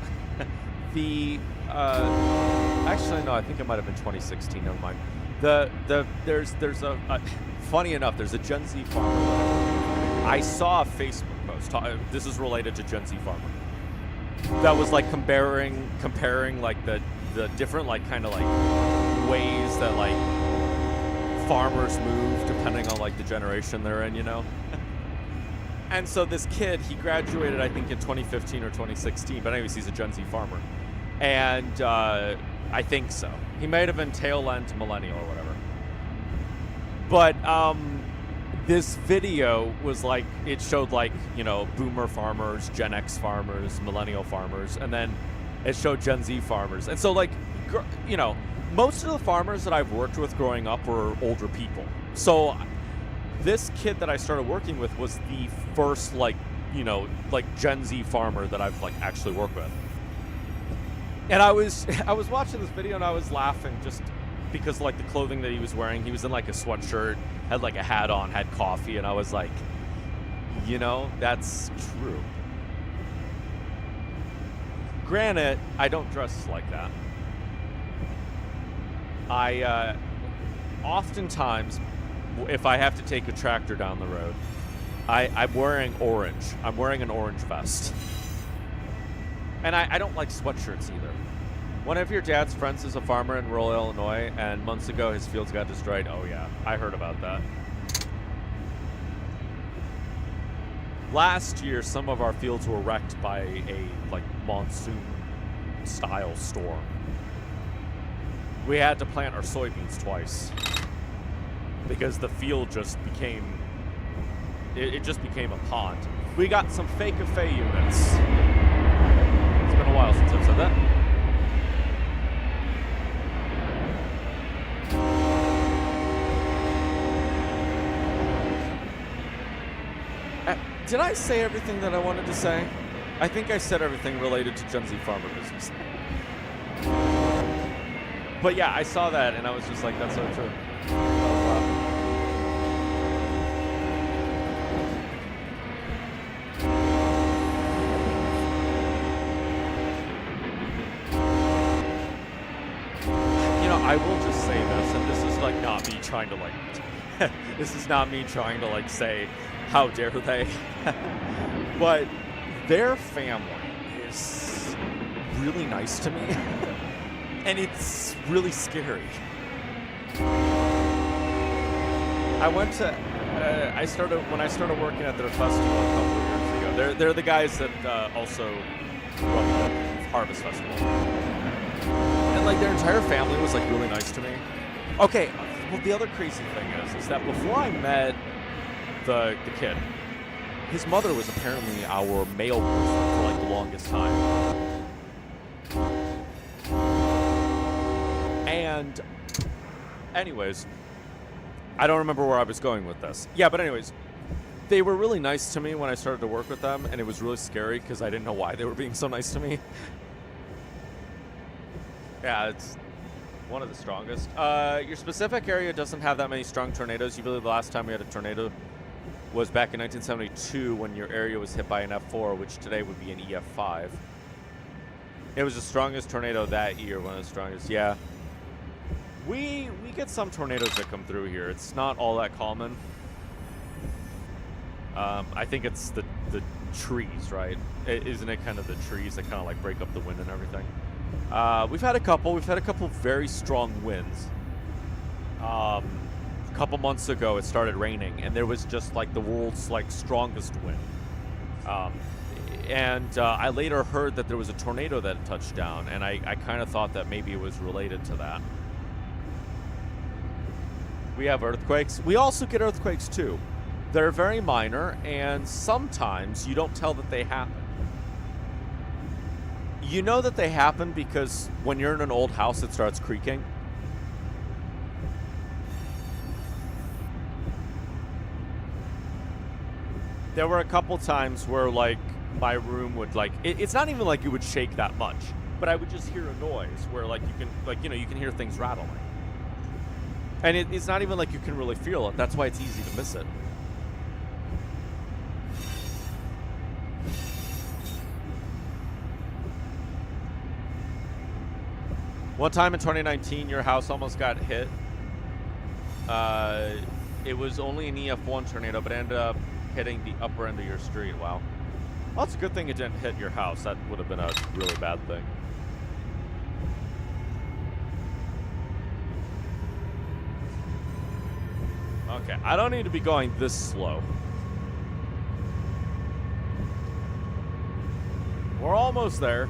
Actually, no, I think it might have been 2016. Never mind. There's a funny enough, there's a Gen Z farmer. I saw a Facebook post. This is related to Gen Z farmer. That was like comparing like the different like kind of like ways that like farmers move depending on like the generation they're in, you know. And so this kid, he graduated I think in 2015 or 2016, but anyways, he's a Gen Z farmer, and I think so. He might have been tail end millennial or whatever. But this video was like, it showed like, you know, boomer farmers, Gen X farmers, millennial farmers, and then it showed Gen Z farmers. And so like, you know, most of the farmers that I've worked with growing up were older people. So this kid that I started working with was the first like, you know, like Gen Z farmer that I've like actually worked with. And I was watching this video and I was laughing just because like the clothing that he was wearing. He was in like a sweatshirt, had like a hat on, had coffee, and I was like, you know, that's true. Granted, I don't dress like that. I oftentimes, if I have to take a tractor down the road, I'm wearing orange. I'm wearing an orange vest. And I don't like sweatshirts either. One of your dad's friends is a farmer in rural Illinois, and months ago his fields got destroyed. Oh yeah, I heard about that. Last year, some of our fields were wrecked by a like monsoon-style storm. We had to plant our soybeans twice because the field just became, it just became a pond. We got some fake affair units. It's been a while since I've said that. Did I say everything that I wanted to say? I think I said everything related to Gen Z farmer business. But yeah, I saw that and I was just like, that's so true. I was laughing. I will just say this, and this is like not me trying to like, this is not me trying to like say, how dare they, but their family is really nice to me, and it's really scary. When I started working at their festival a couple of years ago. They're the guys that also run the Harvest Festival. And like their entire family was like really nice to me. Okay, well the other crazy thing is that before I met the kid, his mother was apparently our mail person for like the longest time. And anyways, I don't remember where I was going with this. Yeah, but anyways, they were really nice to me when I started to work with them, and it was really scary because I didn't know why they were being so nice to me. Yeah, it's one of the strongest. Your specific area doesn't have that many strong tornadoes. Usually the last time we had a tornado was back in 1972 when your area was hit by an F4, which today would be an EF5. It was the strongest tornado that year, one of the strongest. Yeah. We get some tornadoes that come through here. It's not all that common. I think it's the trees, right? Isn't it kind of the trees that kind of like break up the wind and everything? We've had a couple very strong winds. A couple months ago, it started raining, and there was just like the world's like strongest wind. I later heard that there was a tornado that touched down, and I kind of thought that maybe it was related to that. We have earthquakes. We also get earthquakes too. They're very minor, and sometimes you don't tell that they happen. You know that they happen because when you're in an old house, it starts creaking. There were a couple times where, like, my room would, like, it's not even like it would shake that much, but I would just hear a noise where, like, you can, like, you know, you can hear things rattling. And it's not even like you can really feel it. That's why it's easy to miss it. One time in 2019, your house almost got hit. It was only an EF1 tornado, but it ended up hitting the upper end of your street. Wow. Well, it's a good thing it didn't hit your house. That would have been a really bad thing. Okay, I don't need to be going this slow. We're almost there.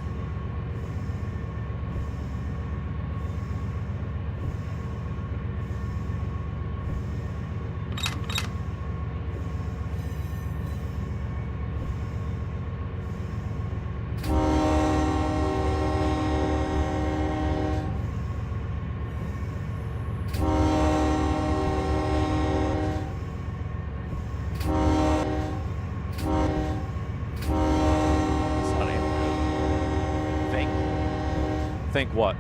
Think what?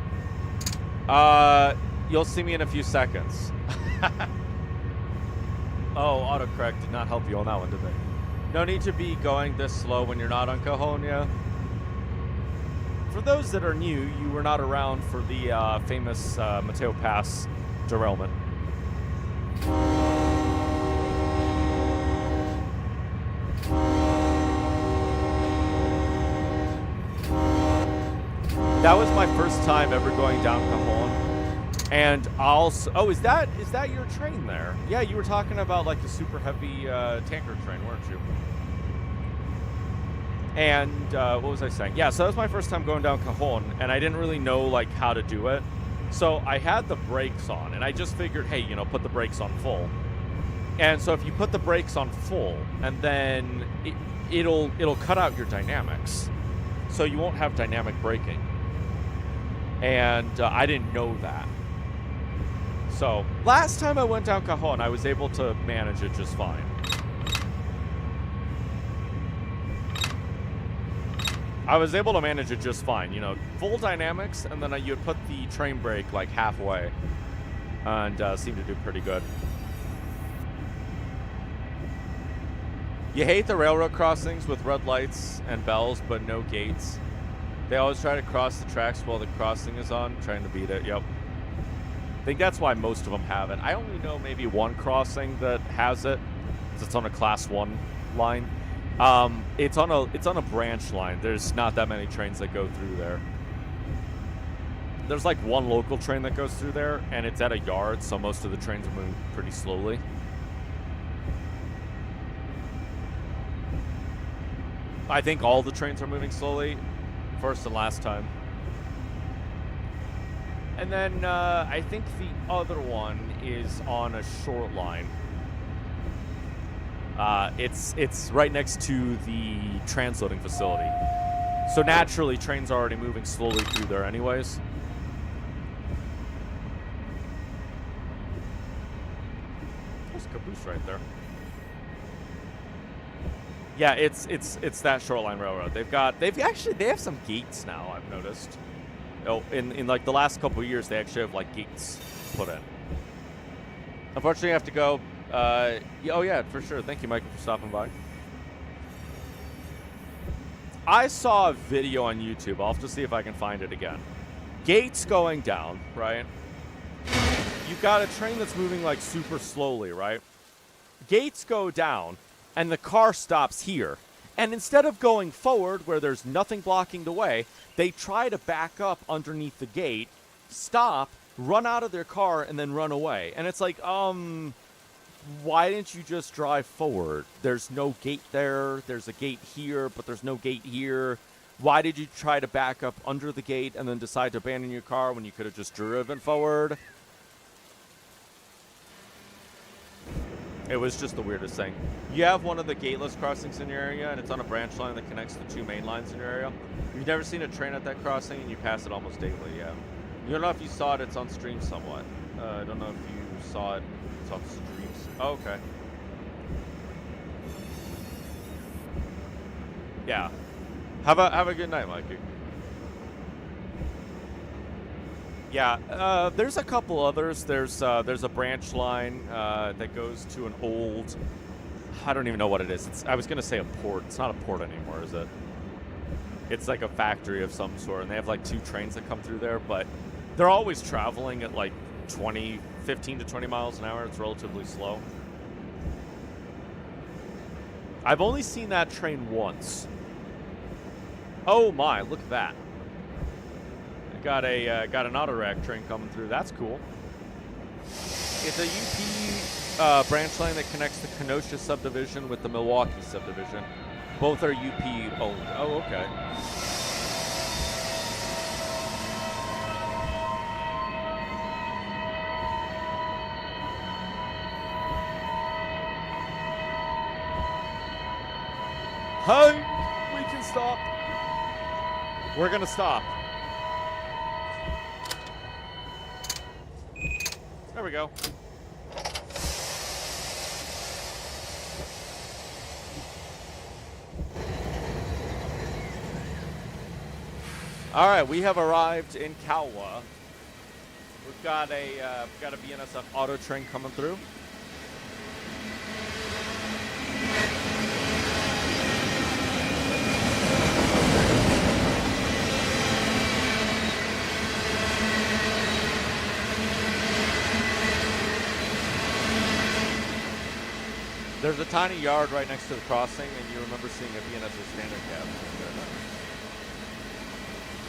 You'll see me in a few seconds. Oh, autocorrect did not help you on that one, did they? No need to be going this slow when you're not on Cajon. For those that are new, you were not around for the famous Mateo Pass derailment. That was my first time ever going down Cajon, and oh, is that your train there? Yeah, you were talking about like a super heavy tanker train, weren't you? And what was I saying? Yeah, so that was my first time going down Cajon, and I didn't really know like how to do it. So I had the brakes on, and I just figured, hey, you know, put the brakes on full. And so if you put the brakes on full, and then it'll cut out your dynamics, so you won't have dynamic braking. And I didn't know that. So last time I went down Cajon, I was able to manage it just fine. I was able to manage it just fine. You know, full dynamics, and then you'd put the train brake like halfway, and seemed to do pretty good. You hate the railroad crossings with red lights and bells, but no gates. They always try to cross the tracks while the crossing is on, trying to beat it. Yep. I think that's why most of them have it. I only know maybe one crossing that has it. It's on a class 1 line. It's on a branch line. There's not that many trains that go through there. There's like one local train that goes through there, and it's at a yard, so most of the trains are moving pretty slowly. I think all the trains are moving slowly, first and last time. And then I think the other one is on a short line. It's right next to the transloading facility. So naturally, trains are already moving slowly through there anyways. There's a caboose right there. Yeah, it's that shoreline railroad. They have some gates now, I've noticed. Oh, in like the last couple of years, they actually have like gates put in. Unfortunately, I have to go. Oh yeah, for sure. Thank you, Michael, for stopping by. I saw a video on YouTube. I'll have to see if I can find it again. Gates going down, right? You've got a train that's moving like super slowly, right? Gates go down, and the car stops here. And instead of going forward where there's nothing blocking the way, they try to back up underneath the gate, stop, run out of their car, and then run away. And it's like, why didn't you just drive forward? There's no gate there. There's a gate here, but there's no gate here. Why did you try to back up under the gate and then decide to abandon your car when you could have just driven forward? It was just the weirdest thing. You have one of the gateless crossings in your area, and it's on a branch line that connects the 2 main lines in your area. You've never seen a train at that crossing, and you pass it almost daily, yeah. You don't know if you saw it, it's on stream somewhat. I don't know if you saw it, it's on streams. Oh, okay. Yeah. Have a good night, Mikey. Yeah, there's a couple others. There's a branch line that goes to an old, I don't even know what it is. I was gonna say a port. It's not a port anymore, is it? It's like a factory of some sort, and they have like 2 trains that come through there, but they're always traveling at like 15 to 20 miles an hour. It's relatively slow. I've only seen that train once. Oh my, look at that. Got an auto rack train coming through. That's cool. It's a UP branch line that connects the Kenosha subdivision with the Milwaukee subdivision. Both are UP owned. Oh, okay. Hi, we can stop. We're gonna stop. There we go. All right, we have arrived in Kawa. We've got a BNSF auto train coming through. There's a tiny yard right next to the crossing, and you remember seeing a BNSF standard cab.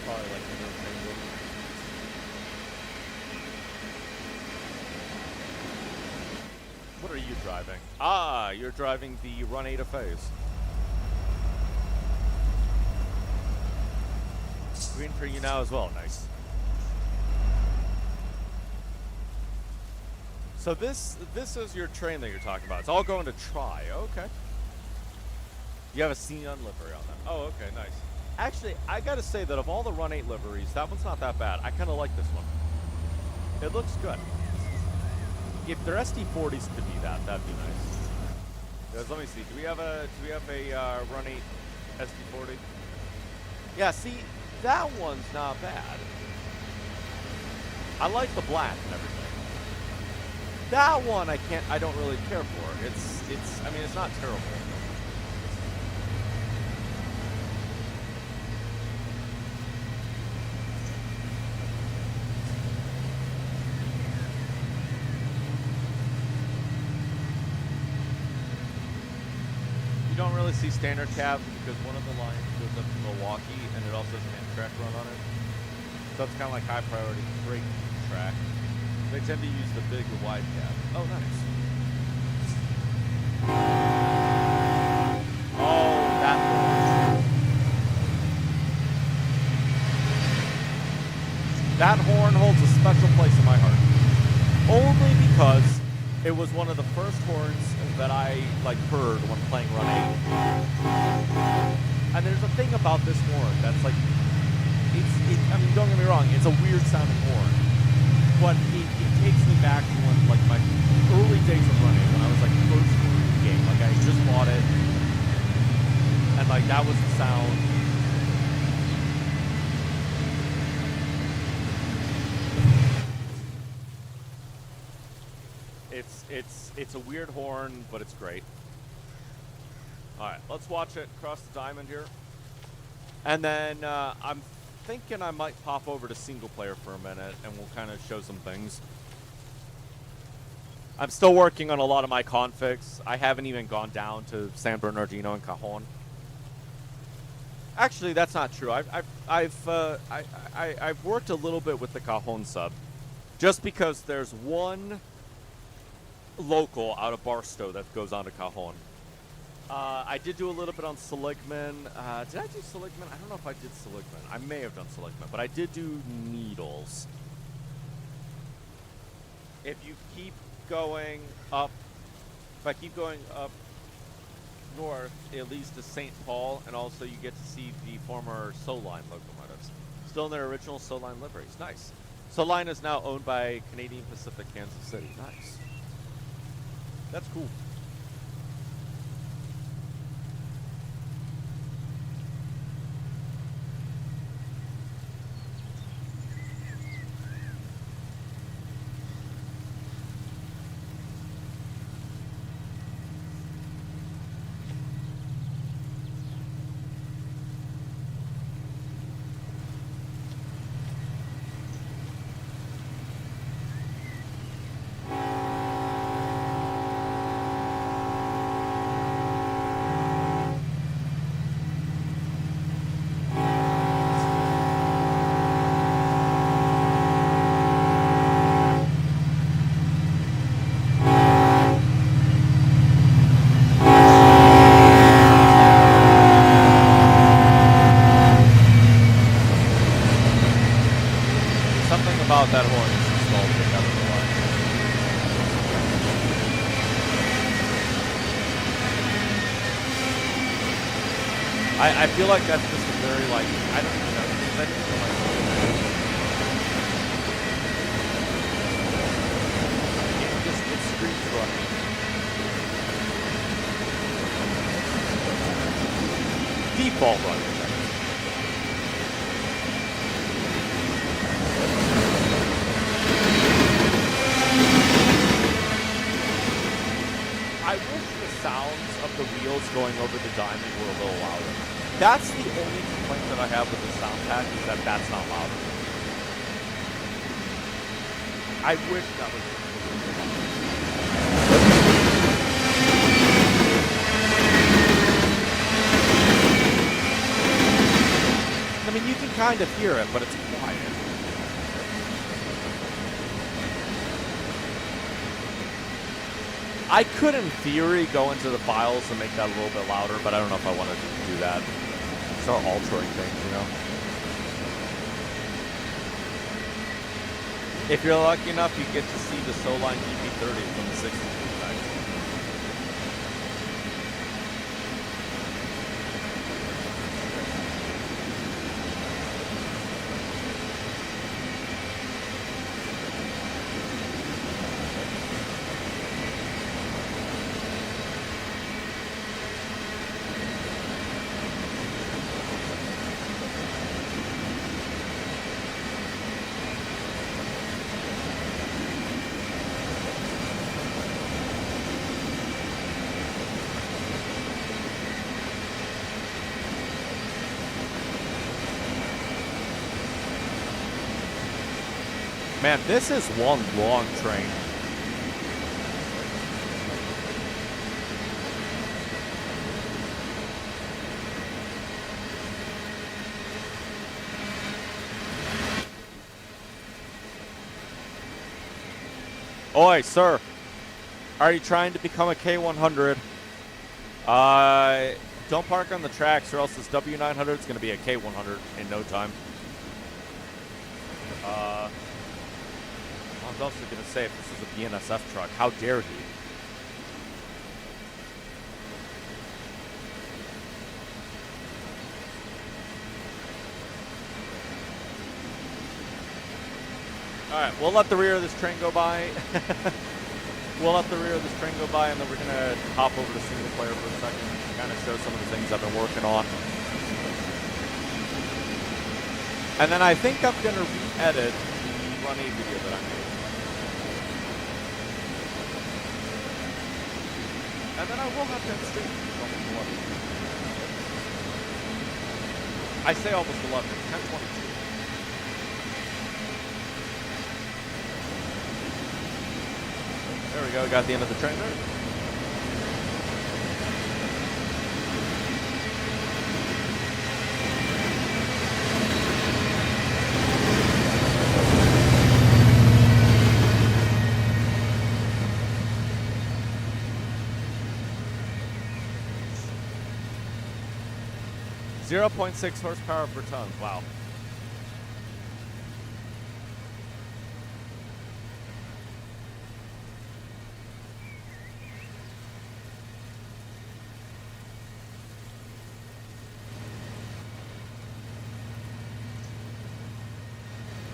Probably like the new thing. What are you driving? Ah, you're driving the Run8 phase. Green for you now as well. Nice. So this is your train that you're talking about. It's all going to Tri. Okay. You have a Xenon livery on that. Oh, okay, nice. Actually, I gotta say that of all the Run8 liveries, that one's not that bad. I kind of like this one. It looks good. If their SD40s could be that, that'd be nice. Guys, let me see. Do we have a Run8 SD40? Yeah, see, that one's not bad. I like the black and everything. That one I don't really care for. I mean, it's not terrible. You don't really see standard cab because one of the lines goes up to Milwaukee and it also has an Amtrak run on it. So it's kind of like high priority freight track. They tend to use the big or wide cab. Oh, nice. Oh, that horn. That horn holds a special place in my heart. Only because it was one of the first horns that I heard when playing Run8. And there's a thing about this horn that's like, I mean, don't get me wrong, it's a weird sounding horn. But it takes me back to when, my early days of Run8, when I was, first in the game. I just bought it, and, that was the sound. It's a weird horn, but it's great. All right, let's watch it cross the diamond here. And then I'm thinking I might pop over to single player for a minute, and we'll kind of show some things. I'm still working on a lot of my configs. I haven't even gone down to San Bernardino and Cajon. Actually, that's not true. I've worked a little bit with the Cajon sub, just because there's one local out of Barstow that goes on to Cajon. I did do a little bit on Seligman. Did I do Seligman? I don't know if I did Seligman. I may have done Seligman, but I did do Needles. If you keep going up, if I keep going up north, it leads to St. Paul, and also you get to see the former Soline locomotives. Still in their original Soline liveries. Nice. Soline is now owned by Canadian Pacific Kansas City. Nice. That's cool. That horn is installed to cover the line. I feel like that's just a very, I don't know, that just feel like it screams running. Default running. The wheels going over the diamond were a little louder. That's the only complaint that I have with the sound pack, is that that's not louder. I wish that was. I mean, you can kind of hear it, but it's quiet. I could, in theory, go into the files and make that a little bit louder, but I don't know if I want to do that. Start altering things, you know? If you're lucky enough, you get to see the Soline GP30 from the 60s. Man, this is one long train. Oi, sir. Are you trying to become a K100? Don't park on the tracks or else this W900 is going to be a K100 in no time. I was also going to say, if this is a BNSF truck, how dare he? Alright, we'll let the rear of this train go by. We'll let the rear of this train go by, and then we're going to hop over to single player for a second and kind of show some of the things I've been working on. And then I think I'm going to re-edit the Run8 video that I made. And then I will have to stream almost 11. I say almost 11. It's 10:22. There we go. Got the end of the train there. .6 horsepower per ton. Wow.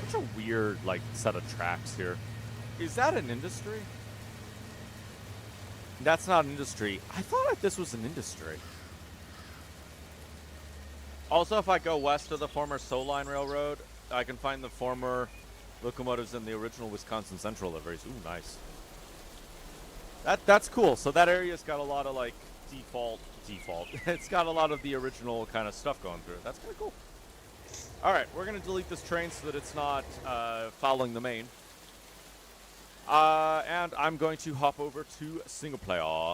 Such a weird, like, set of tracks here. Is that an industry? That's not an industry. I thought that this was an industry. Also, if I go west of the former Soul Line Railroad, I can find the former locomotives in the original Wisconsin Central liveries. Ooh, nice. That's cool. So that area's got a lot of, like, default. It's got a lot of the original kind of stuff going through it. That's kind of cool. All right, we're going to delete this train so that it's not following the main. And I'm going to hop over to single player.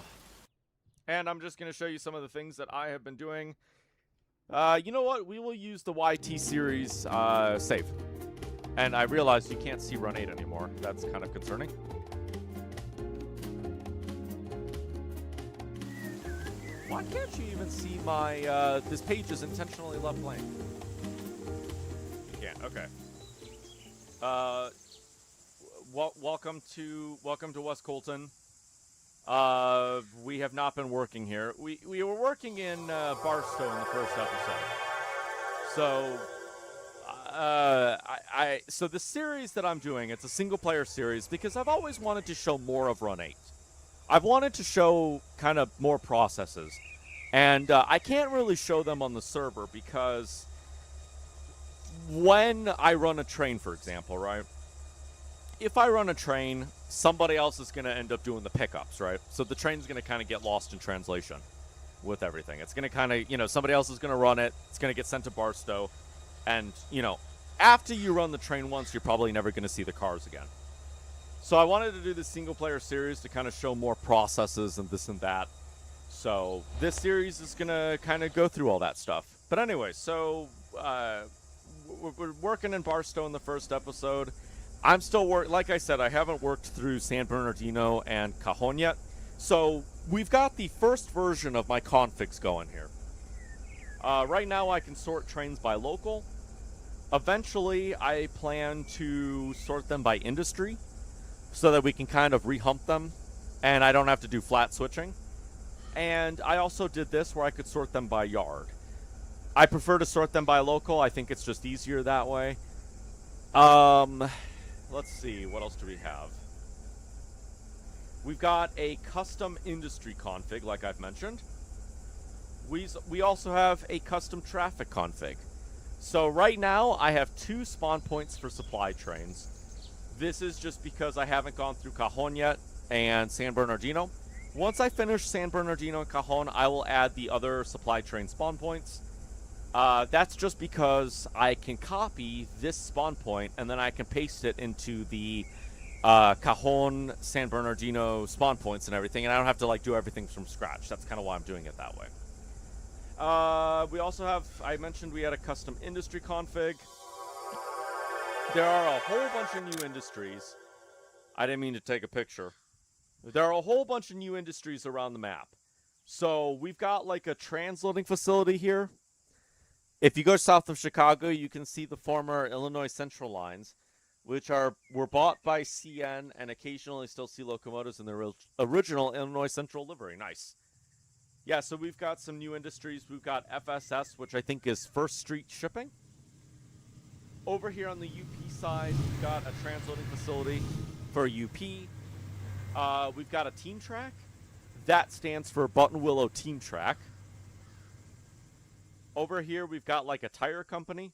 And I'm just going to show you some of the things that I have been doing. You know what? We will use the YT series save. And I realized you can't see Run8 anymore. That's kind of concerning. Why can't you even see my, this page is intentionally left blank? You can't, okay. Welcome to West Colton. We have not been working here. We were working in Barstow in the first episode. So, so the series that I'm doing, it's a single player series because I've always wanted to show more of Run8. I've wanted to show kind of more processes. And I can't really show them on the server because when I run a train, for example, right? If I run a train, somebody else is going to end up doing the pickups, right? So the train's going to kind of get lost in translation with everything. It's going to kind of, you know, somebody else is going to run it. It's going to get sent to Barstow. And, you know, after you run the train once, you're probably never going to see the cars again. So I wanted to do this single-player series to kind of show more processes and this and that. So this series is going to kind of go through all that stuff. But anyway, so we're working in Barstow in the first episode. I'm still like I said, I haven't worked through San Bernardino and Cajon yet. So we've got the first version of my configs going here. Right now I can sort trains by local. Eventually I plan to sort them by industry so that we can kind of re-hump them and I don't have to do flat switching. And I also did this where I could sort them by yard. I prefer to sort them by local. I think it's just easier that way. Let's see, what else do we have? We've got a custom industry config, like I've mentioned. We also have a custom traffic config. So right now, I have 2 spawn points for supply trains. This is just because I haven't gone through Cajon yet and San Bernardino. Once I finish San Bernardino and Cajon, I will add the other supply train spawn points. That's just because I can copy this spawn point and then I can paste it into the Cajon, San Bernardino spawn points and everything, and I don't have to like do everything from scratch. That's kind of why I'm doing it that way. We also have, I mentioned we had a custom industry config. There are a whole bunch of new industries. I didn't mean to take a picture. There are a whole bunch of new industries around the map. So we've got like a transloading facility here. If you go south of Chicago, you can see the former Illinois Central lines, which were bought by CN and occasionally still see locomotives in their original Illinois Central livery. Nice. Yeah, so we've got some new industries. We've got FSS, which I think is First Street Shipping. Over here on the UP side, we've got a transloading facility for UP. We've got a team track. That stands for Button Willow Team Track. Over here, we've got like a tire company.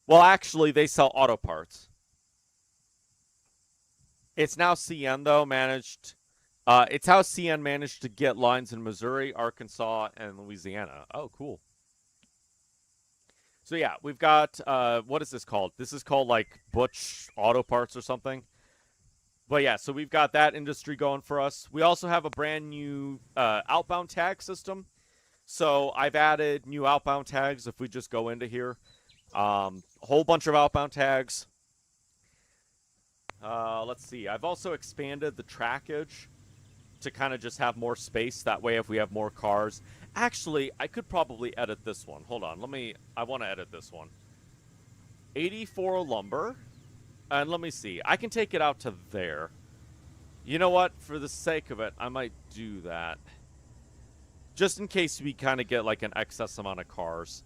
Well, actually, they sell auto parts. It's now CN, though, managed... it's how CN managed to get lines in Missouri, Arkansas, and Louisiana. Oh, cool. So, yeah, we've got... what is this called? This is called, like, Butch Auto Parts or something. But, yeah, so we've got that industry going for us. We also have a brand new outbound tag system. So, I've added new outbound tags if we just go into here. A whole bunch of outbound tags. Let's see. I've also expanded the trackage to kind of just have more space. That way, if we have more cars... Actually, I could probably edit this one. Hold on. I want to edit this one. 84 lumber. And let me see. I can take it out to there. You know what? For the sake of it, I might do that. Just in case we kind of get like an excess amount of cars.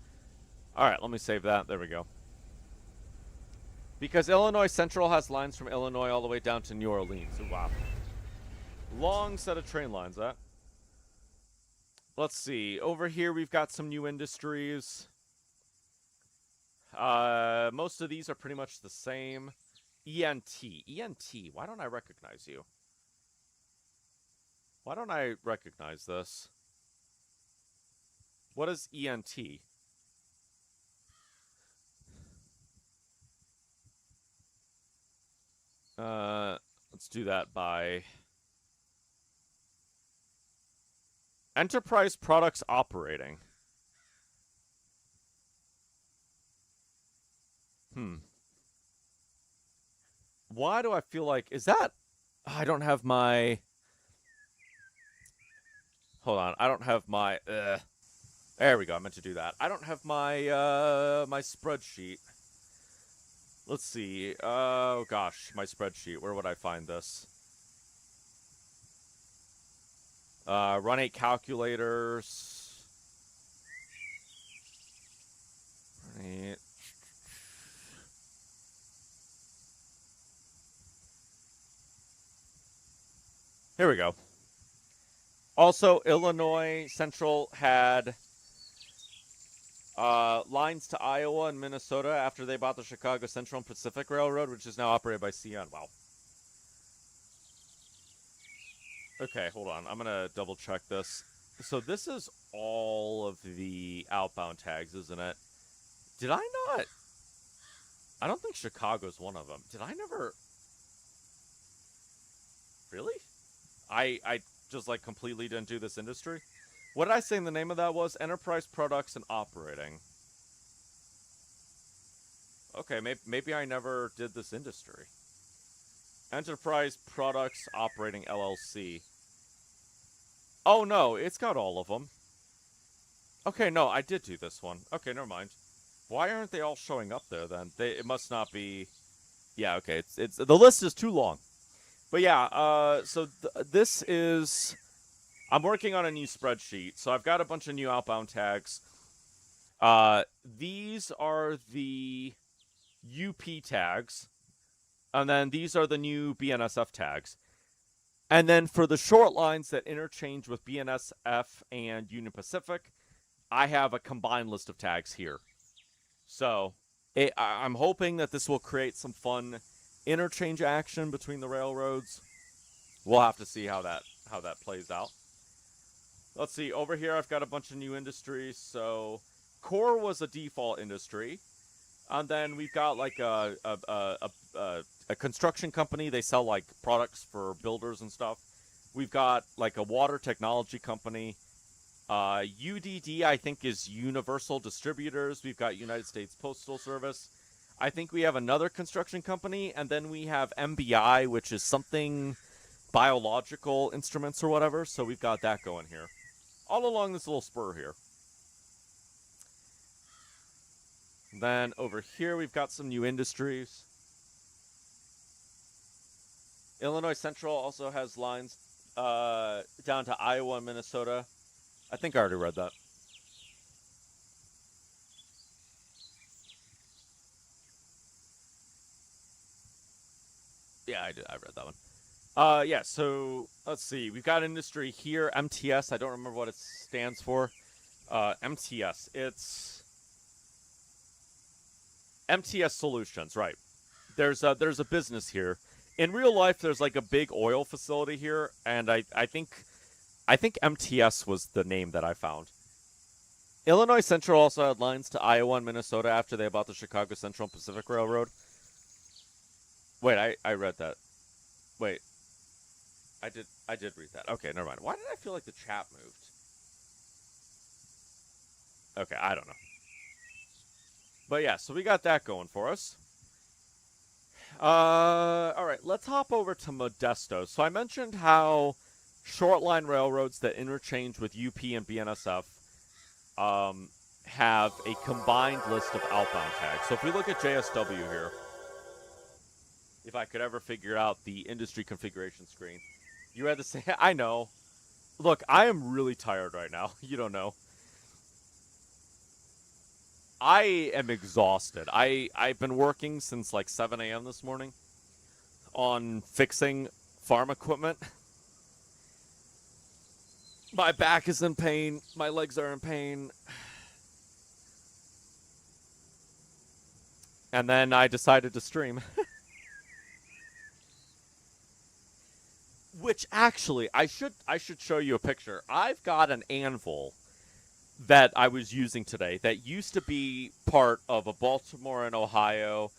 Alright, let me save that. There we go. Because Illinois Central has lines from Illinois all the way down to New Orleans. Ooh, wow. Long set of train lines, that. Let's see. Over here, we've got some new industries. Most of these are pretty much the same. ENT. ENT. Why don't I recognize you? Why don't I recognize this? What is ENT? Let's do that by... Enterprise Products Operating. Why do I feel like... Is that... I don't have my... Hold on. I don't have my... There we go. I meant to do that. I don't have my, my spreadsheet. Let's see. Oh, gosh. My spreadsheet. Where would I find this? Run8 calculators. Run8. Here we go. Also, Illinois Central had lines to Iowa and Minnesota after they bought the Chicago Central and Pacific Railroad, which is now operated by CN. Wow. Okay, hold on. I'm going to double check this. So this is all of the outbound tags, isn't it? Did I not? I don't think Chicago's one of them. Did I never... Really? I just, like, completely didn't do this industry? What did I say the name of that was? Enterprise Products and Operating. Okay, maybe I never did this industry. Enterprise Products Operating LLC. Oh, no, it's got all of them. Okay, no, I did do this one. Okay, never mind. Why aren't they all showing up there, then? It must not be... Yeah, okay, it's the list is too long. But yeah, so this is... I'm working on a new spreadsheet, so I've got a bunch of new outbound tags. These are the UP tags, and then these are the new BNSF tags. And then for the short lines that interchange with BNSF and Union Pacific, I have a combined list of tags here. So I'm hoping that this will create some fun interchange action between the railroads. We'll have to see how that plays out. Let's see. Over here, I've got a bunch of new industries. So core was a default industry, and then we've got like a construction company. They sell like products for builders and stuff. We've got like a water technology company. UDD, I think, is Universal Distributors. We've got United States Postal Service. I think we have another construction company, and then we have MBI, which is something biological instruments or whatever. So we've got that going here, all along this little spur here. Then over here, we've got some new industries. Illinois Central also has lines down to Iowa and Minnesota. I think I already read that. Yeah, I did. I read that one. Yeah, so let's see. We've got industry here, MTS. I don't remember what it stands for. MTS. It's MTS Solutions, right. There's a business here. In real life, there's like a big oil facility here, and I think MTS was the name that I found. Illinois Central also had lines to Iowa and Minnesota after they bought the Chicago Central and Pacific Railroad. Wait, I read that. Wait. I did read that. Okay, never mind. Why did I feel like the chat moved? Okay, I don't know. But yeah, so we got that going for us. Alright, let's hop over to Modesto. So I mentioned how short line railroads that interchange with UP and BNSF have a combined list of outbound tags. So if we look at JSW here, if I could ever figure out the industry configuration screen, you had to say, I know. Look, I am really tired right now. You don't know. I am exhausted. I've been working since like 7 a.m. this morning on fixing farm equipment. My back is in pain. My legs are in pain. And then I decided to stream. Which actually, I should show you a picture. I've got an anvil that I was using today that used to be part of a Baltimore and Ohio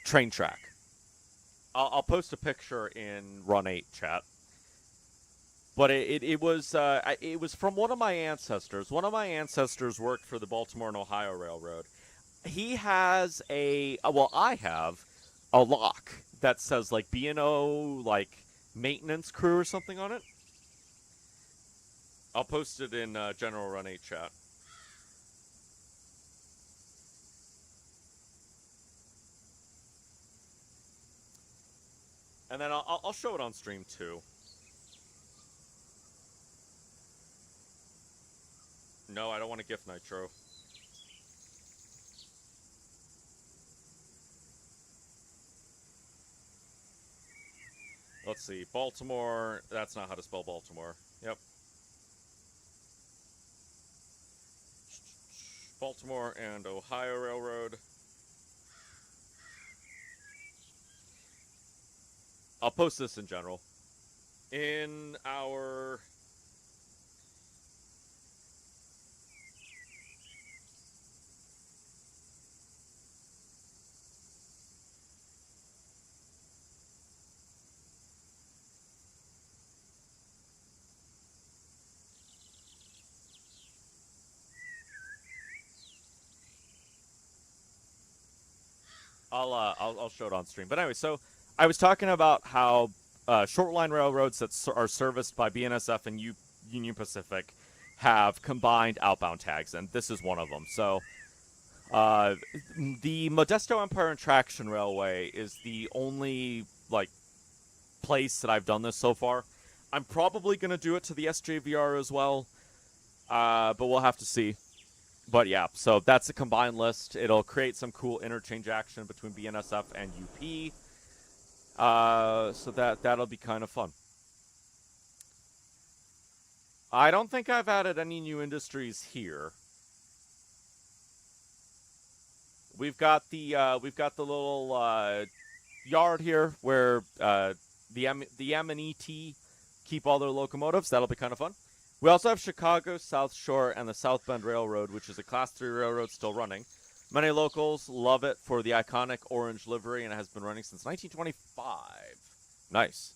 train track. I'll post a picture in Run8 chat. But it was from one of my ancestors. One of my ancestors worked for the Baltimore and Ohio Railroad. He has I have a lock that says like B&O like maintenance crew or something on it. I'll post it in general Run8 chat. And then I'll show it on stream too. No, I don't want to gift Nitro. Let's see. Baltimore. That's not how to spell Baltimore. Yep. Baltimore and Ohio Railroad. I'll post this in general. In our... I'll show it on stream. But anyway, so I was talking about how short line railroads that are serviced by BNSF and Union Pacific have combined outbound tags, and this is one of them. So the Modesto Empire and Traction Railway is the only like place that I've done this so far. I'm probably going to do it to the SJVR as well, but we'll have to see. But yeah, so that's a combined list. It'll create some cool interchange action between BNSF and UP. So that'll be kind of fun. I don't think I've added any new industries here. We've got the little yard here where the M&ET keep all their locomotives. That'll be kind of fun. We also have Chicago, South Shore, and the South Bend Railroad, which is a Class 3 railroad still running. Many locals love it for the iconic orange livery, and it has been running since 1925. Nice.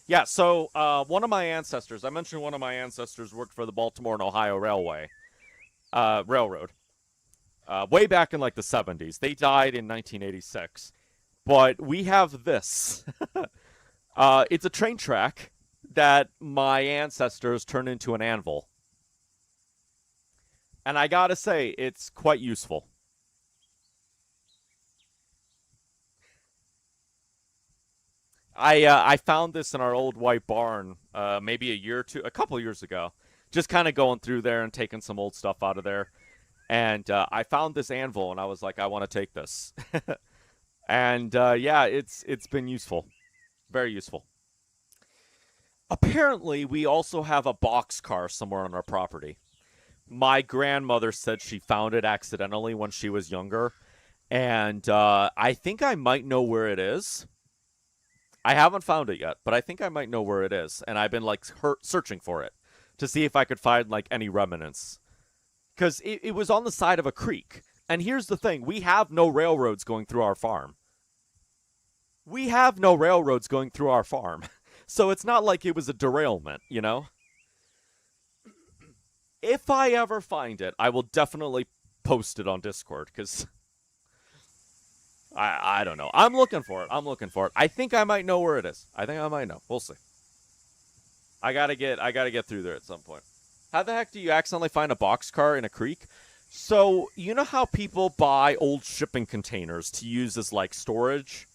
Yeah, so one of my ancestors, I mentioned one of my ancestors worked for the Baltimore and Ohio Railroad, way back in like the 70s. They died in 1986. But we have this. It's a train track that my ancestors turned into an anvil. And I gotta say, it's quite useful. I found this in our old white barn, maybe a couple years ago. Just kind of going through there and taking some old stuff out of there, and I found this anvil, and I was like, I want to take this, and yeah, it's been useful, very useful. Apparently, we also have a boxcar somewhere on our property. My grandmother said she found it accidentally when she was younger, and I think I might know where it is. I haven't found it yet, but I think I might know where it is, and I've been like searching for it to see if I could find like any remnants, because it was on the side of a creek. And here's the thing: we have no railroads going through our farm. We have no railroads going through our farm, so it's not like it was a derailment, you know. If I ever find it, I will definitely post it on Discord, because I don't know. I'm looking for it. I'm looking for it. I think I might know where it is. I think I might know. We'll see. I gotta get through there at some point. How the heck do you accidentally find a boxcar in a creek? So, you know how people buy old shipping containers to use as like storage?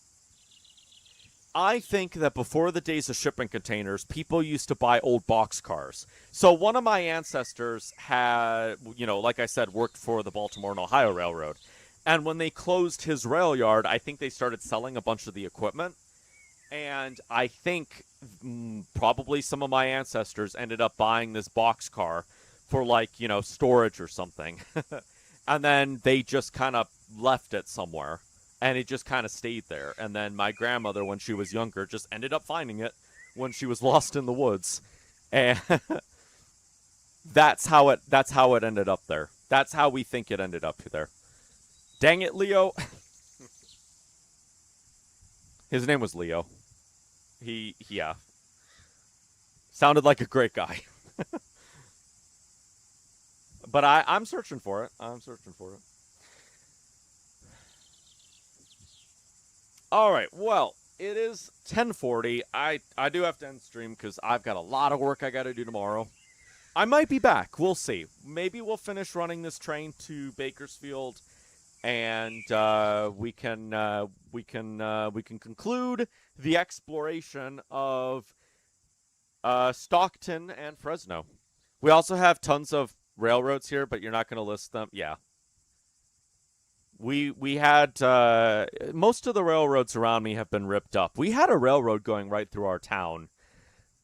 I think that before the days of shipping containers, people used to buy old boxcars. So one of my ancestors had, like I said, worked for the Baltimore and Ohio Railroad. And when they closed his rail yard, I think they started selling a bunch of the equipment. And I think probably some of my ancestors ended up buying this boxcar for like, storage or something. And then they just kind of left it somewhere. And it just kind of stayed there. And then my grandmother, when she was younger, just ended up finding it when she was lost in the woods. And that's how it ended up there. That's how we think it ended up there. Dang it, Leo. His name was Leo. Yeah. Sounded like a great guy. But I'm searching for it. All right, well, it is 10:40. I do have to end stream because I've got a lot of work I got to do tomorrow. I might be back. We'll see. Maybe we'll finish running this train to Bakersfield, and we can conclude the exploration of Stockton and Fresno. We also have tons of railroads here, but you're not going to list them. Yeah. We had most of the railroads around me have been ripped up. We had a railroad going right through our town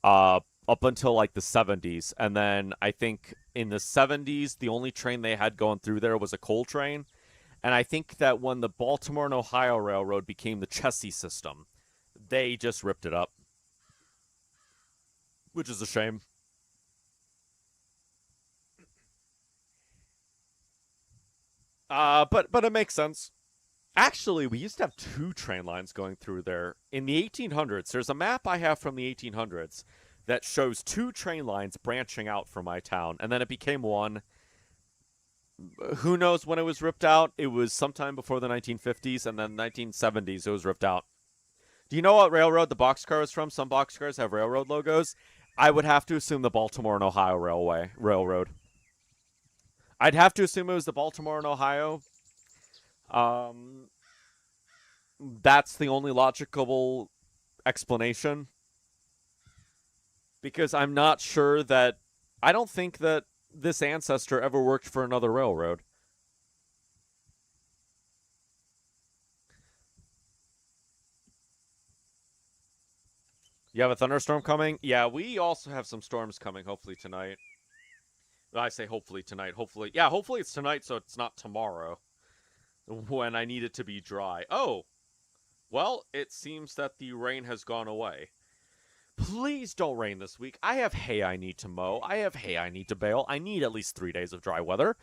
up until like the 70s, and then I think in the 70s the only train they had going through there was a coal train. And I think that when the Baltimore and Ohio Railroad became the Chessie system, they just ripped it up, which is a shame. But it makes sense. Actually, we used to have two train lines going through there. In the 1800s, there's a map I have from the 1800s that shows two train lines branching out from my town, and then it became one. Who knows when it was ripped out? It was sometime before the 1950s, and then 1970s it was ripped out. Do you know what railroad the boxcar is from? Some boxcars have railroad logos. I would have to assume the Baltimore and Ohio Railroad. I'd have to assume it was the Baltimore and Ohio. That's the only logical explanation. Because I'm not sure that... I don't think that this ancestor ever worked for another railroad. You have a thunderstorm coming? Yeah, we also have some storms coming, hopefully, tonight. I say hopefully tonight. Hopefully, yeah, hopefully it's tonight so it's not tomorrow when I need it to be dry. Oh, well, it seems that the rain has gone away. Please don't rain this week. I have hay I need to mow. I have hay I need to bale. I need at least 3 days of dry weather.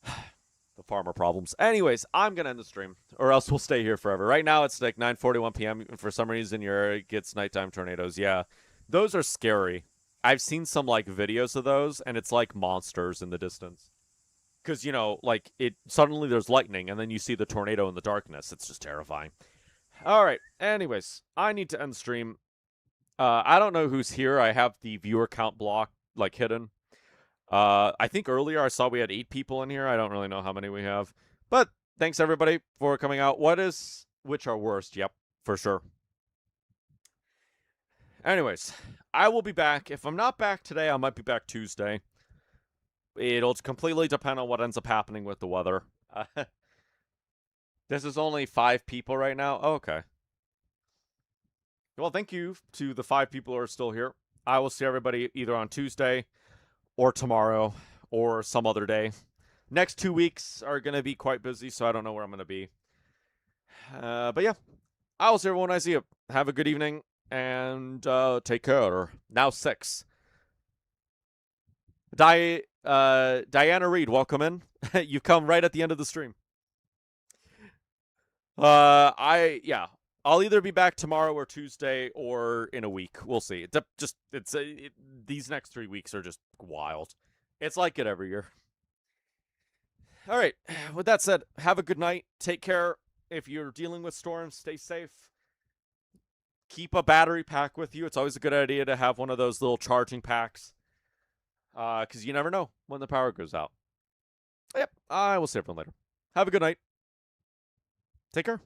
The farmer problems. Anyways, I'm going to end the stream, or else we'll stay here forever. Right now, it's like 9:41 p.m. For some reason, it gets nighttime tornadoes. Yeah, those are scary. I've seen some, like, videos of those, and it's like monsters in the distance. Because, like, suddenly there's lightning, and then you see the tornado in the darkness. It's just terrifying. All right. Anyways, I need to end stream. I don't know who's here. I have the viewer count block, like, hidden. I think earlier I saw we had 8 people in here. I don't really know how many we have. But thanks, everybody, for coming out. Which are worst? Yep, for sure. Anyways, I will be back. If I'm not back today, I might be back Tuesday. It'll completely depend on what ends up happening with the weather. This is only 5 people right now. Oh, okay. Well, thank you to the 5 people who are still here. I will see everybody either on Tuesday or tomorrow or some other day. Next 2 weeks are going to be quite busy, so I don't know where I'm going to be. But yeah, I will see everyone when I see you. Have a good evening and take care. Now 6. Diana Reed, welcome in. You come right at the end of the stream. I'll either be back tomorrow or Tuesday or in a week. We'll see. These next 3 weeks are just wild. It's like it every year. All right. With that said, have a good night. Take care. If you're dealing with storms, stay safe. Keep a battery pack with you. It's always a good idea to have one of those little charging packs. Because you never know when the power goes out. Yep. I will see everyone later. Have a good night. Take care.